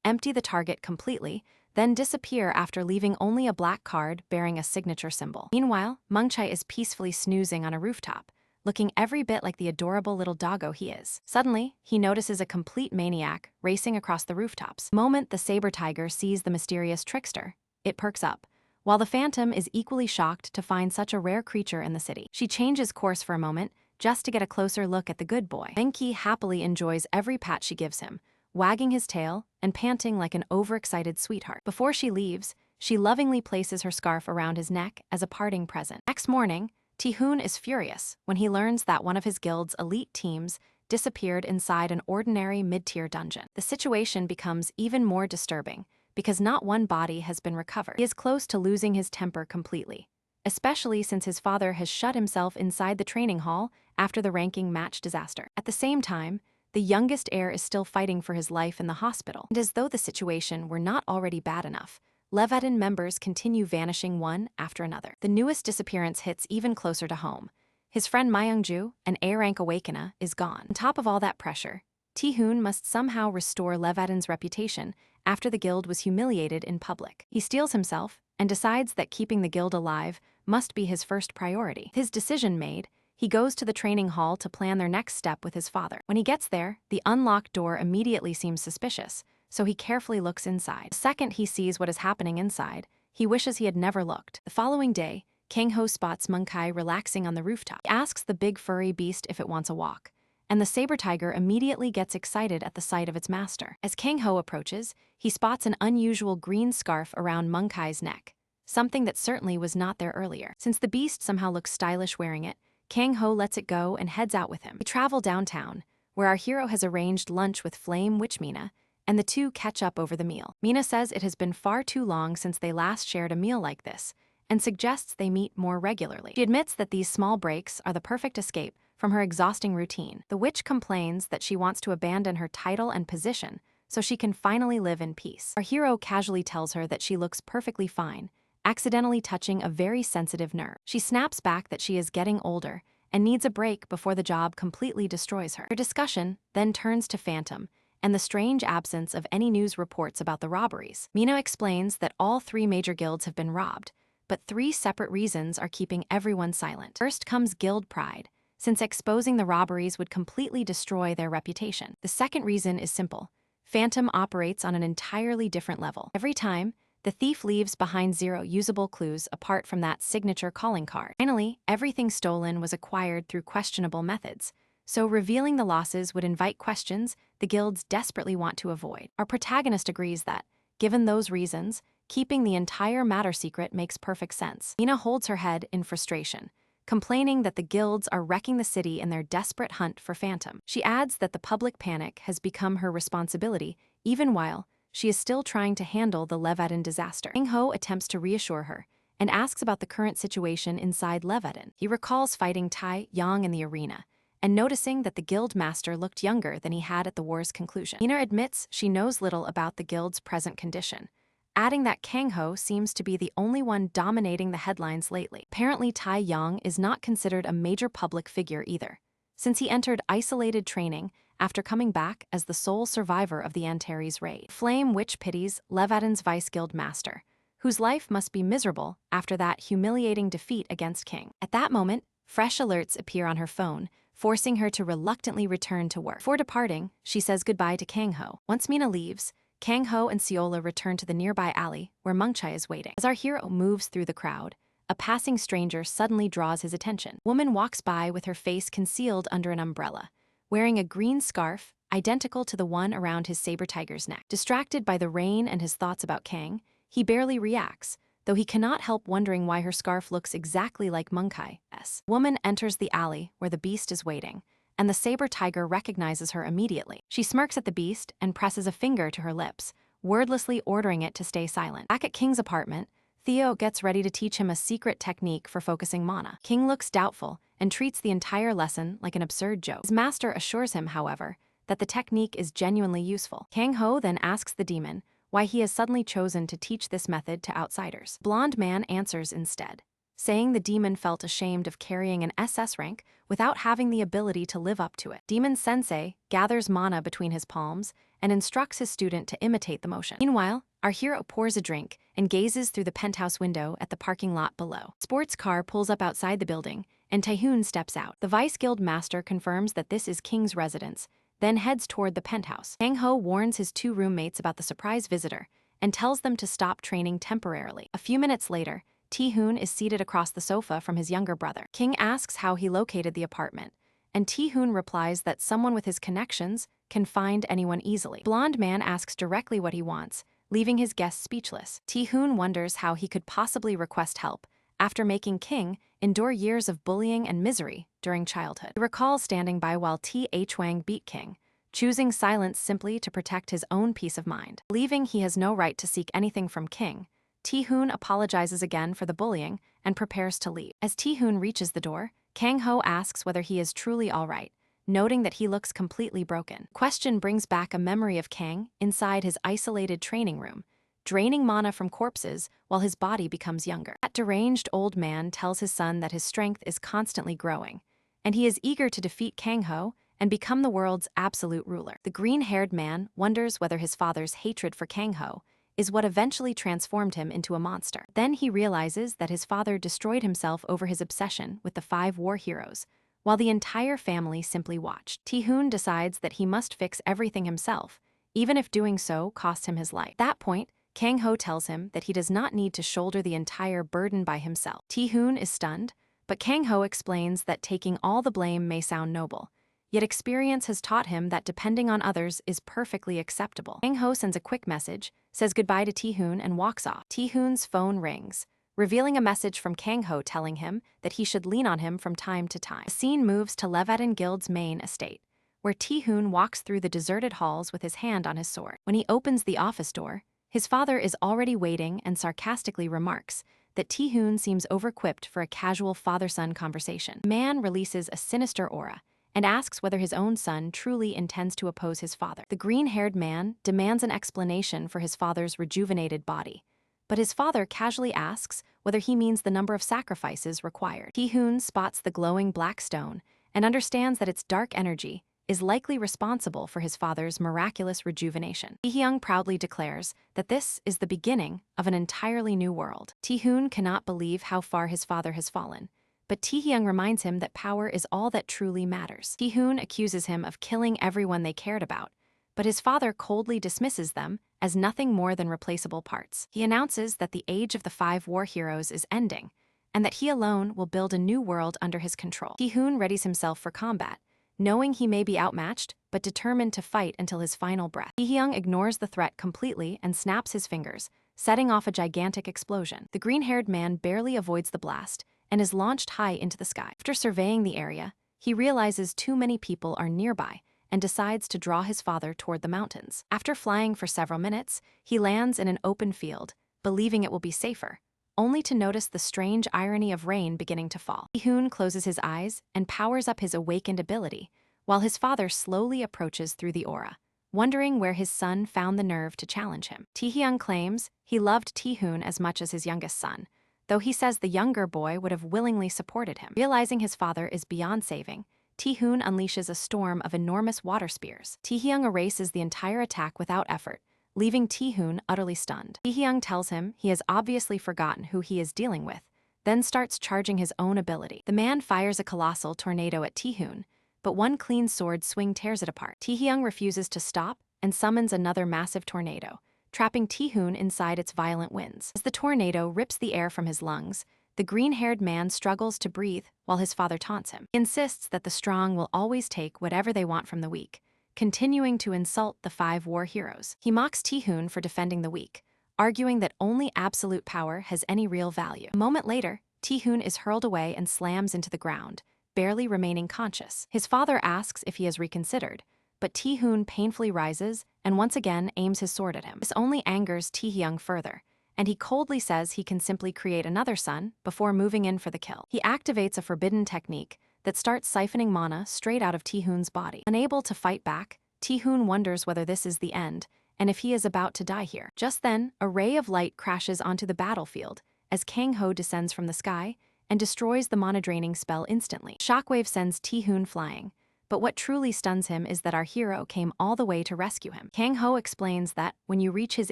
Empty the target completely, then disappear after leaving only a black card bearing a signature symbol. Meanwhile, Mungchai is peacefully snoozing on a rooftop, looking every bit like the adorable little doggo he is. Suddenly, he notices a complete maniac racing across the rooftops. The moment the saber tiger sees the mysterious trickster, it perks up, while the Phantom is equally shocked to find such a rare creature in the city. She changes course for a moment, just to get a closer look at the good boy. Enki happily enjoys every pat she gives him, wagging his tail and panting like an overexcited sweetheart. Before she leaves, she lovingly places her scarf around his neck as a parting present. Next morning, Ti-hoon is furious when he learns that one of his guild's elite teams disappeared inside an ordinary mid-tier dungeon. The situation becomes even more disturbing because not one body has been recovered. He is close to losing his temper completely, especially since his father has shut himself inside the training hall after the ranking match disaster. At the same time, the youngest heir is still fighting for his life in the hospital. And as though the situation were not already bad enough, Levatin members continue vanishing one after another. The newest disappearance hits even closer to home. His friend Myungju, an A-rank awakener, is gone. On top of all that pressure, Ti-hoon must somehow restore Levatin's reputation after the guild was humiliated in public. He steels himself and decides that keeping the guild alive must be his first priority. His decision made, he goes to the training hall to plan their next step with his father. When he gets there, the unlocked door immediately seems suspicious, so he carefully looks inside. The second he sees what is happening inside, he wishes he had never looked. The following day, Kang Ho spots Mungkai relaxing on the rooftop. He asks the big furry beast if it wants a walk, and the saber tiger immediately gets excited at the sight of its master. As Kang Ho approaches, he spots an unusual green scarf around Mungkai's neck, something that certainly was not there earlier. Since the beast somehow looks stylish wearing it, Kang Ho lets it go and heads out with him. They travel downtown, where our hero has arranged lunch with Flame Witch Mina, and the two catch up over the meal. Mina says it has been far too long since they last shared a meal like this, and suggests they meet more regularly. She admits that these small breaks are the perfect escape from her exhausting routine. The witch complains that she wants to abandon her title and position so she can finally live in peace. Our hero casually tells her that she looks perfectly fine, accidentally touching a very sensitive nerve. She snaps back that she is getting older and needs a break before the job completely destroys her. Their discussion then turns to Phantom and the strange absence of any news reports about the robberies. Mina explains that all 3 major guilds have been robbed, but 3 separate reasons are keeping everyone silent. First comes guild pride, since exposing the robberies would completely destroy their reputation. The second reason is simple. Phantom operates on an entirely different level. Every time, the thief leaves behind 0 usable clues apart from that signature calling card. Finally, everything stolen was acquired through questionable methods, so revealing the losses would invite questions the guilds desperately want to avoid. Our protagonist agrees that, given those reasons, keeping the entire matter secret makes perfect sense. Mina holds her head in frustration, complaining that the guilds are wrecking the city in their desperate hunt for Phantom. She adds that the public panic has become her responsibility, even while she is still trying to handle the Levatin disaster. Kang Ho attempts to reassure her and asks about the current situation inside Levatin. He recalls fighting Tai Yong in the arena and noticing that the guild master looked younger than he had at the war's conclusion. Mina admits she knows little about the guild's present condition, adding that Kang Ho seems to be the only one dominating the headlines lately. Apparently, Tai Yong is not considered a major public figure either, since he entered isolated training after coming back as the sole survivor of the Antares raid. Flame Witch pities Levatin's Vice Guild master, whose life must be miserable after that humiliating defeat against King. At that moment, fresh alerts appear on her phone, forcing her to reluctantly return to work. Before departing, she says goodbye to Kang Ho. Once Mina leaves, Kang Ho and Seola return to the nearby alley where Mungchai is waiting. As our hero moves through the crowd, a passing stranger suddenly draws his attention. A woman walks by with her face concealed under an umbrella, wearing a green scarf identical to the one around his saber tiger's neck. Distracted by the rain and his thoughts about Kang, he barely reacts, though he cannot help wondering why her scarf looks exactly like Mungchai's. Woman enters the alley where the beast is waiting, and the saber tiger recognizes her immediately. She smirks at the beast and presses a finger to her lips, wordlessly ordering it to stay silent. Back at King's apartment, Theo gets ready to teach him a secret technique for focusing mana. King looks doubtful and treats the entire lesson like an absurd joke. His master assures him, however, that the technique is genuinely useful. Kang Ho then asks the demon why he has suddenly chosen to teach this method to outsiders. Blonde man answers instead, saying the demon felt ashamed of carrying an SS rank without having the ability to live up to it. Demon Sensei gathers mana between his palms and instructs his student to imitate the motion. Meanwhile, our hero pours a drink and gazes through the penthouse window at the parking lot below. Sports car pulls up outside the building, and Taehoon steps out. The Vice Guild master confirms that this is King's residence, then heads toward the penthouse. Kang Ho warns his two roommates about the surprise visitor and tells them to stop training temporarily. A few minutes later, Taehoon is seated across the sofa from his younger brother. King asks how he located the apartment, and Taehoon replies that someone with his connections can find anyone easily. Blonde man asks directly what he wants, leaving his guests speechless. Taehoon wonders how he could possibly request help after making King endure years of bullying and misery during childhood. He recalls standing by while T.H. beat King, choosing silence simply to protect his own peace of mind. Believing he has no right to seek anything from King, Taehoon apologizes again for the bullying and prepares to leave. As Taehoon reaches the door, Kang Ho asks whether he is truly all right, noting that he looks completely broken. Question brings back a memory of Kang inside his isolated training room, draining mana from corpses while his body becomes younger. That deranged old man tells his son that his strength is constantly growing, and he is eager to defeat Kang Ho and become the world's absolute ruler. The green-haired man wonders whether his father's hatred for Kang Ho is what eventually transformed him into a monster. Then he realizes that his father destroyed himself over his obsession with the 5 war heroes, while the entire family simply watched. Taehoon decides that he must fix everything himself, even if doing so costs him his life. At that point, Kang Ho tells him that he does not need to shoulder the entire burden by himself. Taehoon is stunned, but Kang Ho explains that taking all the blame may sound noble, yet experience has taught him that depending on others is perfectly acceptable. Kang Ho sends a quick message, says goodbye to Taehoon, and walks off. Taehoon's phone rings, revealing a message from Kang Ho telling him that he should lean on him from time to time. The scene moves to Levatin Guild's main estate, where Taehoon walks through the deserted halls with his hand on his sword. When he opens the office door, his father is already waiting and sarcastically remarks that Taehoon seems over-equipped for a casual father-son conversation. The man releases a sinister aura and asks whether his own son truly intends to oppose his father. The green-haired man demands an explanation for his father's rejuvenated body, but his father casually asks whether he means the number of sacrifices required. Taehoon spots the glowing black stone and understands that its dark energy is likely responsible for his father's miraculous rejuvenation. Taehyung proudly declares that this is the beginning of an entirely new world. Taehoon cannot believe how far his father has fallen, but Taehyung reminds him that power is all that truly matters. Taehoon accuses him of killing everyone they cared about, but his father coldly dismisses them as nothing more than replaceable parts. He announces that the age of the 5 war heroes is ending, and that he alone will build a new world under his control. Taehoon readies himself for combat, knowing he may be outmatched, but determined to fight until his final breath. Taehyung ignores the threat completely and snaps his fingers, setting off a gigantic explosion. The green-haired man barely avoids the blast and is launched high into the sky. After surveying the area, he realizes too many people are nearby and decides to draw his father toward the mountains. After flying for several minutes, he lands in an open field, believing it will be safer, only to notice the strange irony of rain beginning to fall. Taehoon closes his eyes and powers up his awakened ability, while his father slowly approaches through the aura, wondering where his son found the nerve to challenge him. Taehyung claims he loved Taehoon as much as his youngest son, though he says the younger boy would have willingly supported him. Realizing his father is beyond saving, Tae-hoon unleashes a storm of enormous water spears. Tae-hyung erases the entire attack without effort, leaving Tae-hoon utterly stunned. Tae-hyung tells him he has obviously forgotten who he is dealing with, then starts charging his own ability. The man fires a colossal tornado at Tae-hoon, but one clean sword swing tears it apart. Tae-hyung refuses to stop and summons another massive tornado, trapping Tae-hoon inside its violent winds. As the tornado rips the air from his lungs, the green-haired man struggles to breathe while his father taunts him. He insists that the strong will always take whatever they want from the weak, continuing to insult the 5 war heroes. He mocks Tae-hoon for defending the weak, arguing that only absolute power has any real value. A moment later, Tae-hoon is hurled away and slams into the ground, barely remaining conscious. His father asks if he has reconsidered, but Tae-hoon painfully rises and once again aims his sword at him. This only angers Tae-hyung further, and he coldly says he can simply create another son before moving in for the kill. He activates a forbidden technique that starts siphoning mana straight out of Tae-hoon's body. Unable to fight back, Tae-hoon wonders whether this is the end, and if he is about to die here. Just then, a ray of light crashes onto the battlefield as Kang-ho descends from the sky and destroys the mana-draining spell instantly. Shockwave sends Tae-hoon flying, but what truly stuns him is that our hero came all the way to rescue him. Kang-ho explains that when you reach his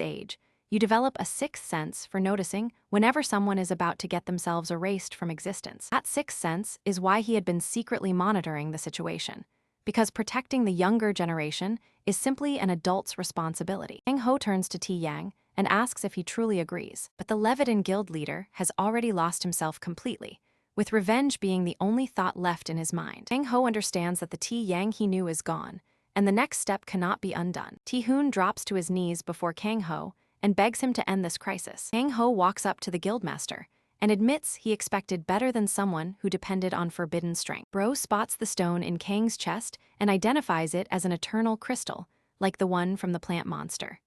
age, you develop a sixth sense for noticing whenever someone is about to get themselves erased from existence. That sixth sense is why he had been secretly monitoring the situation, because protecting the younger generation is simply an adult's responsibility. Kang-ho turns to Tae-yang and asks if he truly agrees, but the Leviton guild leader has already lost himself completely, with revenge being the only thought left in his mind. Kang-ho understands that the Tae-yang he knew is gone, and the next step cannot be undone. Tae-hoon drops to his knees before Kang-ho and begs him to end this crisis. Kang-ho walks up to the guildmaster and admits he expected better than someone who depended on forbidden strength. Bro spots the stone in Kang's chest and identifies it as an eternal crystal, like the one from the plant monster.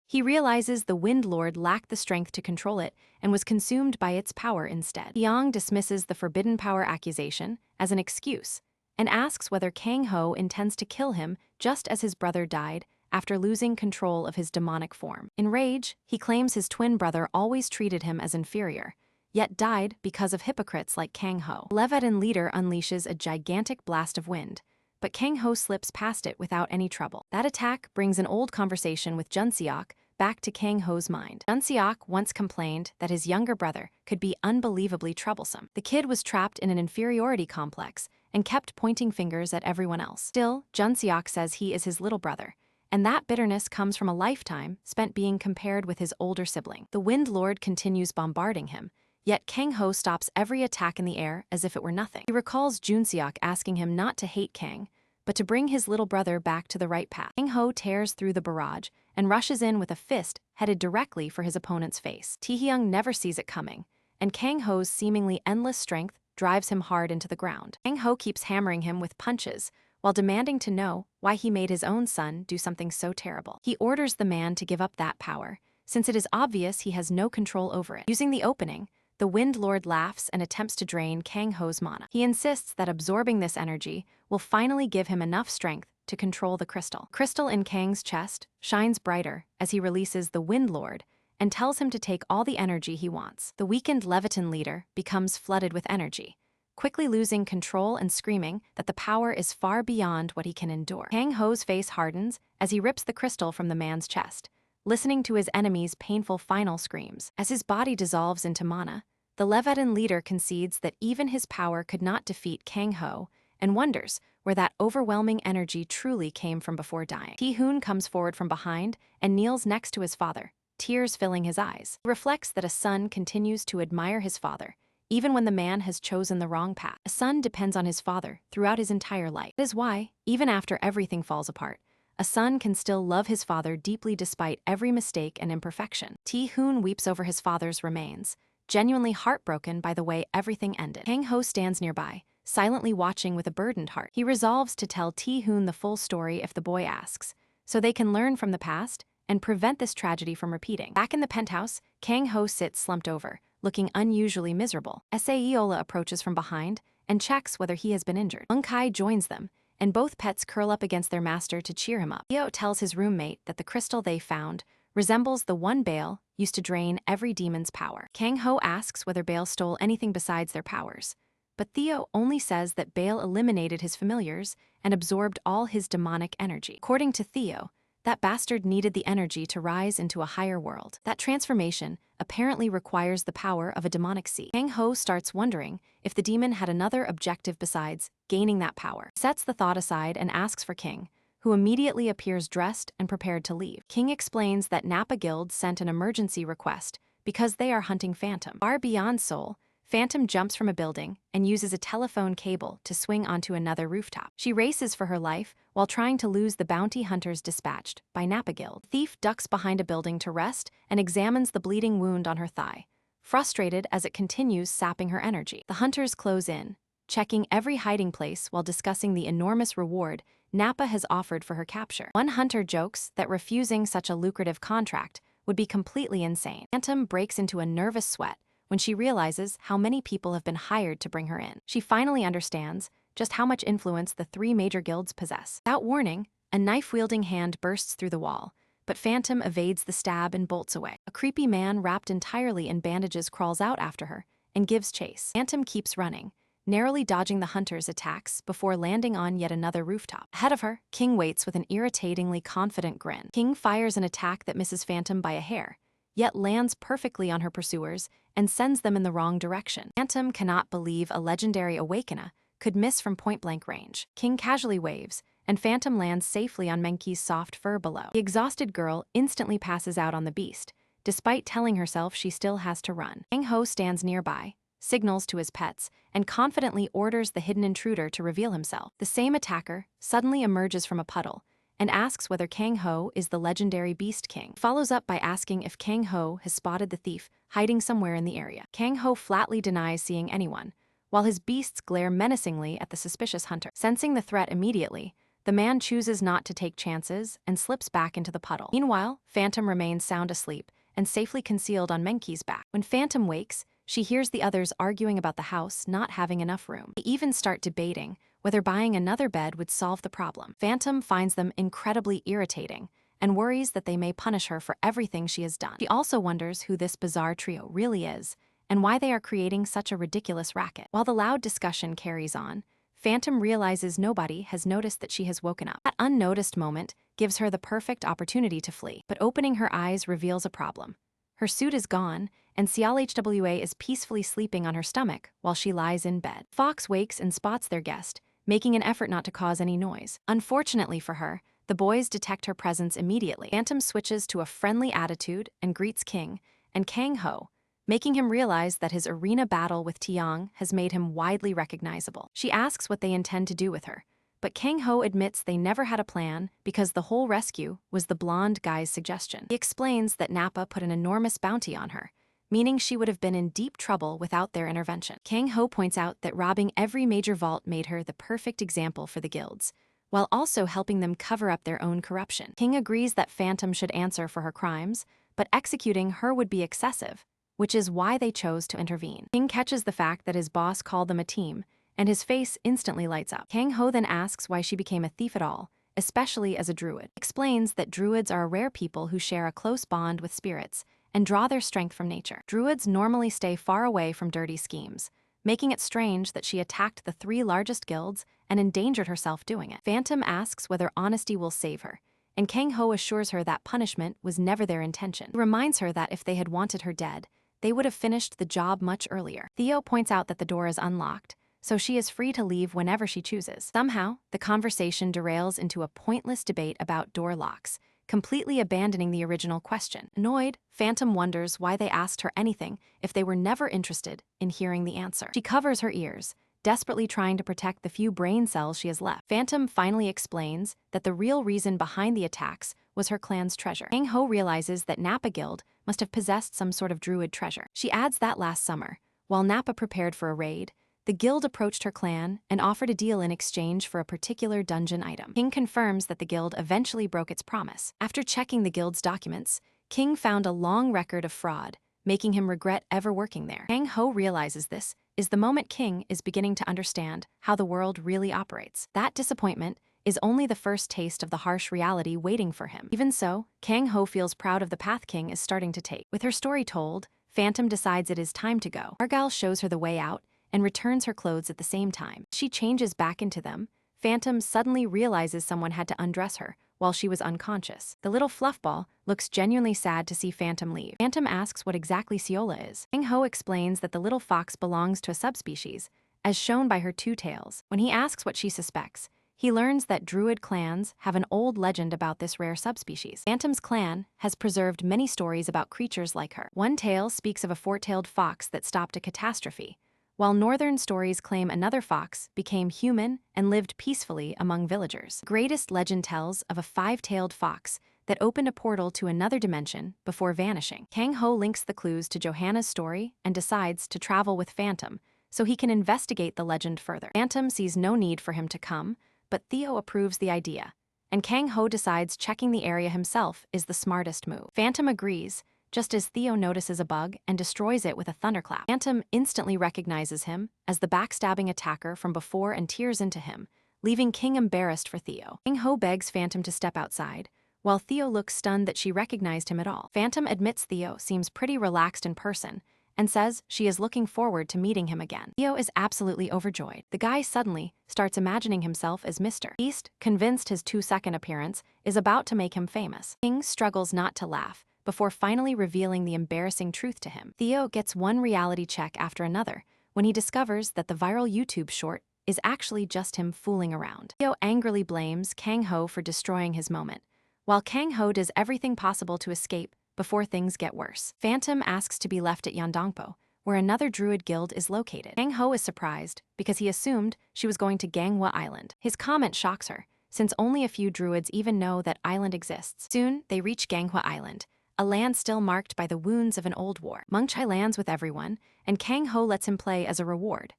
He realizes the Wind Lord lacked the strength to control it and was consumed by its power instead. Hyung dismisses the forbidden power accusation as an excuse and asks whether Kang-ho intends to kill him just as his brother died after losing control of his demonic form. In rage, he claims his twin brother always treated him as inferior, yet died because of hypocrites like Kang-ho. Leviton leader unleashes a gigantic blast of wind, but Kang-ho slips past it without any trouble. That attack brings an old conversation with Junseok back to Kang-ho's mind. Junseok once complained that his younger brother could be unbelievably troublesome. The kid was trapped in an inferiority complex and kept pointing fingers at everyone else. Still, Junseok says he is his little brother, and that bitterness comes from a lifetime spent being compared with his older sibling. The Wind Lord continues bombarding him, yet Kang-ho stops every attack in the air as if it were nothing. He recalls Junseok asking him not to hate Kang, but to bring his little brother back to the right path. Kang-ho tears through the barrage and rushes in with a fist headed directly for his opponent's face. Tae-hyung never sees it coming, and Kang-ho's seemingly endless strength drives him hard into the ground. Kang-ho keeps hammering him with punches while demanding to know why he made his own son do something so terrible. He orders the man to give up that power, since it is obvious he has no control over it. Using the opening, the Wind Lord laughs and attempts to drain Kang-ho's mana. He insists that absorbing this energy will finally give him enough strength to control the crystal. Crystal in Kang's chest shines brighter as he releases the Wind Lord and tells him to take all the energy he wants. The weakened Leviton leader becomes flooded with energy, quickly losing control and screaming that the power is far beyond what he can endure. Kang-ho's face hardens as he rips the crystal from the man's chest, listening to his enemy's painful final screams. As his body dissolves into mana, the Leviton leader concedes that even his power could not defeat Kang-ho and wonders where that overwhelming energy truly came from before dying. Tae-hoon comes forward from behind and kneels next to his father, tears filling his eyes. He reflects that a son continues to admire his father, even when the man has chosen the wrong path. A son depends on his father throughout his entire life. That is why, even after everything falls apart, a son can still love his father deeply despite every mistake and imperfection. Tae-hoon weeps over his father's remains, genuinely heartbroken by the way everything ended. Kang-ho stands nearby, silently watching with a burdened heart. He resolves to tell Tae-hoon the full story if the boy asks, so they can learn from the past and prevent this tragedy from repeating. Back in the penthouse, Kang-ho sits slumped over, looking unusually miserable. Saeola approaches from behind and checks whether he has been injured. Eun-kai joins them, and both pets curl up against their master to cheer him up. Leo tells his roommate that the crystal they found resembles the one Bale used to drain every demon's power. Kang-ho asks whether Bale stole anything besides their powers, but Theo only says that Bale eliminated his familiars and absorbed all his demonic energy. According to Theo, that bastard needed the energy to rise into a higher world. That transformation apparently requires the power of a demonic seed. Kang-ho starts wondering if the demon had another objective besides gaining that power. He sets the thought aside and asks for King, who immediately appears dressed and prepared to leave. King explains that Nappa Guild sent an emergency request because they are hunting Phantom. Far beyond Seoul, Phantom jumps from a building and uses a telephone cable to swing onto another rooftop. She races for her life while trying to lose the bounty hunters dispatched by Nappa Guild. The thief ducks behind a building to rest and examines the bleeding wound on her thigh, frustrated as it continues sapping her energy. The hunters close in, checking every hiding place while discussing the enormous reward Nappa has offered for her capture. One hunter jokes that refusing such a lucrative contract would be completely insane. Phantom breaks into a nervous sweat when she realizes how many people have been hired to bring her in. She finally understands just how much influence the three major guilds possess. Without warning, a knife-wielding hand bursts through the wall, but Phantom evades the stab and bolts away. A creepy man wrapped entirely in bandages crawls out after her and gives chase. Phantom keeps running, narrowly dodging the hunter's attacks before landing on yet another rooftop. Ahead of her, King waits with an irritatingly confident grin. King fires an attack that misses Phantom by a hair, yet lands perfectly on her pursuers and sends them in the wrong direction. Phantom cannot believe a legendary Awakener could miss from point-blank range. King casually waves, and Phantom lands safely on Menki's soft fur below. The exhausted girl instantly passes out on the beast, despite telling herself she still has to run. Kang-ho stands nearby, signals to his pets, and confidently orders the hidden intruder to reveal himself. The same attacker suddenly emerges from a puddle and asks whether Kang-ho is the legendary Beast King. He follows up by asking if Kang-ho has spotted the thief hiding somewhere in the area. Kang-ho flatly denies seeing anyone, while his beasts glare menacingly at the suspicious hunter. Sensing the threat immediately, the man chooses not to take chances and slips back into the puddle. Meanwhile, Phantom remains sound asleep and safely concealed on Menki's back. When Phantom wakes, she hears the others arguing about the house not having enough room. They even start debating whether buying another bed would solve the problem. Phantom finds them incredibly irritating and worries that they may punish her for everything she has done. She also wonders who this bizarre trio really is and why they are creating such a ridiculous racket. While the loud discussion carries on, Phantom realizes nobody has noticed that she has woken up. That unnoticed moment gives her the perfect opportunity to flee, but opening her eyes reveals a problem. Her suit is gone, and CLHWA is peacefully sleeping on her stomach while she lies in bed. Fox wakes and spots their guest, making an effort not to cause any noise. Unfortunately for her, the boys detect her presence immediately. Phantom switches to a friendly attitude and greets King and Kang-ho, making him realize that his arena battle with Tiang has made him widely recognizable. She asks what they intend to do with her, but Kang-ho admits they never had a plan because the whole rescue was the blonde guy's suggestion. He explains that Nappa put an enormous bounty on her, meaning she would have been in deep trouble without their intervention. Kang-ho points out that robbing every major vault made her the perfect example for the guilds, while also helping them cover up their own corruption. King agrees that Phantom should answer for her crimes, but executing her would be excessive, which is why they chose to intervene. King catches the fact that his boss called them a team, and his face instantly lights up. Kang-ho then asks why she became a thief at all, especially as a druid. He explains that druids are a rare people who share a close bond with spirits and draw their strength from nature. Druids normally stay far away from dirty schemes, making it strange that she attacked the three largest guilds and endangered herself doing it. Phantom asks whether honesty will save her, and Kang-ho assures her that punishment was never their intention. He reminds her that if they had wanted her dead, they would have finished the job much earlier. Theo points out that the door is unlocked, so she is free to leave whenever she chooses. Somehow, the conversation derails into a pointless debate about door locks, completely abandoning the original question. Annoyed, Phantom wonders why they asked her anything if they were never interested in hearing the answer. She covers her ears, desperately trying to protect the few brain cells she has left. Phantom finally explains that the real reason behind the attacks was her clan's treasure. Kang-ho realizes that Nappa Guild must have possessed some sort of druid treasure. She adds that last summer, while Nappa prepared for a raid, the guild approached her clan and offered a deal in exchange for a particular dungeon item. King confirms that the guild eventually broke its promise. After checking the guild's documents, King found a long record of fraud, making him regret ever working there. Kang-ho realizes this is the moment King is beginning to understand how the world really operates. That disappointment is only the first taste of the harsh reality waiting for him. Even so, Kang-ho feels proud of the path King is starting to take. With her story told, Phantom decides it is time to go. Argyle shows her the way out and returns her clothes at the same time. She changes back into them. Phantom suddenly realizes someone had to undress her while she was unconscious. The little fluffball looks genuinely sad to see Phantom leave. Phantom asks what exactly Seola is. Kang Ho explains that the little fox belongs to a subspecies, as shown by her two tails. When he asks what she suspects, he learns that Druid clans have an old legend about this rare subspecies. Phantom's clan has preserved many stories about creatures like her. One tale speaks of a four-tailed fox that stopped a catastrophe, while northern stories claim another fox became human and lived peacefully among villagers. The greatest legend tells of a five-tailed fox that opened a portal to another dimension before vanishing. Kang Ho links the clues to Johanna's story and decides to travel with Phantom so he can investigate the legend further. Phantom sees no need for him to come, but Theo approves the idea, and Kang Ho decides checking the area himself is the smartest move. Phantom agrees, just as Theo notices a bug and destroys it with a thunderclap. Phantom instantly recognizes him as the backstabbing attacker from before and tears into him, leaving King embarrassed for Theo. Kang Ho begs Phantom to step outside, while Theo looks stunned that she recognized him at all. Phantom admits Theo seems pretty relaxed in person and says she is looking forward to meeting him again. Theo is absolutely overjoyed. The guy suddenly starts imagining himself as Mr. Beast, convinced his 2-second appearance is about to make him famous. King struggles not to laugh before finally revealing the embarrassing truth to him. Theo gets one reality check after another when he discovers that the viral YouTube short is actually just him fooling around. Theo angrily blames Kang Ho for destroying his moment, while Kang Ho does everything possible to escape before things get worse. Phantom asks to be left at Yandongpo, where another druid guild is located. Kang Ho is surprised because he assumed she was going to Ganghwa Island. His comment shocks her, since only a few druids even know that island exists. Soon, they reach Ganghwa Island, a land still marked by the wounds of an old war. Mengchai lands with everyone, and Kang Ho lets him play as a reward.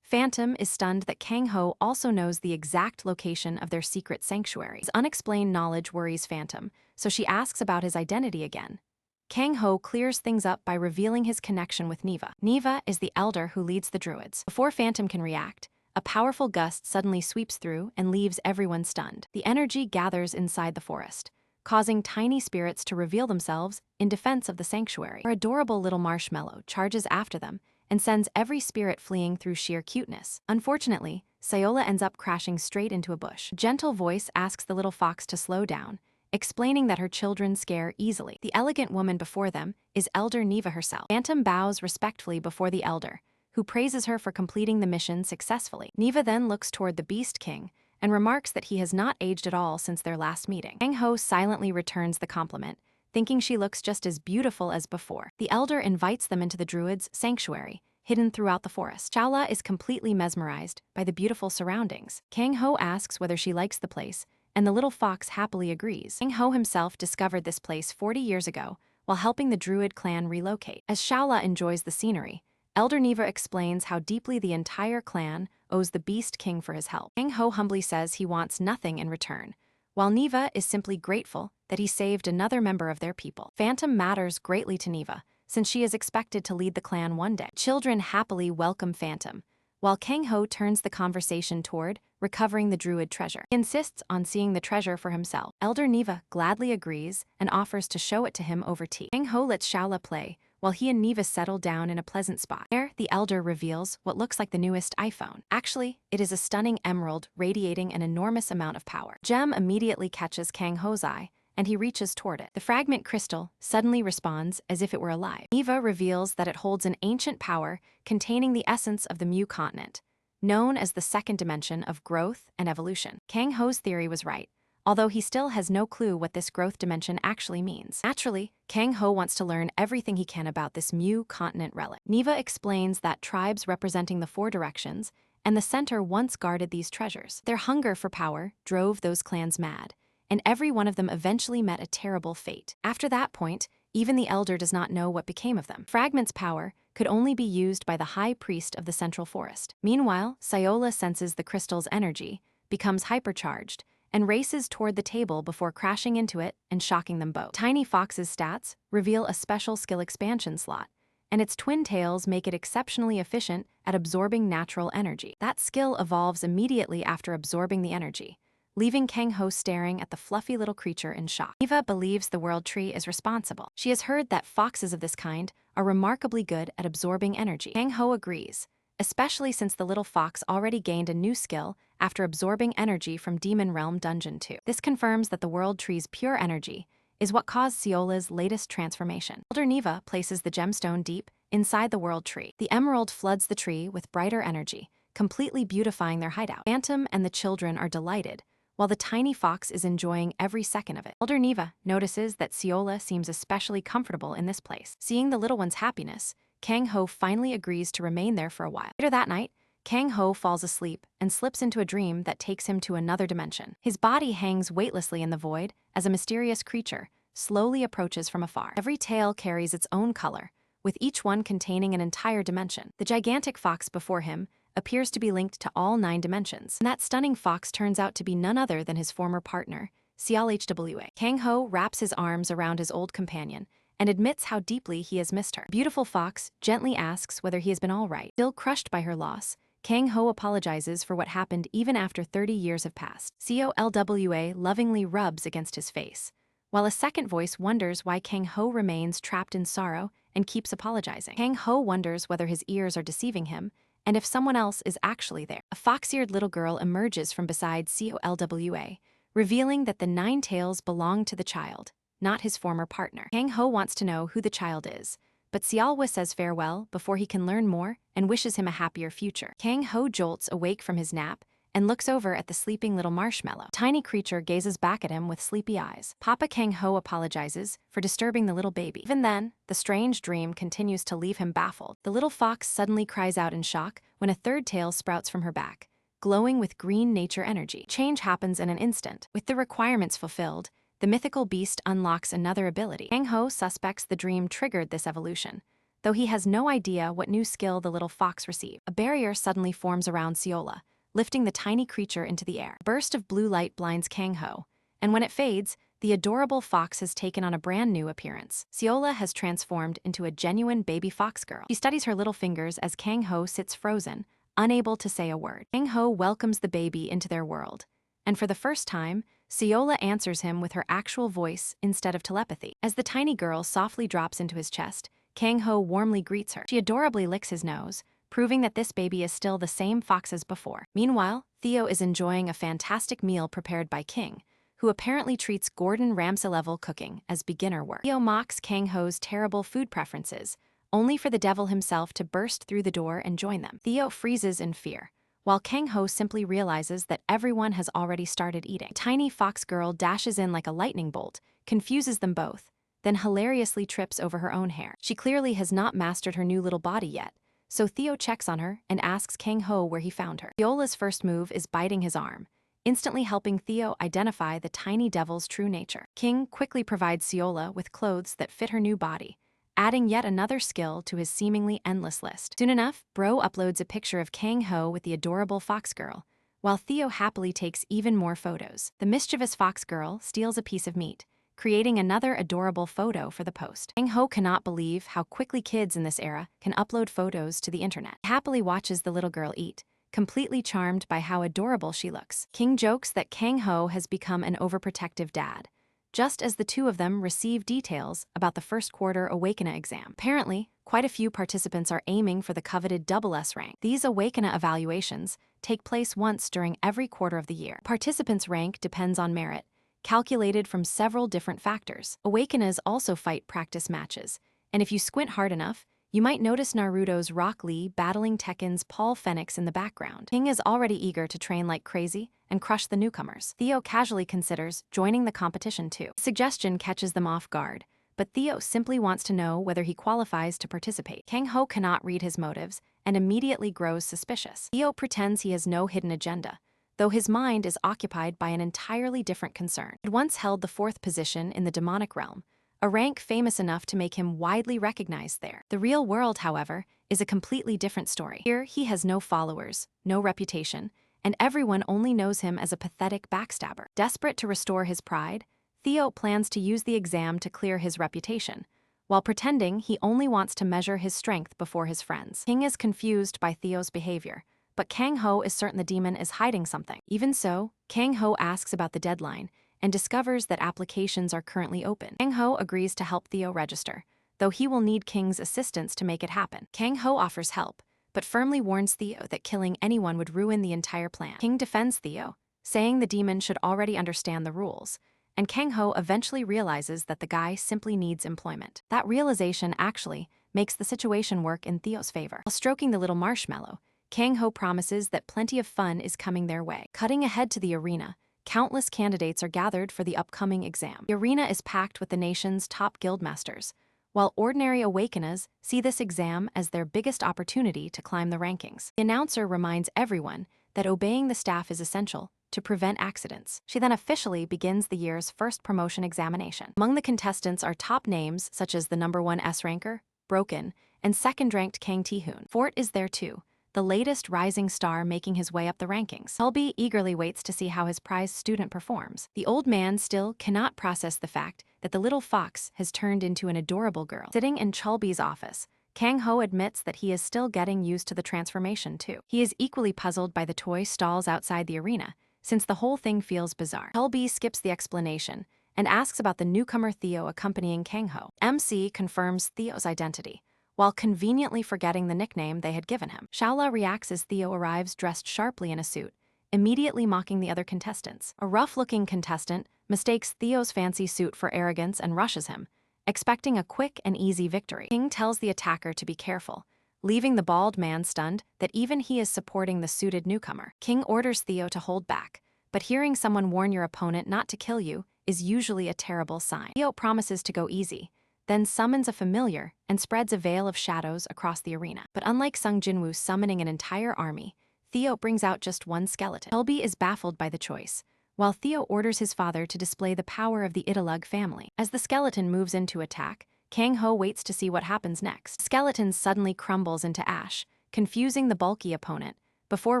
Phantom is stunned that Kang Ho also knows the exact location of their secret sanctuary. His unexplained knowledge worries Phantom, so she asks about his identity again. Kang Ho clears things up by revealing his connection with Neva. Neva is the elder who leads the druids. Before Phantom can react, a powerful gust suddenly sweeps through and leaves everyone stunned. The energy gathers inside the forest, causing tiny spirits to reveal themselves in defense of the sanctuary. Our adorable little marshmallow charges after them and sends every spirit fleeing through sheer cuteness. Unfortunately, Sayola ends up crashing straight into a bush. A gentle voice asks the little fox to slow down, explaining that her children scare easily. The elegant woman before them is Elder Neva herself. Phantom bows respectfully before the elder, who praises her for completing the mission successfully. Neva then looks toward the Beast King and remarks that he has not aged at all since their last meeting. Kang Ho silently returns the compliment, thinking she looks just as beautiful as before. The elder invites them into the druid's sanctuary, hidden throughout the forest. Shaola is completely mesmerized by the beautiful surroundings. Kang Ho asks whether she likes the place, and the little fox happily agrees. Kang Ho himself discovered this place 40 years ago while helping the druid clan relocate. As Shaola enjoys the scenery, Elder Neva explains how deeply the entire clan owes the Beast King for his help. Kang Ho humbly says he wants nothing in return, while Neva is simply grateful that he saved another member of their people. Phantom matters greatly to Neva, since she is expected to lead the clan one day. Children happily welcome Phantom, while Kang Ho turns the conversation toward recovering the druid treasure. He insists on seeing the treasure for himself. Elder Neva gladly agrees and offers to show it to him over tea. Kang Ho lets Shaola play, while he and Neva settle down in a pleasant spot. There, the elder reveals what looks like the newest iPhone. Actually, it is a stunning emerald radiating an enormous amount of power. Gem immediately catches Kang Ho's eye, and he reaches toward it. The fragment crystal suddenly responds as if it were alive. Neva reveals that it holds an ancient power containing the essence of the Mu continent, known as the second dimension of growth and evolution. Kang Ho's theory was right, although he still has no clue what this growth dimension actually means. Naturally, Kang Ho wants to learn everything he can about this Mu continent relic. Neva explains that tribes representing the four directions and the center once guarded these treasures. Their hunger for power drove those clans mad, and every one of them eventually met a terrible fate. After that point, even the elder does not know what became of them. Fragment's power could only be used by the high priest of the central forest. Meanwhile, Sayola senses the crystal's energy, becomes hypercharged, and races toward the table before crashing into it and shocking them both. Tiny Fox's stats reveal a special skill expansion slot, and its twin tails make it exceptionally efficient at absorbing natural energy. That skill evolves immediately after absorbing the energy, leaving Kang Ho staring at the fluffy little creature in shock. Eva believes the world tree is responsible. She has heard that foxes of this kind are remarkably good at absorbing energy. Kang Ho agrees, especially since the little fox already gained a new skill after absorbing energy from Demon Realm Dungeon 2. This confirms that the world tree's pure energy is what caused Siola's latest transformation. Elder Neva places the gemstone deep inside the world tree. The emerald floods the tree with brighter energy, completely beautifying their hideout. Phantom and the children are delighted, while the tiny fox is enjoying every second of it. Elder Neva notices that Siola seems especially comfortable in this place. Seeing the little one's happiness, Kang Ho finally agrees to remain there for a while. Later that night, Kang Ho falls asleep and slips into a dream that takes him to another dimension. His body hangs weightlessly in the void as a mysterious creature slowly approaches from afar. Every tail carries its own color, with each one containing an entire dimension. The gigantic fox before him appears to be linked to all 9 dimensions. And that stunning fox turns out to be none other than his former partner, Hwa. Kang Ho wraps his arms around his old companion and admits how deeply he has missed her. The beautiful fox gently asks whether he has been all right. Still crushed by her loss, Kang Ho apologizes for what happened even after 30 years have passed. Colwa lovingly rubs against his face, while a second voice wonders why Kang Ho remains trapped in sorrow and keeps apologizing. Kang Ho wonders whether his ears are deceiving him and if someone else is actually there. A fox-eared little girl emerges from beside Colwa, revealing that the 9 tails belong to the child, not his former partner. Kang Ho wants to know who the child is, but Xiaohui says farewell before he can learn more and wishes him a happier future. Kang Ho jolts awake from his nap and looks over at the sleeping little marshmallow. The tiny creature gazes back at him with sleepy eyes. Papa Kang Ho apologizes for disturbing the little baby. Even then, the strange dream continues to leave him baffled. The little fox suddenly cries out in shock when a third tail sprouts from her back, glowing with green nature energy. Change happens in an instant. With the requirements fulfilled, the mythical beast unlocks another ability. Kang Ho suspects the dream triggered this evolution, though he has no idea what new skill the little fox received. A barrier suddenly forms around Siola, lifting the tiny creature into the air. A burst of blue light blinds Kang Ho, and when it fades, the adorable fox has taken on a brand new appearance. Siola has transformed into a genuine baby fox girl. She studies her little fingers as Kang Ho sits frozen, unable to say a word. Kang Ho welcomes the baby into their world, and for the first time, Siola answers him with her actual voice instead of telepathy. As the tiny girl softly drops into his chest, Kang Ho warmly greets her. She adorably licks his nose, proving that this baby is still the same fox as before. Meanwhile, Theo is enjoying a fantastic meal prepared by King, who apparently treats Gordon Ramsay-level cooking as beginner work. Theo mocks Kang Ho's terrible food preferences, only for the devil himself to burst through the door and join them. Theo freezes in fear, while Kang Ho simply realizes that everyone has already started eating. The tiny fox girl dashes in like a lightning bolt, confuses them both, then hilariously trips over her own hair. She clearly has not mastered her new little body yet, so Theo checks on her and asks Kang Ho where he found her. Viola's first move is biting his arm, instantly helping Theo identify the tiny devil's true nature. King quickly provides Siola with clothes that fit her new body, adding yet another skill to his seemingly endless list. Soon enough, Bro uploads a picture of Kang Ho with the adorable fox girl, while Theo happily takes even more photos. The mischievous fox girl steals a piece of meat, creating another adorable photo for the post. Kang Ho cannot believe how quickly kids in this era can upload photos to the internet. He happily watches the little girl eat, completely charmed by how adorable she looks. King jokes that Kang Ho has become an overprotective dad, just as the two of them receive details about the first quarter Awakena exam. Apparently, quite a few participants are aiming for the coveted SS rank. These Awakena evaluations take place once during every quarter of the year. Participants' rank depends on merit, calculated from several different factors. Awakenas also fight practice matches, and if you squint hard enough, you might notice Naruto's Rock Lee battling Tekken's Paul Phoenix in the background. King is already eager to train like crazy and crush the newcomers. Theo casually considers joining the competition too. The suggestion catches them off guard, but Theo simply wants to know whether he qualifies to participate. Kang Ho cannot read his motives and immediately grows suspicious. Theo pretends he has no hidden agenda, though his mind is occupied by an entirely different concern. He had once held the 4th position in the demonic realm, a rank famous enough to make him widely recognized there. The real world, however, is a completely different story. Here, he has no followers, no reputation, and everyone only knows him as a pathetic backstabber. Desperate to restore his pride, Theo plans to use the exam to clear his reputation, while pretending he only wants to measure his strength before his friends. King is confused by Theo's behavior, but Kang Ho is certain the demon is hiding something. Even so, Kang Ho asks about the deadline and discovers that applications are currently open. Kang Ho agrees to help Theo register, though he will need King's assistance to make it happen. Kang Ho offers help, but firmly warns Theo that killing anyone would ruin the entire plan. King defends Theo, saying the demon should already understand the rules, and Kang-ho eventually realizes that the guy simply needs employment. That realization actually makes the situation work in Theo's favor. While stroking the little marshmallow, Kang-ho promises that plenty of fun is coming their way. Cutting ahead to the arena, countless candidates are gathered for the upcoming exam. The arena is packed with the nation's top guildmasters, while ordinary awakeners see this exam as their biggest opportunity to climb the rankings. The announcer reminds everyone that obeying the staff is essential to prevent accidents. She then officially begins the year's first promotion examination. Among the contestants are top names such as the #1 S-ranker, Broken, and second-ranked Kang Tae-hoon. Fort is there too, the latest rising star making his way up the rankings. Chelby eagerly waits to see how his prized student performs. The old man still cannot process the fact that the little fox has turned into an adorable girl. Sitting in Chelby's office, Kang-ho admits that he is still getting used to the transformation too. He is equally puzzled by the toy stalls outside the arena, since the whole thing feels bizarre. Chelby skips the explanation and asks about the newcomer Theo accompanying Kang-ho. MC confirms Theo's identity, while conveniently forgetting the nickname they had given him. Shaola reacts as Theo arrives dressed sharply in a suit, immediately mocking the other contestants. A rough-looking contestant mistakes Theo's fancy suit for arrogance and rushes him, expecting a quick and easy victory. King tells the attacker to be careful, leaving the bald man stunned that even he is supporting the suited newcomer. King orders Theo to hold back, but hearing someone warn your opponent not to kill you is usually a terrible sign. Theo promises to go easy, then summons a familiar and spreads a veil of shadows across the arena. But unlike Sung Jinwoo summoning an entire army, Theo brings out just one skeleton. Chelby is baffled by the choice, while Theo orders his father to display the power of the Italug family. As the skeleton moves in to attack, Kang-ho waits to see what happens next. The skeleton suddenly crumbles into ash, confusing the bulky opponent, before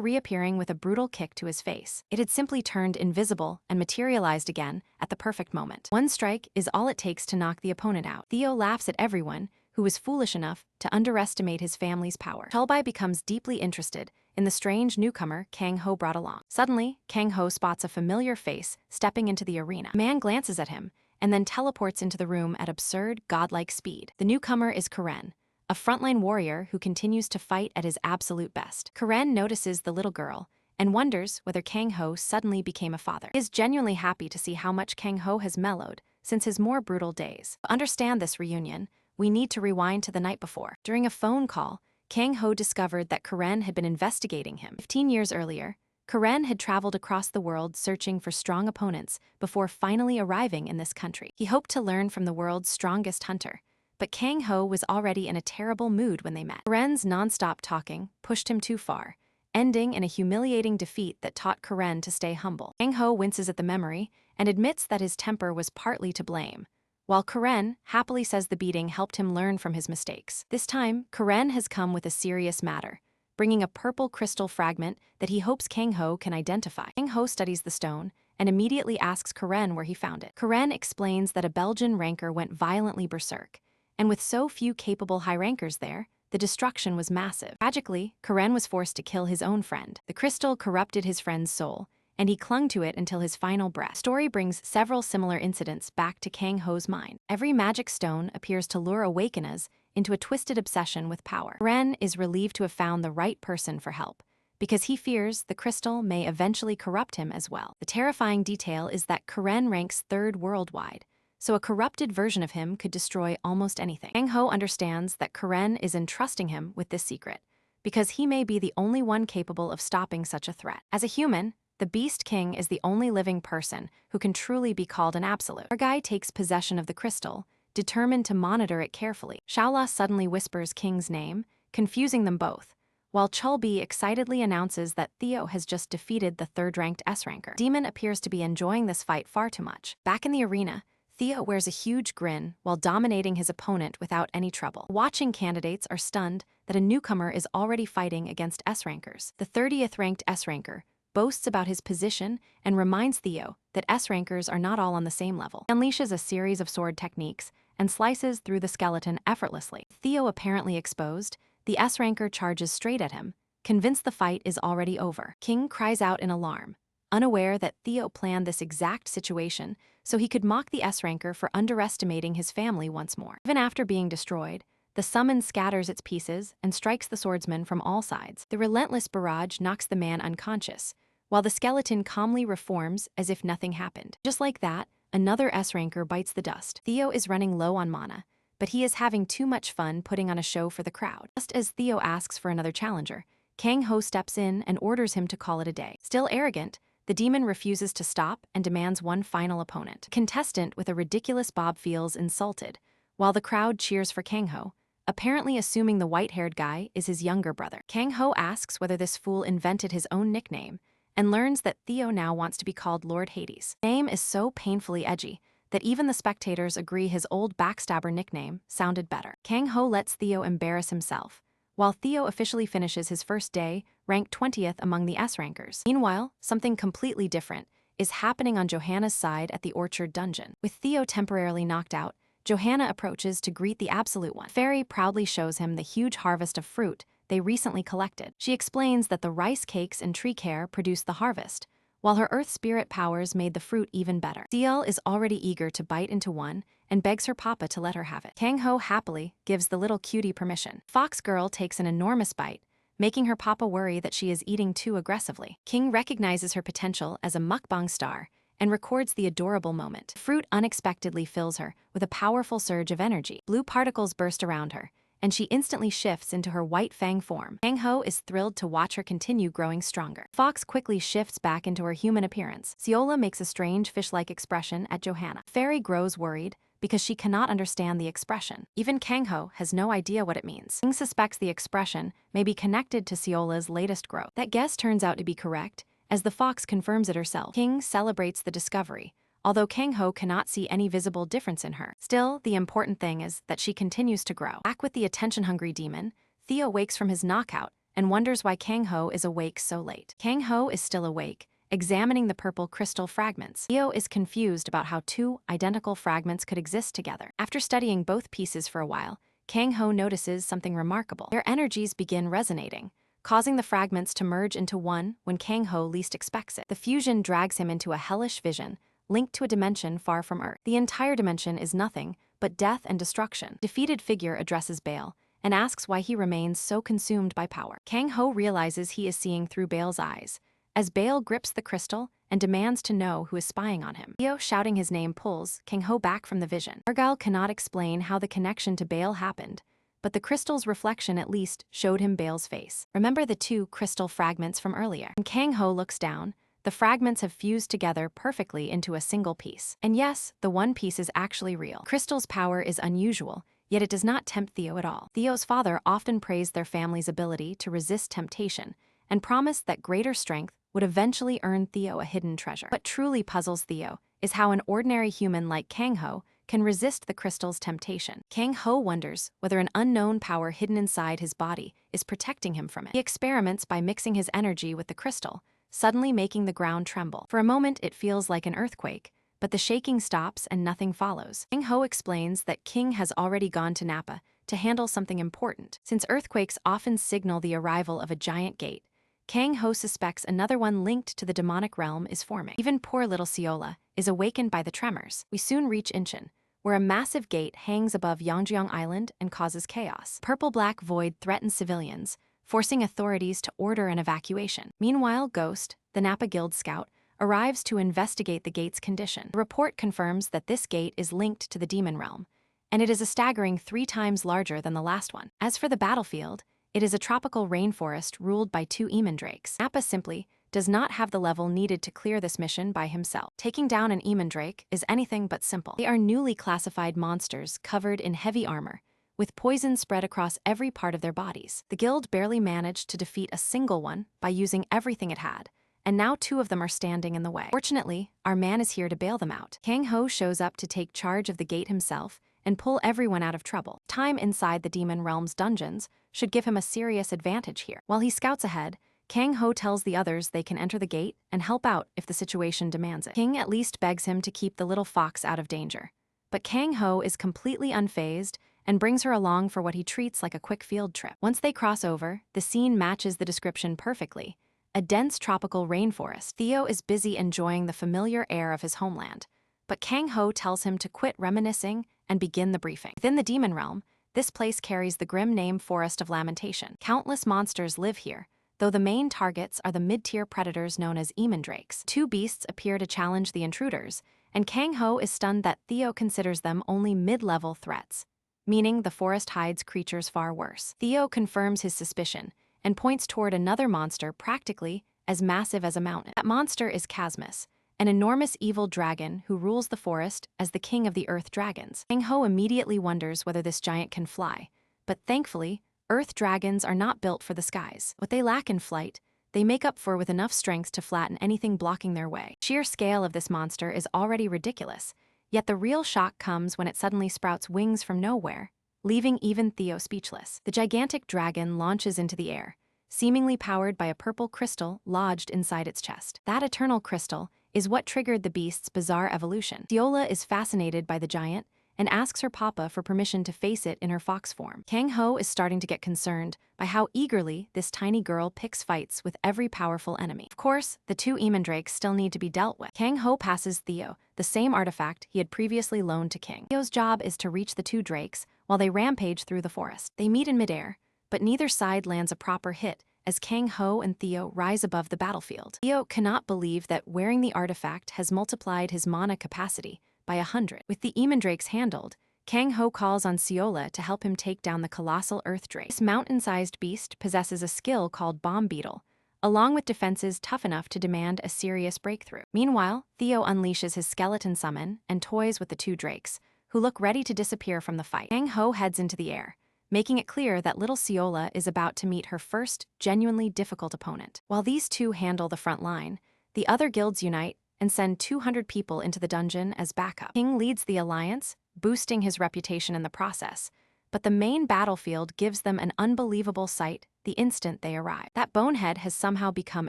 reappearing with a brutal kick to his face. It had simply turned invisible and materialized again at the perfect moment. One strike is all it takes to knock the opponent out. Theo laughs at everyone who was foolish enough to underestimate his family's power. Chelby becomes deeply interested in the strange newcomer Kang-ho brought along. Suddenly, Kang-ho spots a familiar face stepping into the arena. A man glances at him and then teleports into the room at absurd, godlike speed. The newcomer is Karen, a frontline warrior who continues to fight at his absolute best. Karen notices the little girl and wonders whether Kang-ho suddenly became a father. He is genuinely happy to see how much Kang-ho has mellowed since his more brutal days. To understand this reunion, we need to rewind to the night before. During a phone call, Kang-ho discovered that Karen had been investigating him. 15 years earlier, Karen had traveled across the world searching for strong opponents before finally arriving in this country. He hoped to learn from the world's strongest hunter, but Kang-ho was already in a terrible mood when they met. Karen's non-stop talking pushed him too far, ending in a humiliating defeat that taught Karen to stay humble. Kang-ho winces at the memory and admits that his temper was partly to blame, while Karen happily says the beating helped him learn from his mistakes. This time, Karen has come with a serious matter, bringing a purple crystal fragment that he hopes Kang-ho can identify. Kang-ho studies the stone and immediately asks Karen where he found it. Karen explains that a Belgian ranker went violently berserk, and with so few capable high rankers there, the destruction was massive. Tragically, Karen was forced to kill his own friend. The crystal corrupted his friend's soul, and he clung to it until his final breath. The story brings several similar incidents back to Kang-ho's mind. Every magic stone appears to lure awakeners into a twisted obsession with power. Karen is relieved to have found the right person for help, because he fears the crystal may eventually corrupt him as well. The terrifying detail is that Karen ranks 3rd worldwide, so a corrupted version of him could destroy almost anything. Kang-ho understands that Karen is entrusting him with this secret, because he may be the only one capable of stopping such a threat. As a human, the Beast King is the only living person who can truly be called an absolute. Our guy takes possession of the crystal, determined to monitor it carefully. Shaola suddenly whispers King's name, confusing them both, while Chelby excitedly announces that Theo has just defeated the 3rd-ranked S-ranker. Demon appears to be enjoying this fight far too much. Back in the arena, Theo wears a huge grin while dominating his opponent without any trouble. Watching candidates are stunned that a newcomer is already fighting against S-rankers. The 30th-ranked S-ranker boasts about his position and reminds Theo that S-rankers are not all on the same level. He unleashes a series of sword techniques and slices through the skeleton effortlessly. Theo apparently exposed, the S-ranker charges straight at him, convinced the fight is already over. King cries out in alarm, unaware that Theo planned this exact situation so he could mock the S-ranker for underestimating his family once more. Even after being destroyed, The summon scatters its pieces and strikes the swordsman from all sides. The relentless barrage knocks the man unconscious, while the skeleton calmly reforms as if nothing happened. Just like that, another S-ranker bites the dust. Theo is running low on mana, but he is having too much fun putting on a show for the crowd. Just as Theo asks for another challenger, Kang Ho steps in and orders him to call it a day. Still arrogant, the demon refuses to stop and demands one final opponent. The contestant with a ridiculous bob feels insulted, while the crowd cheers for Kang Ho, apparently assuming the white-haired guy is his younger brother. Kang Ho asks whether this fool invented his own nickname, and learns that Theo now wants to be called Lord Hades. The name is so painfully edgy that even the spectators agree his old backstabber nickname sounded better. Kang Ho lets Theo embarrass himself, while Theo officially finishes his first day, ranked 20th among the S-rankers. Meanwhile, something completely different is happening on Johanna's side at the Orchard Dungeon. With Theo temporarily knocked out, Johanna approaches to greet the Absolute One. Fairy proudly shows him the huge harvest of fruit they recently collected. She explains that the rice cakes and tree care produced the harvest, while her earth spirit powers made the fruit even better. CL is already eager to bite into one and begs her papa to let her have it. Kang Ho happily gives the little cutie permission. Fox Girl takes an enormous bite, making her papa worry that she is eating too aggressively. King recognizes her potential as a mukbang star and records the adorable moment. Fruit unexpectedly fills her with a powerful surge of energy. Blue particles burst around her, and she instantly shifts into her white fang form. Kang Ho is thrilled to watch her continue growing stronger. Fox quickly shifts back into her human appearance. Ciola makes a strange fish-like expression at Johanna. Fairy grows worried because she cannot understand the expression. Even Kang Ho has no idea what it means. King suspects the expression may be connected to Ciola's latest growth. That guess turns out to be correct, as the fox confirms it herself. King celebrates the discovery, although Kang Ho cannot see any visible difference in her. Still, the important thing is that she continues to grow. Back with the attention-hungry demon, Theo wakes from his knockout and wonders why Kang Ho is awake so late. Kang Ho is still awake, examining the purple crystal fragments. Theo is confused about how two identical fragments could exist together. After studying both pieces for a while, Kang Ho notices something remarkable. Their energies begin resonating, causing the fragments to merge into one when Kang Ho least expects it. The fusion drags him into a hellish vision, linked to a dimension far from Earth. The entire dimension is nothing but death and destruction. Defeated figure addresses Bale and asks why he remains so consumed by power. Kang Ho realizes he is seeing through Bale's eyes, as Bale grips the crystal and demands to know who is spying on him. Theo shouting his name pulls Kang Ho back from the vision. Argyle cannot explain how the connection to Bale happened, but the crystal's reflection at least showed him Bale's face. Remember the two crystal fragments from earlier? When Kang Ho looks down, the fragments have fused together perfectly into a single piece. And yes, the one piece is actually real. Crystal's power is unusual, yet it does not tempt Theo at all. Theo's father often praised their family's ability to resist temptation and promised that greater strength would eventually earn Theo a hidden treasure. What truly puzzles Theo is how an ordinary human like Kang Ho can resist the crystal's temptation. Kang Ho wonders whether an unknown power hidden inside his body is protecting him from it. He experiments by mixing his energy with the crystal, suddenly making the ground tremble. For a moment, it feels like an earthquake, but the shaking stops and nothing follows. Kang Ho explains that King has already gone to Napa to handle something important. Since earthquakes often signal the arrival of a giant gate, Kang Ho suspects another one linked to the demonic realm is forming. Even poor little Ciola is awakened by the tremors. We soon reach Incheon, where a massive gate hangs above Yangjiang Island and causes chaos. Purple-black void threatens civilians, forcing authorities to order an evacuation. Meanwhile, Ghost, the Napa Guild scout, arrives to investigate the gate's condition. The report confirms that this gate is linked to the demon realm, and it is a staggering 3 times larger than the last one. As for the battlefield, it is a tropical rainforest ruled by 2 Eamon drakes. Napa simply does not have the level needed to clear this mission by himself. Taking down an Eamon drake is anything but simple. They are newly classified monsters covered in heavy armor, with poison spread across every part of their bodies. The guild barely managed to defeat a single one by using everything it had, and now 2 of them are standing in the way. Fortunately, our man is here to bail them out. Kang Ho shows up to take charge of the gate himself and pull everyone out of trouble. Time inside the demon realm's dungeons should give him a serious advantage here. While he scouts ahead, Kang Ho tells the others they can enter the gate and help out if the situation demands it. King at least begs him to keep the little fox out of danger, but Kang Ho is completely unfazed and brings her along for what he treats like a quick field trip. Once they cross over, the scene matches the description perfectly. A dense tropical rainforest. Theo is busy enjoying the familiar air of his homeland, but Kang Ho tells him to quit reminiscing and begin the briefing. Within the demon realm, This place carries the grim name Forest of Lamentation. Countless monsters live here, though the main targets are the mid-tier predators known as Emondrakes. Two beasts appear to challenge the intruders, and Kang-ho is stunned that Theo considers them only mid-level threats, meaning the forest hides creatures far worse. Theo confirms his suspicion and points toward another monster practically as massive as a mountain. That monster is Chasmus, an enormous evil dragon who rules the forest as the king of the earth dragons. Kang-ho immediately wonders whether this giant can fly, but thankfully, earth dragons are not built for the skies. What they lack in flight, they make up for with enough strength to flatten anything blocking their way. The sheer scale of this monster is already ridiculous, yet the real shock comes when it suddenly sprouts wings from nowhere, leaving even Theo speechless. The gigantic dragon launches into the air, seemingly powered by a purple crystal lodged inside its chest. That eternal crystal is what triggered the beast's bizarre evolution. Seola is fascinated by the giant and asks her papa for permission to face it in her fox form. Kang-ho is starting to get concerned by how eagerly this tiny girl picks fights with every powerful enemy. Of course, the two Emondrakes still need to be dealt with. Kang-ho passes Theo the same artifact he had previously loaned to King. Theo's job is to reach the two drakes while they rampage through the forest. They meet in midair, but neither side lands a proper hit as Kang-ho and Theo rise above the battlefield. Theo cannot believe that wearing the artifact has multiplied his mana capacity by 100. With the Emondrakes handled, Kang-ho calls on Seola to help him take down the colossal earth drake. This mountain-sized beast possesses a skill called Bomb Beetle, along with defenses tough enough to demand a serious breakthrough. Meanwhile, Theo unleashes his skeleton summon and toys with the two drakes, who look ready to disappear from the fight. Kang-ho heads into the air, making it clear that little Seola is about to meet her first genuinely difficult opponent. While these two handle the front line, the other guilds unite and send 200 people into the dungeon as backup. King leads the alliance, boosting his reputation in the process, but the main battlefield gives them an unbelievable sight the instant they arrive. That bonehead has somehow become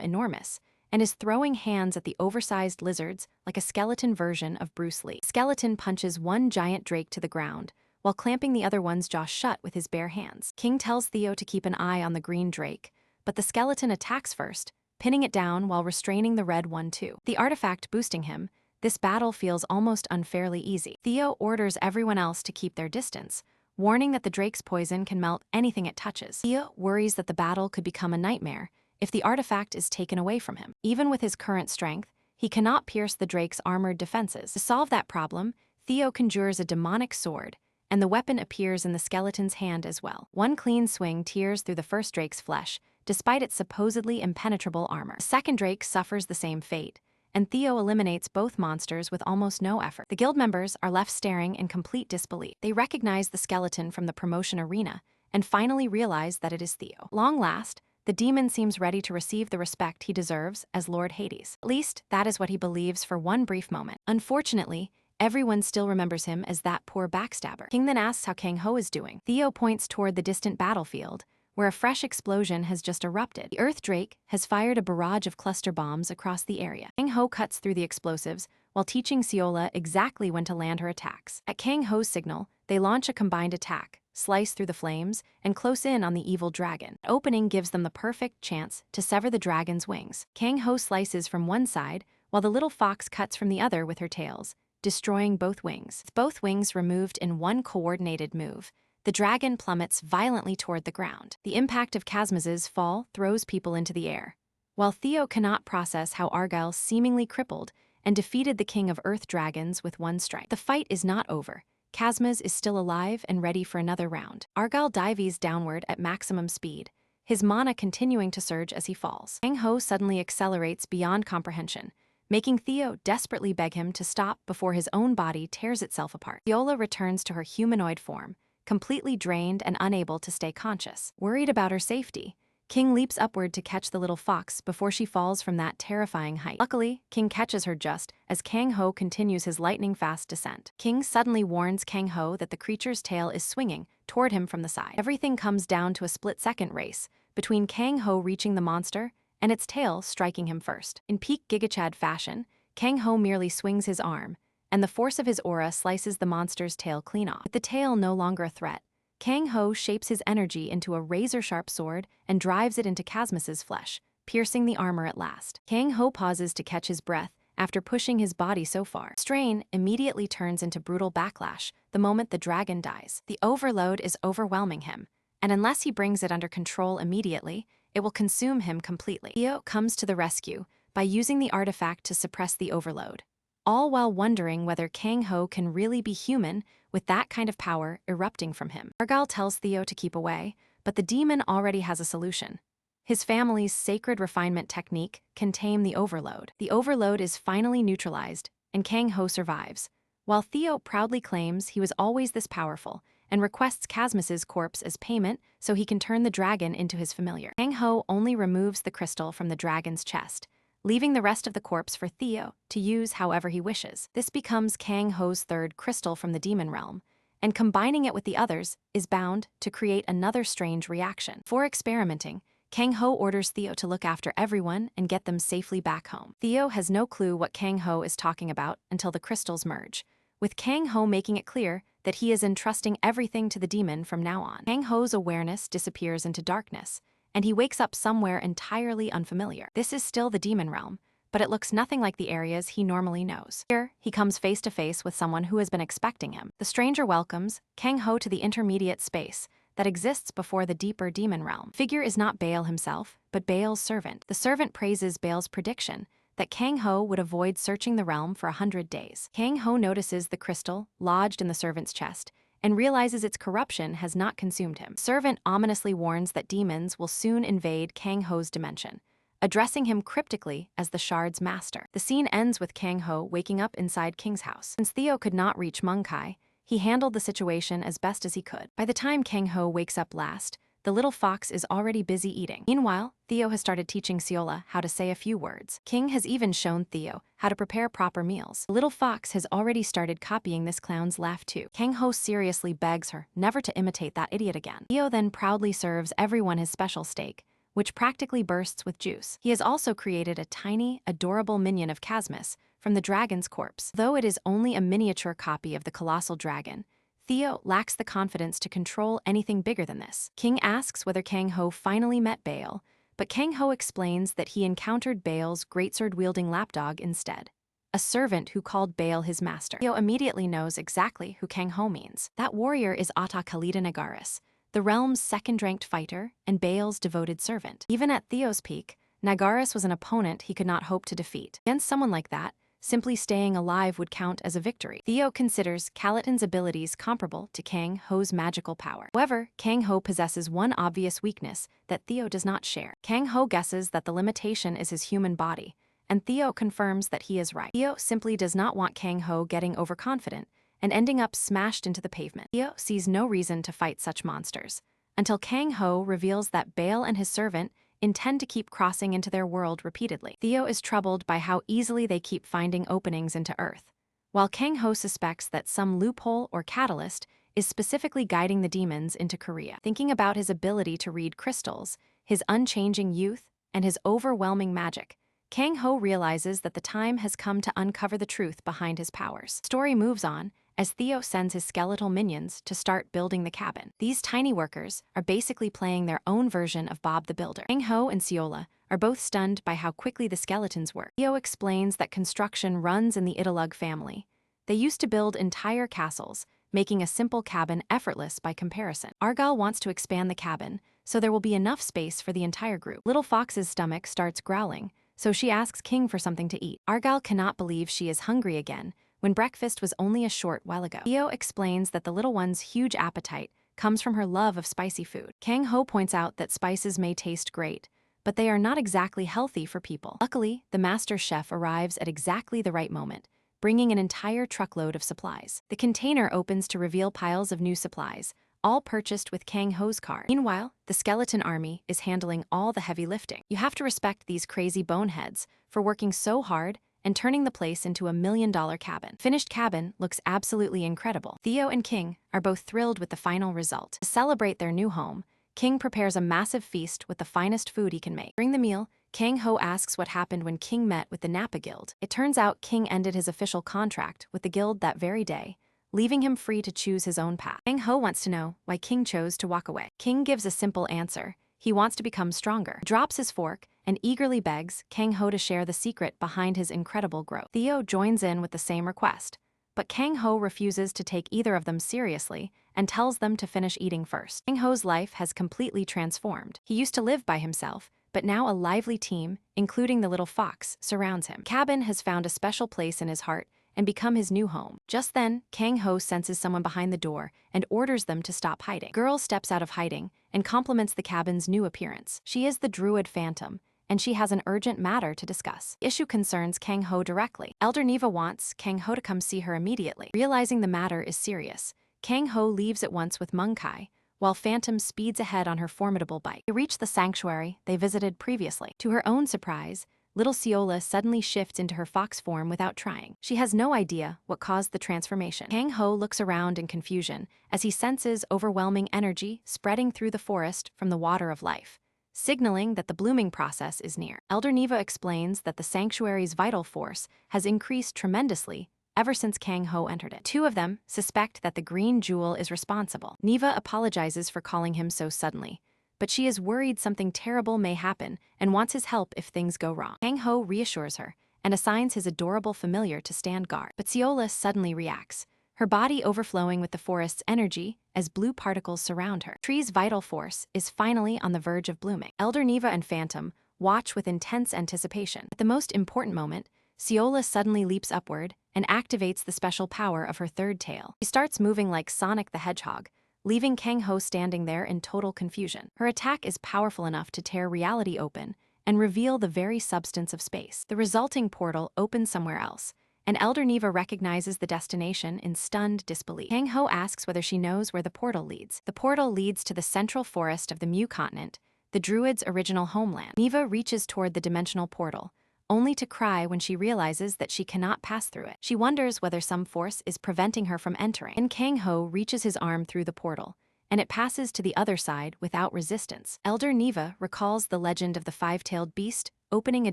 enormous and is throwing hands at the oversized lizards like a skeleton version of Bruce Lee. Skeleton punches one giant drake to the ground, while clamping the other one's jaw shut with his bare hands. King tells Theo to keep an eye on the green drake, but the skeleton attacks first, pinning it down while restraining the red one too. The artifact boosting him, this battle feels almost unfairly easy. Theo orders everyone else to keep their distance, warning that the drake's poison can melt anything it touches. Theo worries that the battle could become a nightmare if the artifact is taken away from him. Even with his current strength, he cannot pierce the drake's armored defenses. To solve that problem, Theo conjures a demonic sword, and the weapon appears in the skeleton's hand as well. One clean swing tears through the first drake's flesh, despite its supposedly impenetrable armor. The second drake suffers the same fate, and Theo eliminates both monsters with almost no effort. The guild members are left staring in complete disbelief. They recognize the skeleton from the promotion arena, and finally realize that it is Theo. Long last, the demon seems ready to receive the respect he deserves as Lord Hades. At least, that is what he believes for one brief moment. Unfortunately, everyone still remembers him as that poor backstabber. King then asks how Kang-ho is doing. Theo points toward the distant battlefield, where a fresh explosion has just erupted. The Earth Drake has fired a barrage of cluster bombs across the area. Kang-ho cuts through the explosives while teaching Seola exactly when to land her attacks. At Kang-ho's signal, they launch a combined attack, slice through the flames, and close in on the evil dragon. The opening gives them the perfect chance to sever the dragon's wings. Kang-ho slices from one side, while the little fox cuts from the other with her tails, destroying both wings. With both wings removed in one coordinated move, the dragon plummets violently toward the ground. The impact of Chasmus's fall throws people into the air, while Theo cannot process how Argyle seemingly crippled and defeated the king of earth dragons with one strike. The fight is not over. Chasmus is still alive and ready for another round. Argyle dives downward at maximum speed, his mana continuing to surge as he falls. Kang-ho suddenly accelerates beyond comprehension, making Theo desperately beg him to stop before his own body tears itself apart. Viola returns to her humanoid form, completely drained and unable to stay conscious. Worried about her safety, King leaps upward to catch the little fox before she falls from that terrifying height. Luckily, King catches her just as Kang-ho continues his lightning-fast descent. King suddenly warns Kang-ho that the creature's tail is swinging toward him from the side. Everything comes down to a split-second race between Kang-ho reaching the monster and its tail striking him first. In peak Gigachad fashion, Kang-ho merely swings his arm, and the force of his aura slices the monster's tail clean off. With the tail no longer a threat, Kang-ho shapes his energy into a razor-sharp sword and drives it into Chasmus's flesh, piercing the armor at last. Kang-ho pauses to catch his breath after pushing his body so far. Strain immediately turns into brutal backlash the moment the dragon dies. The overload is overwhelming him, and unless he brings it under control immediately, it will consume him completely. Theo comes to the rescue by using the artifact to suppress the overload, all while wondering whether Kang-ho can really be human with that kind of power erupting from him. Argyle tells Theo to keep away, but the demon already has a solution. His family's sacred refinement technique can tame the overload. The overload is finally neutralized, and Kang-ho survives, while Theo proudly claims he was always this powerful and requests Casmus's corpse as payment so he can turn the dragon into his familiar. Kang-ho only removes the crystal from the dragon's chest, leaving the rest of the corpse for Theo to use however he wishes. This becomes Kang-ho's third crystal from the demon realm, and combining it with the others is bound to create another strange reaction. For experimenting, Kang-ho orders Theo to look after everyone and get them safely back home. Theo has no clue what Kang-ho is talking about until the crystals merge, with Kang-ho making it clear that he is entrusting everything to the demon from now on. Kang-ho's awareness disappears into darkness, and he wakes up somewhere entirely unfamiliar. This is still the demon realm, but it looks nothing like the areas he normally knows. Here, he comes face to face with someone who has been expecting him. The stranger welcomes Kang-ho to the intermediate space that exists before the deeper demon realm. Figure is not Baal himself, but Baal's servant. The servant praises Baal's prediction that Kang-ho would avoid searching the realm for 100 days. Kang-ho notices the crystal lodged in the servant's chest and realizes its corruption has not consumed him. Servant ominously warns that demons will soon invade Kang-ho's dimension, addressing him cryptically as the shard's master. The scene ends with Kang-ho waking up inside King's house. Since Theo could not reach Munkai, he handled the situation as best as he could. By the time Kang-ho wakes up last, the little fox is already busy eating. Meanwhile, Theo has started teaching Seola how to say a few words. King has even shown Theo how to prepare proper meals. The little fox has already started copying this clown's laugh too. Kang-ho seriously begs her never to imitate that idiot again. Theo then proudly serves everyone his special steak, which practically bursts with juice. He has also created a tiny, adorable minion of Casmus from the dragon's corpse. Though it is only a miniature copy of the colossal dragon, Theo lacks the confidence to control anything bigger than this. King asks whether Kang-ho finally met Baal, but Kang-ho explains that he encountered Baal's greatsword-wielding lapdog instead, a servant who called Baal his master. Theo immediately knows exactly who Kang-ho means. That warrior is Ata Khalida Nagaris, the realm's second-ranked fighter and Baal's devoted servant. Even at Theo's peak, Nagaris was an opponent he could not hope to defeat. Against someone like that, simply staying alive would count as a victory. Theo considers Calatin's abilities comparable to Kang-ho's magical power. However, Kang-ho possesses one obvious weakness that Theo does not share. Kang-ho guesses that the limitation is his human body, and Theo confirms that he is right. Theo simply does not want Kang-ho getting overconfident and ending up smashed into the pavement. Theo sees no reason to fight such monsters, until Kang-ho reveals that Baal and his servant intend to keep crossing into their world repeatedly. Theo is troubled by how easily they keep finding openings into Earth, while Kang-ho suspects that some loophole or catalyst is specifically guiding the demons into Korea. Thinking about his ability to read crystals, his unchanging youth, and his overwhelming magic, Kang-ho realizes that the time has come to uncover the truth behind his powers. The story moves on as Theo sends his skeletal minions to start building the cabin. These tiny workers are basically playing their own version of Bob the Builder. Kang-ho and Seola are both stunned by how quickly the skeletons work. Theo explains that construction runs in the Italug family. They used to build entire castles, making a simple cabin effortless by comparison. Argyle wants to expand the cabin, so there will be enough space for the entire group. Little Fox's stomach starts growling, so she asks King for something to eat. Argyle cannot believe she is hungry again, when breakfast was only a short while ago. Theo explains that the little one's huge appetite comes from her love of spicy food. Kang-ho points out that spices may taste great, but they are not exactly healthy for people. Luckily, the master chef arrives at exactly the right moment, bringing an entire truckload of supplies. The container opens to reveal piles of new supplies, all purchased with Kang-ho's card. Meanwhile, the skeleton army is handling all the heavy lifting. You have to respect these crazy boneheads for working so hard and turning the place into $1 million cabin. Finished cabin looks absolutely incredible. Theo and King are both thrilled with the final result. To celebrate their new home, King prepares a massive feast with the finest food he can make. During the meal, Kang-ho asks what happened when King met with the Napa Guild. It turns out King ended his official contract with the guild that very day, leaving him free to choose his own path. Kang-ho wants to know why King chose to walk away. King gives a simple answer. He wants to become stronger. He drops his fork and eagerly begs Kang Ho to share the secret behind his incredible growth. Theo joins in with the same request, but Kang Ho refuses to take either of them seriously and tells them to finish eating first. Kang Ho's life has completely transformed. He used to live by himself, but now a lively team, including the little fox, surrounds him. Cabin has found a special place in his heart and become his new home. Just then, Kang Ho senses someone behind the door and orders them to stop hiding. Girl steps out of hiding and compliments the cabin's new appearance. She is the druid Phantom, and she has an urgent matter to discuss. The issue concerns Kang Ho directly. Elder Neva wants Kang Ho to come see her immediately. Realizing the matter is serious, Kang Ho leaves at once with Mung Kai, while Phantom speeds ahead on her formidable bike. They reach the sanctuary they visited previously. To her own surprise, little Seola suddenly shifts into her fox form without trying. She has no idea what caused the transformation. Kang Ho looks around in confusion as he senses overwhelming energy spreading through the forest from the water of life, signaling that the blooming process is near. Elder Neva explains that the sanctuary's vital force has increased tremendously ever since Kang Ho entered it. Two of them suspect that the green jewel is responsible. Neva apologizes for calling him so suddenly, but she is worried something terrible may happen and wants his help if things go wrong. Kang Ho reassures her and assigns his adorable familiar to stand guard. But Seola suddenly reacts, her body overflowing with the forest's energy as blue particles surround her. Tree's vital force is finally on the verge of blooming. Elder Neva and Phantom watch with intense anticipation. At the most important moment, Seola suddenly leaps upward and activates the special power of her third tail. She starts moving like Sonic the Hedgehog, leaving Kang Ho standing there in total confusion. Her attack is powerful enough to tear reality open and reveal the very substance of space. The resulting portal opens somewhere else, and Elder Neva recognizes the destination in stunned disbelief. Kang Ho asks whether she knows where the portal leads. The portal leads to the central forest of the Mu continent, the Druids' original homeland. Neva reaches toward the dimensional portal, only to cry when she realizes that she cannot pass through it. She wonders whether some force is preventing her from entering. And Kang Ho reaches his arm through the portal, and it passes to the other side without resistance. Elder Neva recalls the legend of the five-tailed beast opening a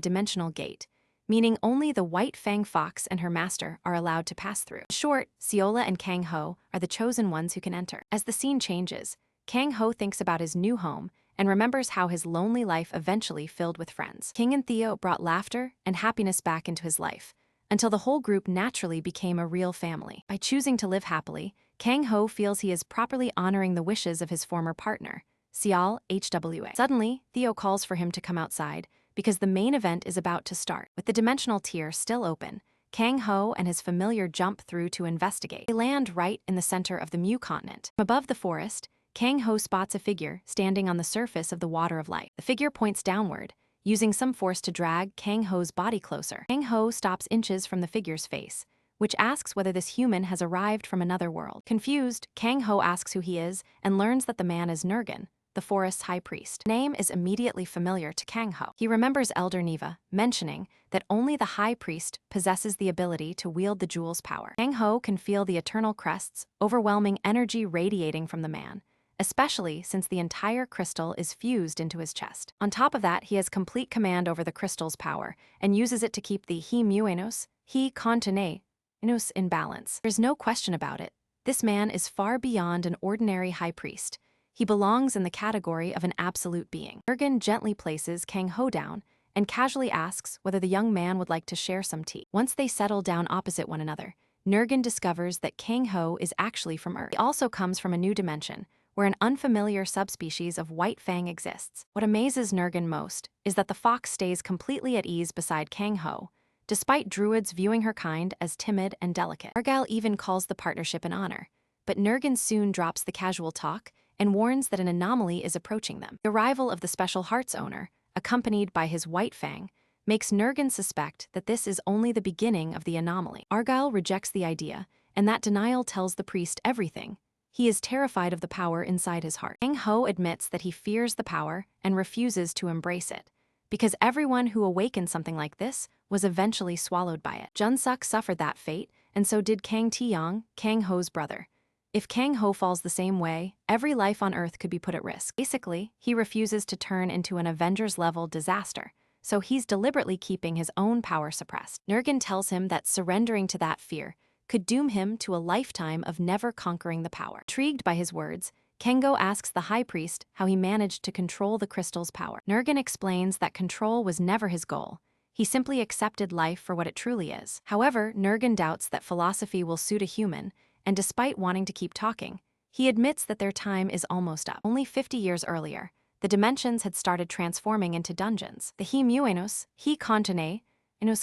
dimensional gate, meaning only the white fang fox and her master are allowed to pass through. In short, Seola and Kang Ho are the chosen ones who can enter. As the scene changes, Kang Ho thinks about his new home and remembers how his lonely life eventually filled with friends. King and Theo brought laughter and happiness back into his life, until the whole group naturally became a real family. By choosing to live happily, Kang Ho feels he is properly honoring the wishes of his former partner, Seol HWA. Suddenly, Theo calls for him to come outside, because the main event is about to start. With the dimensional tier still open, Kang Ho and his familiar jump through to investigate. They land right in the center of the Mu continent. From above the forest, Kang Ho spots a figure standing on the surface of the water of life. The figure points downward, using some force to drag Kang Ho's body closer. Kang Ho stops inches from the figure's face, which asks whether this human has arrived from another world. Confused, Kang Ho asks who he is and learns that the man is Nergan, the forest's high priest. The name is immediately familiar to Kang Ho. He remembers Elder Neva mentioning that only the high priest possesses the ability to wield the jewel's power. Kang Ho can feel the eternal crest's overwhelming energy radiating from the man, especially since the entire crystal is fused into his chest. On top of that, he has complete command over the crystal's power and uses it to keep the he muenos, he contene, in balance. There's no question about it. This man is far beyond an ordinary high priest. He belongs in the category of an absolute being. Nergan gently places Kang Ho down and casually asks whether the young man would like to share some tea. Once they settle down opposite one another, Nergan discovers that Kang Ho is actually from Earth. He also comes from a new dimension, where an unfamiliar subspecies of white fang exists. What amazes Nergan most is that the fox stays completely at ease beside Kang Ho, despite druids viewing her kind as timid and delicate. Argyle even calls the partnership an honor, but Nergan soon drops the casual talk and warns that an anomaly is approaching them. The arrival of the special heart's owner, accompanied by his white fang, makes Nergan suspect that this is only the beginning of the anomaly. Argyle rejects the idea, and that denial tells the priest everything. He is terrified of the power inside his heart. Kang Ho admits that he fears the power and refuses to embrace it, because everyone who awakened something like this was eventually swallowed by it. Junsuk suffered that fate, and so did Kang Taeyong, Kang Ho's brother. If Kang Ho falls the same way, every life on Earth could be put at risk. Basically, he refuses to turn into an Avengers-level disaster, so he's deliberately keeping his own power suppressed. Nergan tells him that surrendering to that fear could doom him to a lifetime of never conquering the power. Intrigued by his words, Kengo asks the high priest how he managed to control the crystal's power. Nurgen explains that control was never his goal. He simply accepted life for what it truly is. However, Nurgen doubts that philosophy will suit a human, and despite wanting to keep talking, he admits that their time is almost up. Only 50 years earlier, the dimensions had started transforming into dungeons. The He Contine,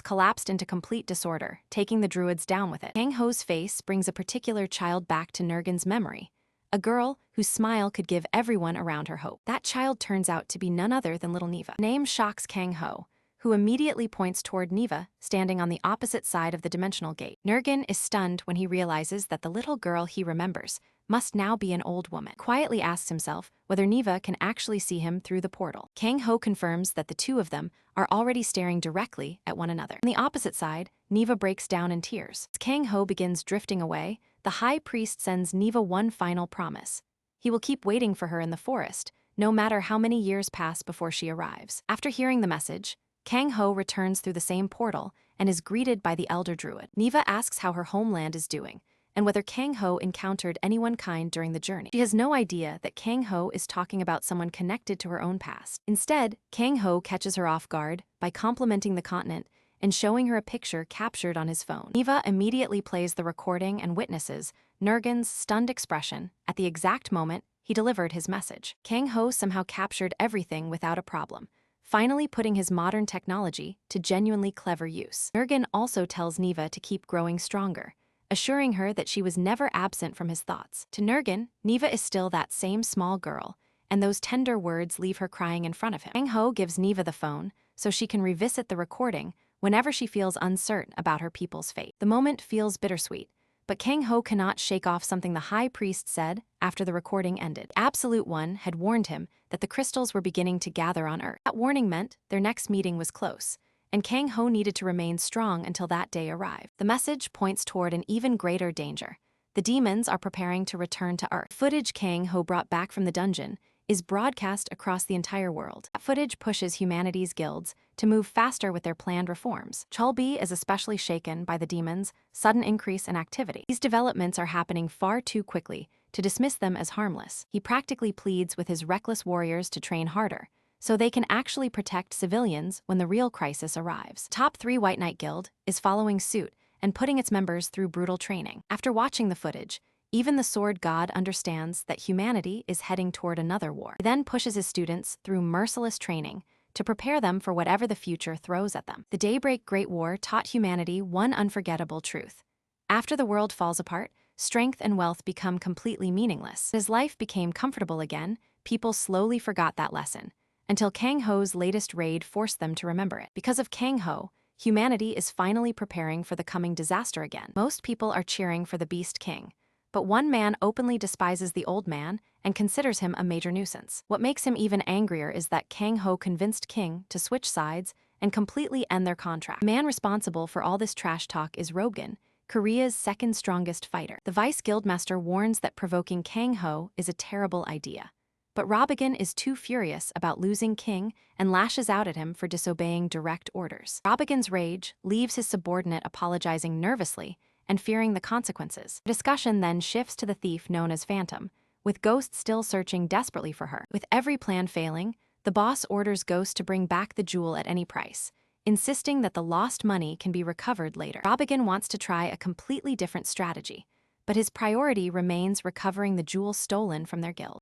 collapsed into complete disorder, taking the druids down with it. Kang Ho's face brings a particular child back to Nurgen's memory, a girl whose smile could give everyone around her hope. That child turns out to be none other than little Neva. Name shocks Kang Ho, who immediately points toward Neva, standing on the opposite side of the dimensional gate. Nurgen is stunned when he realizes that the little girl he remembers must now be an old woman. Quietly asks himself whether Neva can actually see him through the portal. Kang Ho confirms that the two of them are already staring directly at one another. On the opposite side, Neva breaks down in tears. As Kang Ho begins drifting away, the high priest sends Neva one final promise. He will keep waiting for her in the forest, no matter how many years pass before she arrives. After hearing the message, Kang Ho returns through the same portal and is greeted by the elder druid. Neva asks how her homeland is doing, and whether Kang Ho encountered anyone kind during the journey. She has no idea that Kang Ho is talking about someone connected to her own past. Instead, Kang Ho catches her off guard by complimenting the continent and showing her a picture captured on his phone. Neva immediately plays the recording and witnesses Nurgen's stunned expression at the exact moment he delivered his message. Kang Ho somehow captured everything without a problem, finally putting his modern technology to genuinely clever use. Nurgen also tells Neva to keep growing stronger, assuring her that she was never absent from his thoughts. To Nurgen, Neva is still that same small girl, and those tender words leave her crying in front of him. Kang Ho gives Neva the phone so she can revisit the recording whenever she feels uncertain about her people's fate. The moment feels bittersweet, but Kang Ho cannot shake off something the high priest said after the recording ended. Absolute One had warned him that the crystals were beginning to gather on Earth. That warning meant their next meeting was close, and Kang Ho needed to remain strong until that day arrived. The message points toward an even greater danger. The demons are preparing to return to Earth. Footage Kang Ho brought back from the dungeon is broadcast across the entire world. That footage pushes humanity's guilds to move faster with their planned reforms. Cholbi is especially shaken by the demons' sudden increase in activity. These developments are happening far too quickly to dismiss them as harmless. He practically pleads with his reckless warriors to train harder, so they can actually protect civilians when the real crisis arrives. Top 3 White Knight Guild is following suit and putting its members through brutal training. After watching the footage, even the Sword God understands that humanity is heading toward another war. He then pushes his students through merciless training to prepare them for whatever the future throws at them. The Daybreak Great War taught humanity one unforgettable truth. After the world falls apart, strength and wealth become completely meaningless. As life became comfortable again, people slowly forgot that lesson, until Kang Ho's latest raid forced them to remember it. Because of Kang Ho, humanity is finally preparing for the coming disaster again. Most people are cheering for the Beast King, but one man openly despises the old man and considers him a major nuisance. What makes him even angrier is that Kang Ho convinced King to switch sides and completely end their contract. The man responsible for all this trash talk is Rogan, Korea's second strongest fighter. The Vice Guildmaster warns that provoking Kang Ho is a terrible idea, but Robigan is too furious about losing King and lashes out at him for disobeying direct orders. Robigan's rage leaves his subordinate apologizing nervously and fearing the consequences. The discussion then shifts to the thief known as Phantom, with Ghost still searching desperately for her. With every plan failing, the boss orders Ghost to bring back the jewel at any price, insisting that the lost money can be recovered later. Robigan wants to try a completely different strategy, but his priority remains recovering the jewel stolen from their guild.